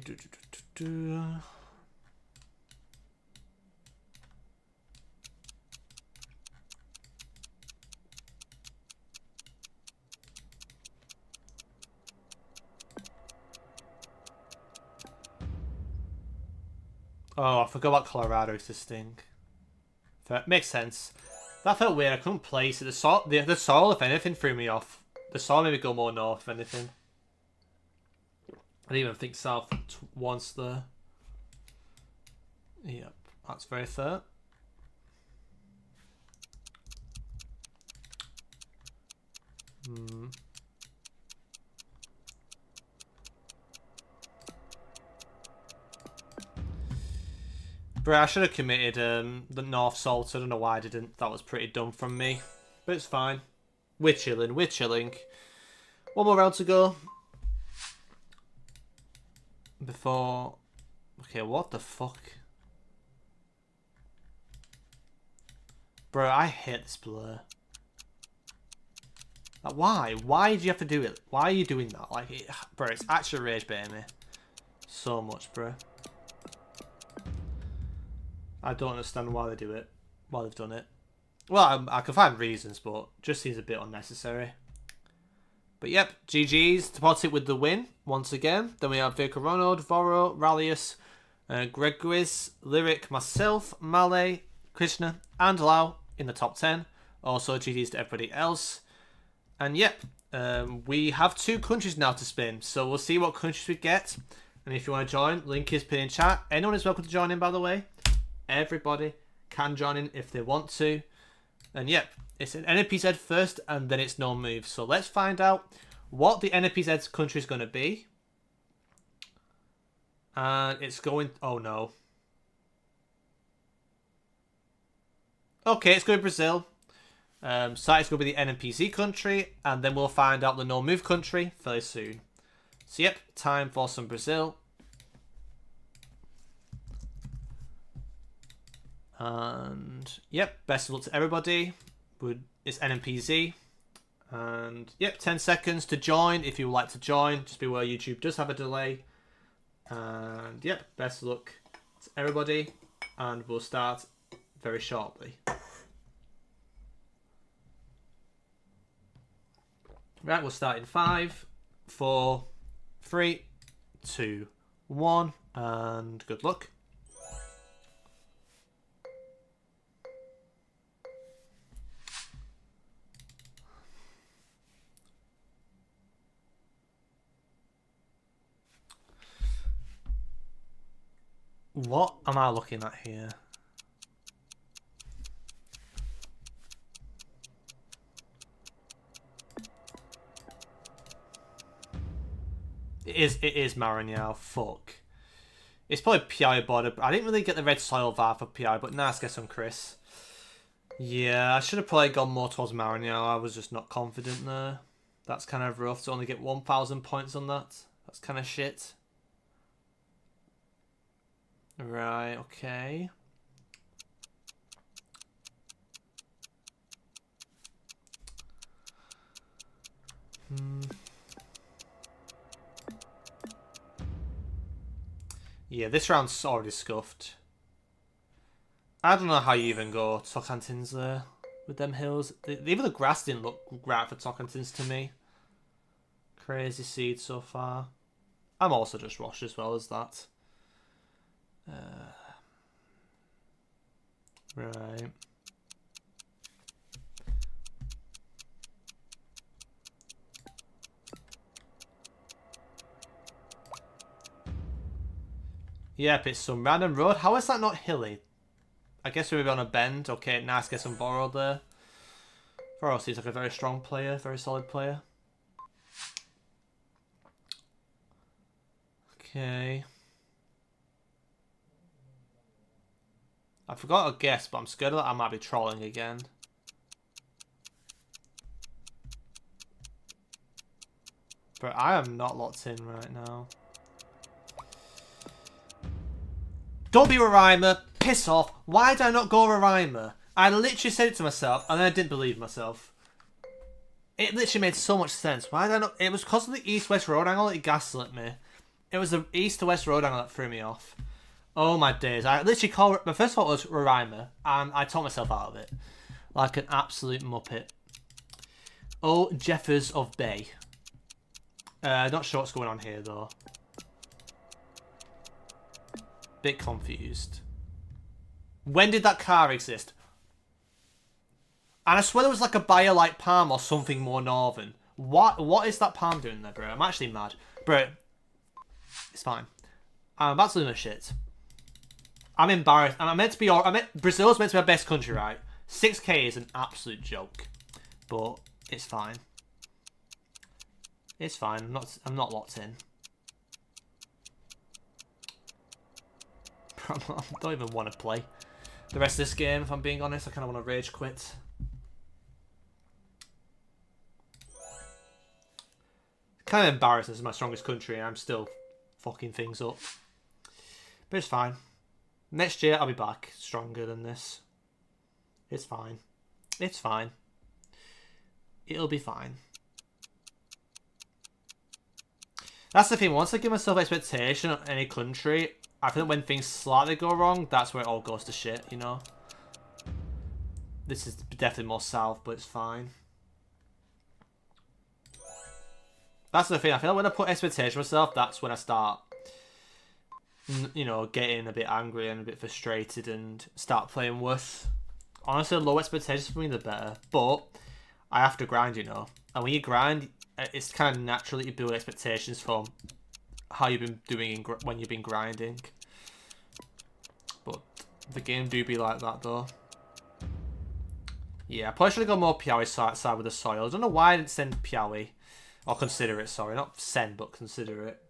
Oh, I forgot about Colorado existing. That makes sense. That felt weird. I couldn't place it. The soil, if anything, threw me off. The soil made me go more north, if anything. I didn't even think south once there. Yep, that's very fair. Bro, I should have committed the North Salt. I don't know why I didn't. That was pretty dumb from me. But it's fine. We're chilling. We're chilling. One more round to go. Before... Okay, what the fuck? Bro, I hate this blur. Like, why? Why do you have to do it? Why are you doing that? Like, bro, it's actually rage baiting me. So much, bro. I don't understand why they do it. Why they've done it. Well, I can find reasons, but just seems a bit unnecessary. But yep, GG's. Deposit with the win once again. Then we have Vico Ronald, Voro, Rallius, Gregoris, Lyric, myself, Malay, Krishna, and Lau in the top 10. Also, GG's to everybody else. And yep, we have 2 countries now to spin. So we'll see what countries we get. And if you want to join, link is pinned in chat. Anyone is welcome to join in, by the way. Everybody can join in if they want to. And yep, it's an NPZ first and then it's no move. So let's find out what the NPZ's country is going to be. And it's going... Oh no. Okay, it's going to be Brazil. So it's going to be the NPZ country. And then we'll find out the no move country fairly soon. So yep, time for some Brazil. And yep, best of luck to everybody. It's NMPZ. And yep, 10 seconds to join if you would like to join. Just be aware YouTube does have a delay. And yep, best of luck to everybody. And we'll start very shortly. Right, we'll start in 5, 4, 3, 2, 1. And good luck. What am I looking at here? It is Marignal. Fuck. It's probably PI border. I didn't really get the red soil vibe for PI, but nice get some Chris. Yeah, I should have probably gone more towards Marignal. I was just not confident there. That's kind of rough to only get 1,000 points on that. That's kind of shit. Right, okay. Yeah, this round's already scuffed. I don't know how you even go Tocantins there with them hills. Even the grass didn't look right for Tocantins to me. Crazy seed so far. I'm also just rushed as well as that. Right. Yep, it's some random road. How is that not hilly? I guess we're on a bend. Okay, nice, get some Voro there. Voro seems like a very strong player, very solid player. Okay. I forgot a guess, but I'm scared that I might be trolling again. But I am not locked in right now. Don't be a rhymer. piss off. Why did I not go Roraima? I literally said it to myself, and then I didn't believe myself. It literally made so much sense. Why did I not? It was because of the east-west road angle that it gaslit me. It was the east to west road angle that threw me off. Oh my days. I literally called... My first thought was Roraima, and I talked myself out of it. Like an absolute muppet. Oh, Jeffers of Bay. Not sure what's going on here, though. Bit confused. When did that car exist? And I swear there was like a BioLite palm or something more northern. What is that palm doing there, bro? I'm actually mad. Bro, it's fine. I'm about to lose my shit. I'm embarrassed. I'm meant to be... Brazil's meant to be our best country, right? 6k is an absolute joke. But it's fine. It's fine. I'm not locked in. I don't even want to play the rest of this game, if I'm being honest. I kind of want to rage quit. Kind of embarrassing. This is my strongest country and I'm still fucking things up. But it's fine. Next year I'll be back stronger than this. It's fine. It's fine. It'll be fine. That's the thing. Once I give myself expectation on any country, I think when things slightly go wrong, that's where it all goes to shit, you know? This is definitely more south, but it's fine. That's the thing. I feel like when I put expectation on myself, that's when I start, you know, getting a bit angry and a bit frustrated and start playing worse. Honestly, the low expectations for me, the better. But I have to grind, you know. And when you grind, it's kind of natural that you build expectations from how you've been doing when you've been grinding. But the game do be like that, though. Yeah, I probably should have got more Piaui side with the soil. I don't know why I didn't send Piaui. Or consider it, sorry. Not send, but consider it.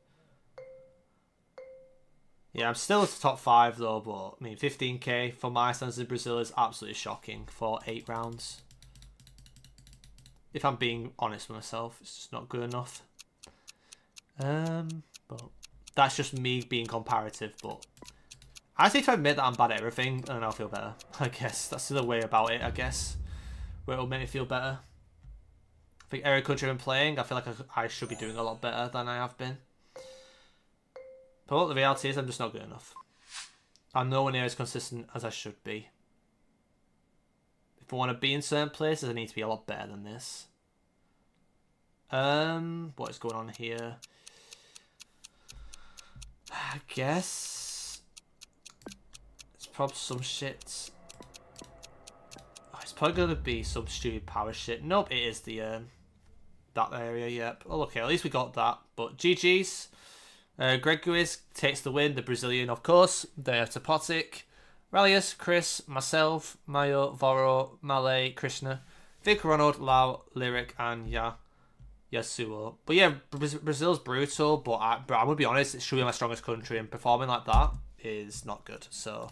Yeah, I'm still at the top 5, though, but, I mean, 15k for my standards in Brazil is absolutely shocking for 8 rounds. If I'm being honest with myself, it's just not good enough. But that's just me being comparative, but I just need to admit that I'm bad at everything, and then I'll feel better. I guess that's the way about it, I guess. Where it'll make me feel better. I think every country I'm playing, I feel like I should be doing a lot better than I have been. But the reality is I'm just not good enough. I'm nowhere near as consistent as I should be. If I want to be in certain places, I need to be a lot better than this. What is going on here? I guess it's probably some shit. Oh, it's probably gonna be some stupid power shit. Nope, it is the that area. Yep. Oh, okay, at least we got that. But GG's. Gregoris takes the win. The Brazilian, of course. They're Topotic. Rallius, Chris, myself, Mayo, Voro, Malay, Krishna, Vic, Ronald, Lau, Lyric, and Yasuo. But yeah, Brazil's brutal, but I'm going to be honest, it's surely my strongest country, and performing like that is not good. So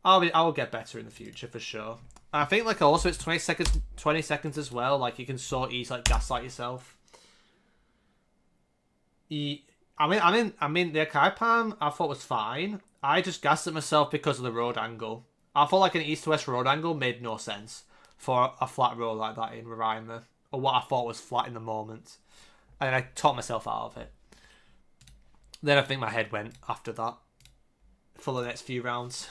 I will get better in the future for sure. And I think like also it's 20 seconds as well. Like you can so easily like gaslight yourself. I mean the Akai Palm I thought was fine. I just gaslit myself because of the road angle. I thought like an east to west road angle made no sense for a flat road like that in Roraima, or what I thought was flat in the moment, and I taught myself out of it. Then I think my head went after that for the next few rounds.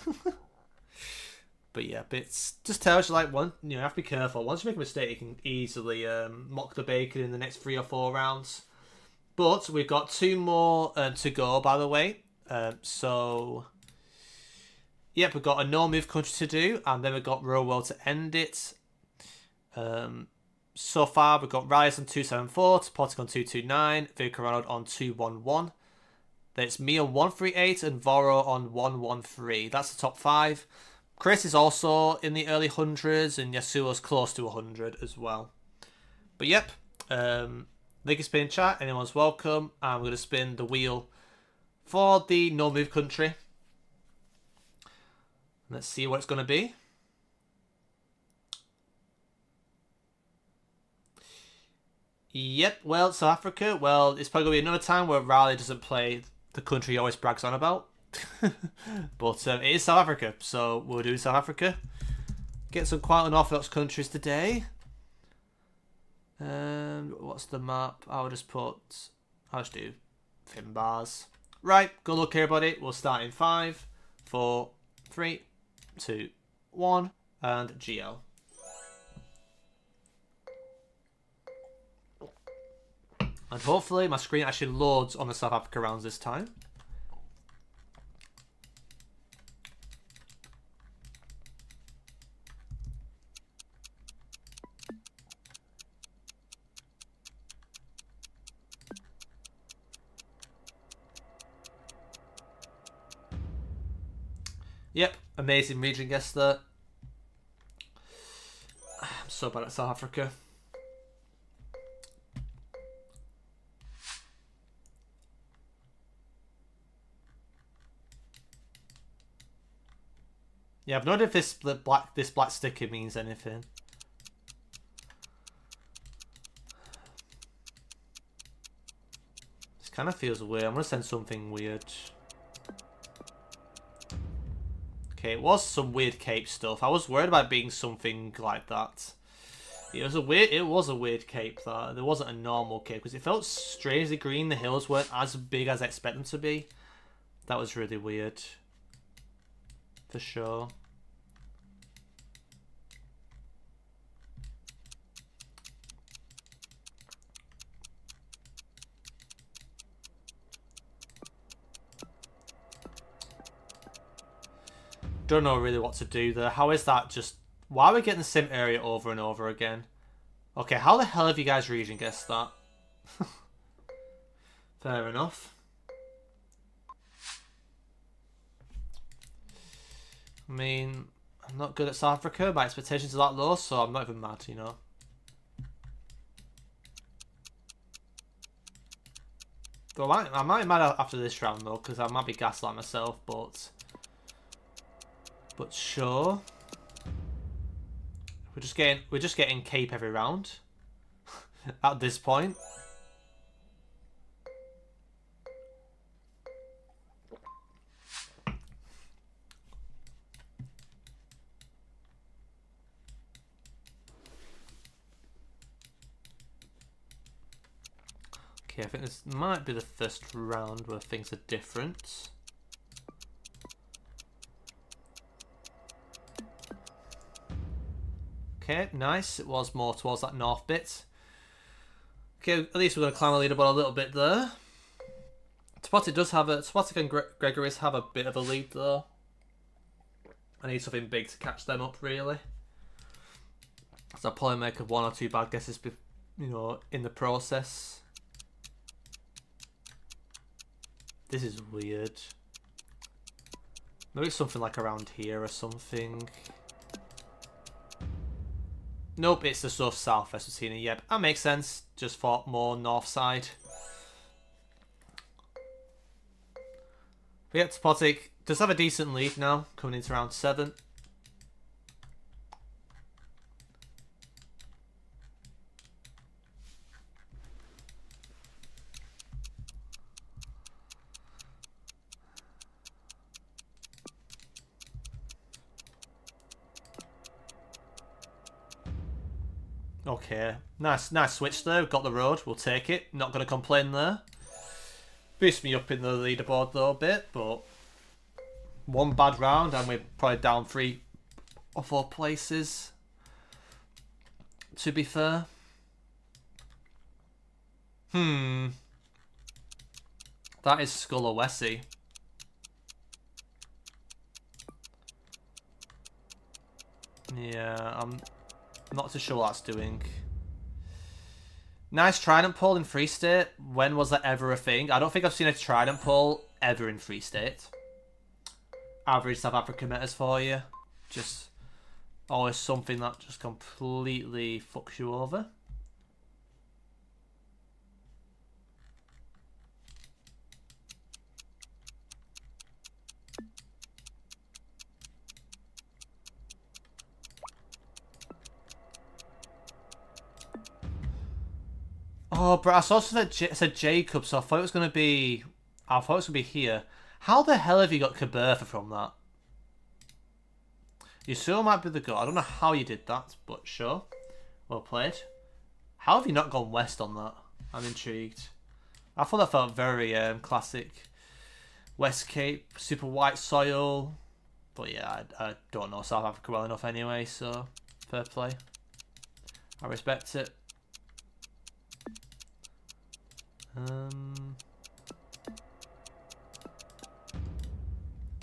But yeah, bits just tells you like you have to be careful. Once you make a mistake, you can easily mock the bacon in the next 3 or 4 rounds. But we've got 2 more to go, by the way. So, yep, we've got a no-move country to do, and then we've got Row World to end it. So far, we've got Rise on 274, Topotic on 229, Vicar Ronald on 211. Then it's me on 138 and Voro on 113. That's the top 5. Chris is also in the early hundreds, and Yasuo's close to 100 as well. But yep, they can spin chat, anyone's welcome. I'm going to spin the wheel for the no-move country. Let's see what it's going to be. Yep, well, South Africa. Well, it's probably going to be another time where Riley doesn't play the country he always brags on about. But it is South Africa, so we'll do South Africa. Get some quite unorthodox countries today. What's the map? I'll just do fin bars. Right, good luck everybody. We'll start in 5, 4, 3, 2, 1, and GL. And hopefully my screen actually loads on the South Africa rounds this time. Yep, amazing region guess there. I'm so bad at South Africa. Yeah, I've no idea if this black sticker means anything. This kind of feels weird. I'm gonna send something weird. Okay, it was some weird cape stuff. I was worried about being something like that. It was a weird cape. That there wasn't a normal cape because it felt strangely green. The hills weren't as big as I expect them to be. That was really weird. For sure. Don't know really what to do there. How is that just... Why are we getting the same area over and over again? Okay, how the hell have you guys region guessed that? Fair enough. I mean, I'm not good at South Africa. My expectations are that low, so I'm not even mad, you know. Though I might be mad after this round, though, because I might be gaslighting myself, but sure. We're just getting cape every round at this point. Okay, I think this might be the first round where things are different. Okay, nice. It was more towards that north bit. Okay, at least we're going to climb the leaderboard a little bit there. Topotic and Gregory's have a bit of a lead though. I need something big to catch them up, really. So I'll probably make 1 or 2 bad guesses, you know, in the process. This is weird. Maybe it's something like around here or something. Nope, it's the sort of southwest of Tina. Yep, that makes sense. Just thought more north side. But yeah, Topotic does have a decent lead now, coming into round 7. Okay, nice switch there. We've got the road. We'll take it. Not going to complain there. Boost me up in the leaderboard though a bit, but 1 bad round and we're probably down 3 or 4 places. To be fair. That is Skulawesi. Yeah, I'm not too sure what that's doing. Nice trident pull in Free State. When was that ever a thing? I don't think I've seen a trident pull ever in Free State. Average South African metas for you. Just always something that just completely fucks you over. Oh, but I saw something that said Jacob, so I thought it was gonna be. I thought it was gonna be here. How the hell have you got Cabertha from that? You sure might be the goal. I don't know how you did that, but sure. Well played. How have you not gone west on that? I'm intrigued. I thought that felt very classic. West Cape, super white soil. But yeah, I don't know South Africa well enough anyway, so fair play. I respect it.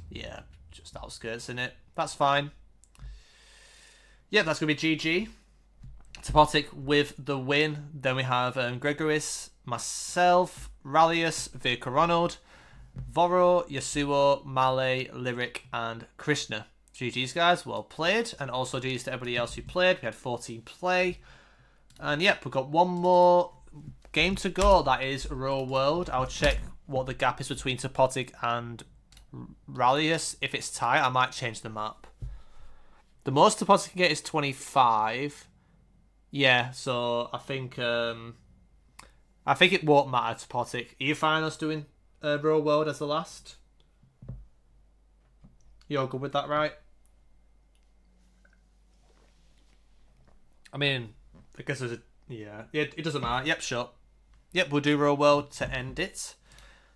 Yeah, just outskirts in it. That's fine. Yeah, that's going to be GG. Topotic with the win. Then we have Gregoris, myself, Rallius, Vicar Ronald, Voro, Yasuo, Malay, Lyric, and Krishna. GG's guys, well played. And also GG's to everybody else who played. We had 14 play. And yep, we've got one more game to go. That is Real World. I'll check what the gap is between Topotic and Rallius. If it's tight, I might change the map. The most Topotic can get is 25. Yeah, so I think it won't matter, Topotic. Are you fine us doing Real World as the last? You're good with that, right? I mean, I guess there's a... Yeah, it doesn't matter. Yep, sure. Yep, we'll do Real World to end it.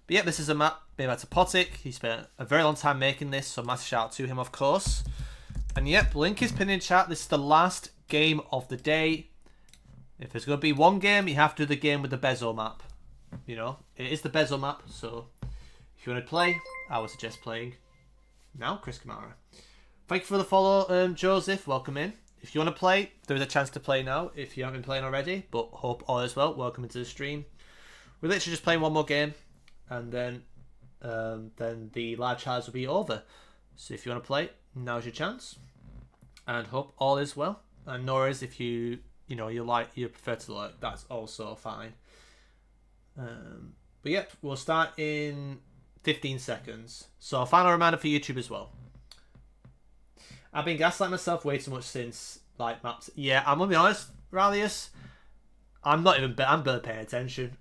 But yep, this is a map made by Topotic. He spent a very long time making this, so massive shout out to him, of course. And yep, link is pinned in chat. This is the last game of the day. If there's going to be one game, you have to do the game with the Bezo map. You know, it is the Bezo map, so if you want to play, I would suggest playing now, Chris Kamara. Thank you for the follow, Joseph. Welcome in. If you want to play, there is a chance to play now if you haven't been playing already, but hope all is well. Welcome into the stream. We're literally just playing one more game, and then the live challenge will be over. So if you want to play, now's your chance. And hope all is well. And no worries if you prefer to lurk, that's also fine. But yep, we'll start in 15 seconds. So a final reminder for YouTube as well. I've been gaslighting myself way too much since like maps. Yeah, I'm gonna be honest, Rallius. I'm barely paying attention,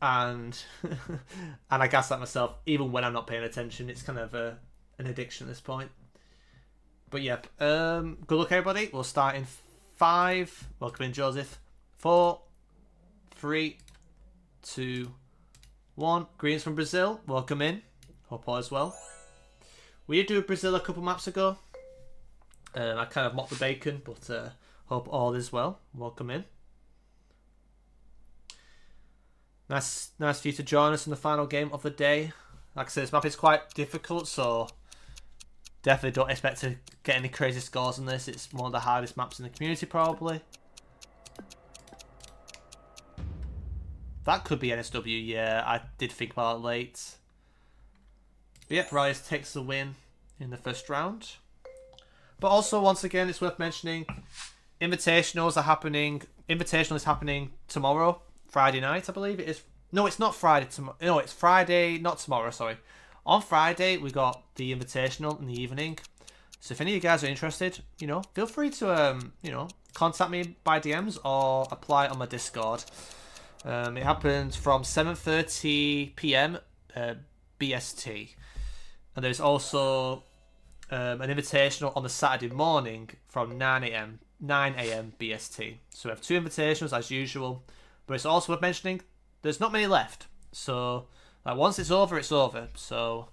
and and I gaslight myself even when I'm not paying attention. It's kind of an addiction at this point. But yep, good luck everybody. We'll start in 5. Welcome in, Joseph. 4, 3, 2, 1. Greens from Brazil. Welcome in. Hope all is well. We did do Brazil a couple maps ago. I kind of mocked the bacon, but hope all is well. Welcome in. Nice for you to join us in the final game of the day. Like I said, this map is quite difficult, so definitely don't expect to get any crazy scores on this. It's one of the hardest maps in the community, probably. That could be NSW, yeah. I did think about it late. But yep, Reyes takes the win in the first round. But also, once again, it's worth mentioning, Invitationals are happening. Invitational is happening tomorrow, Friday night, I believe it is. No, it's not Friday tomorrow. No, it's Friday, not tomorrow, sorry. On Friday, we got the Invitational in the evening. So if any of you guys are interested, feel free to, contact me by DMs or apply on my Discord. It happens from 7:30 PM BST. And there's also an invitational on the Saturday morning from 9 a.m. BST. So we have 2 invitationals as usual. But it's also worth mentioning, there's not many left. So once it's over, it's over. So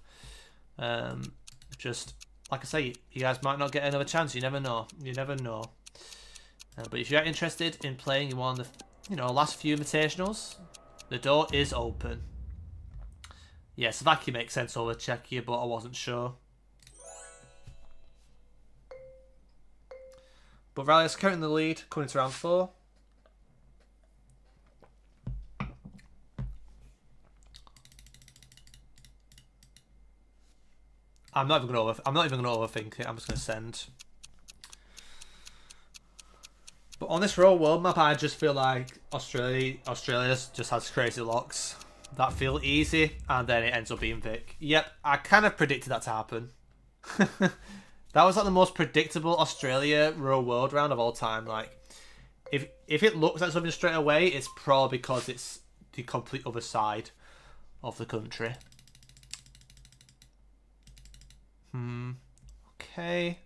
just like I say, you guys might not get another chance. You never know. You never know. But if you're interested in playing in one of the last few invitationals, the door is open. Yes, Slovakia makes sense over Czechia, but I wasn't sure. But Rallius currently in the lead, coming to round 4. I'm not even gonna overthink it. I'm just gonna send. But on this Real World map, I just feel like Australia just has crazy locks that feel easy, and then it ends up being Vic. Yep, I kind of predicted that to happen. That was like the most predictable Australia Real World round of all time. Like, if it looks like something straight away, it's probably because it's the complete other side of the country. Okay.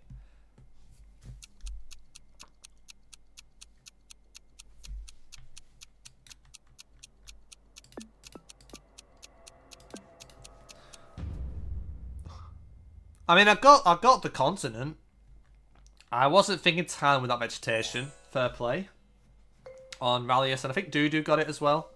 I mean, I got the continent. I wasn't thinking Thailand with that vegetation. Fair play. On Rallius, and I think Doodoo got it as well.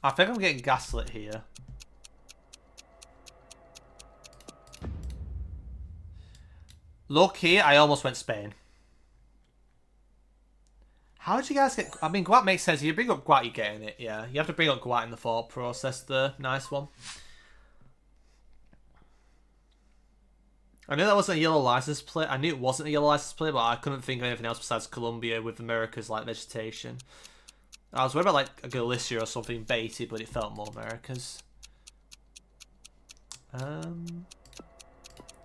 I think I'm getting gaslit here. Look here, I almost went Spain. How did you guys get... I mean, Guat makes sense. You bring up Guat, you're getting it, yeah. You have to bring up Guat in the thought process there. Nice one. I knew that wasn't a yellow license plate. I knew it wasn't a yellow license plate, but I couldn't think of anything else besides Colombia with America's like vegetation. I was worried about like a Galicia or something baited, but it felt more America's.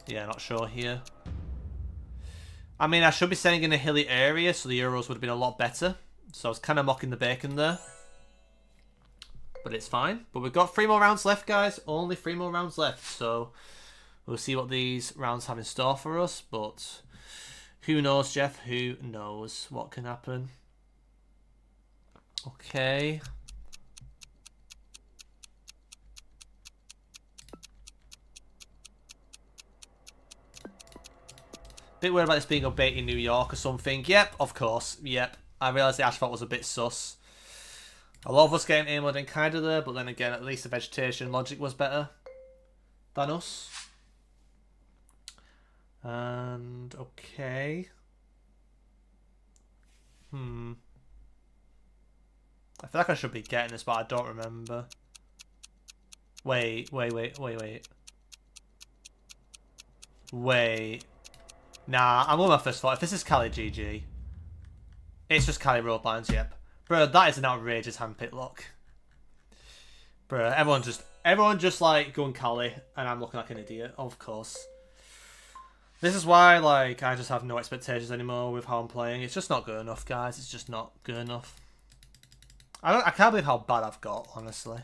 Yeah, not sure here. I mean, I should be sending in a hilly area, so the Euros would have been a lot better. So I was kind of mocking the bacon there. But it's fine. But we've got 3 more rounds left, guys. Only 3 more rounds left. So we'll see what these rounds have in store for us. But who knows, Jeff? Who knows what can happen? Okay. Bit worried about this being a bait in New York or something. Yep, of course. Yep. I realised the asphalt was a bit sus. A lot of us getting aimed in kind of there, but then again, at least the vegetation logic was better than us. And, okay. I feel like I should be getting this, but I don't remember. Wait. Nah, I'm on my first thought. If this is Cali GG, it's just Cali road lines, yep. Bro, that is an outrageous handpick look. Bro, everyone just like going Cali, and I'm looking like an idiot, of course. This is why, like, I just have no expectations anymore with how I'm playing. It's just not good enough, guys. It's just not good enough. I can't believe how bad I've got, honestly.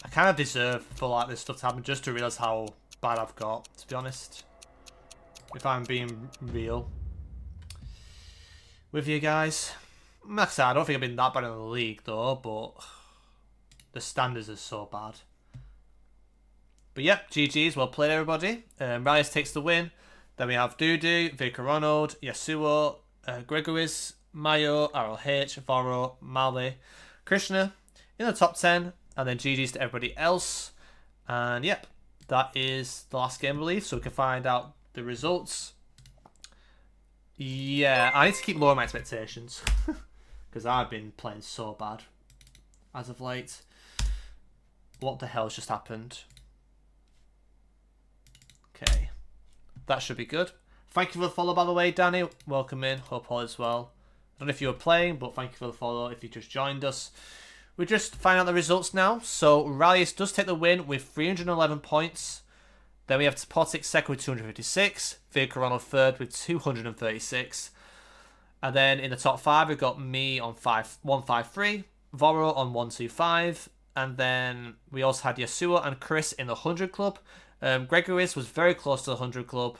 I kind of deserve for like this stuff to happen just to realise how bad I've got, to be honest. If I'm being real with you guys. Like I said, I don't think I've been that bad in the league though, but the standards are so bad. But yep, GG's, well played everybody. Reyes takes the win. Then we have Doodoo, Vicar Ronald, Yasuo, Gregoris, Mayo, RLH, Voro, Mali, Krishna in the top 10. And then GG's to everybody else. And yep, that is the last game, I believe. So we can find out the results. Yeah, I need to keep lowering my expectations. Because I've been playing so bad as of late. What the hell's just happened? Okay. That should be good. Thank you for the follow, by the way, Danny. Welcome in. Hope all is well. I don't know if you were playing, but thank you for the follow if you just joined us. We just find out the results now. So Rallius does take the win with 311 points. Then we have Topotic second with 256. Vicar Ronald third with 236. And then in the top 5 we've got me on 153, Voro on 125, and then we also had Yasuo and Chris in the 100 club. Gregoris was very close to the 100 club,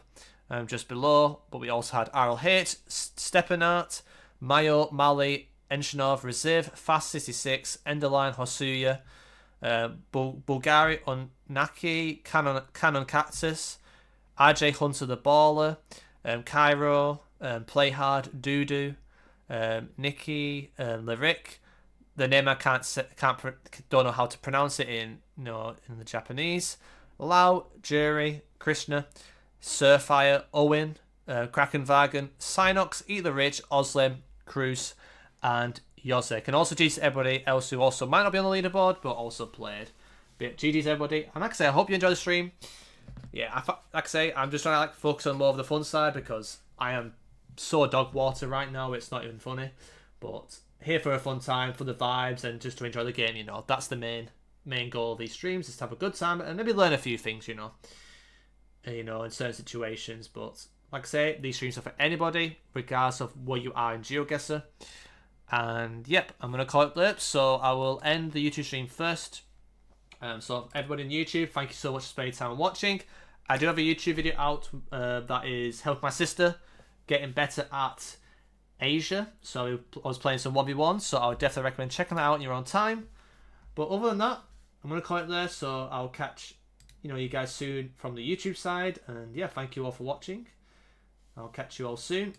just below, but we also had RLH, Stepanart, Mayo, Mali, Enshinov, Reserve, Fast 66, Enderline, Hosuya, Bulgari, Unnaki, Canon Cactus, RJ Hunter the Baller, Cairo, Play Hard, Doodoo, Nikki, Lyric. The name I don't know how to pronounce it in the Japanese. Lau, Jury, Krishna, Surfire, Owen, Krakenwagen, Synox, Eat the Rich, Oslim, Cruz, and Yosek. And also GG's to everybody else who also might not be on the leaderboard, but also played. But GG's everybody. And like I say, I hope you enjoy the stream. Yeah, like I say, I'm just trying to focus on more of the fun side because I am so dog water right now, it's not even funny. But here for a fun time, for the vibes, and just to enjoy the game, that's the main main goal of these streams is to have a good time and maybe learn a few things, you know, in certain situations. But like I say, these streams are for anybody, regardless of where you are in GeoGuessr. And yep, I'm going to call it there. So I will end the YouTube stream first. So everybody in YouTube, thank you so much for spending time watching. I do have a YouTube video out that is helping my sister getting better at Asia. So I was playing some 1v1, so I would definitely recommend checking that out in your own time. But other than that, I'm going to call it there. So I'll catch you guys soon from the YouTube side. And yeah, thank you all for watching. I'll catch you all soon.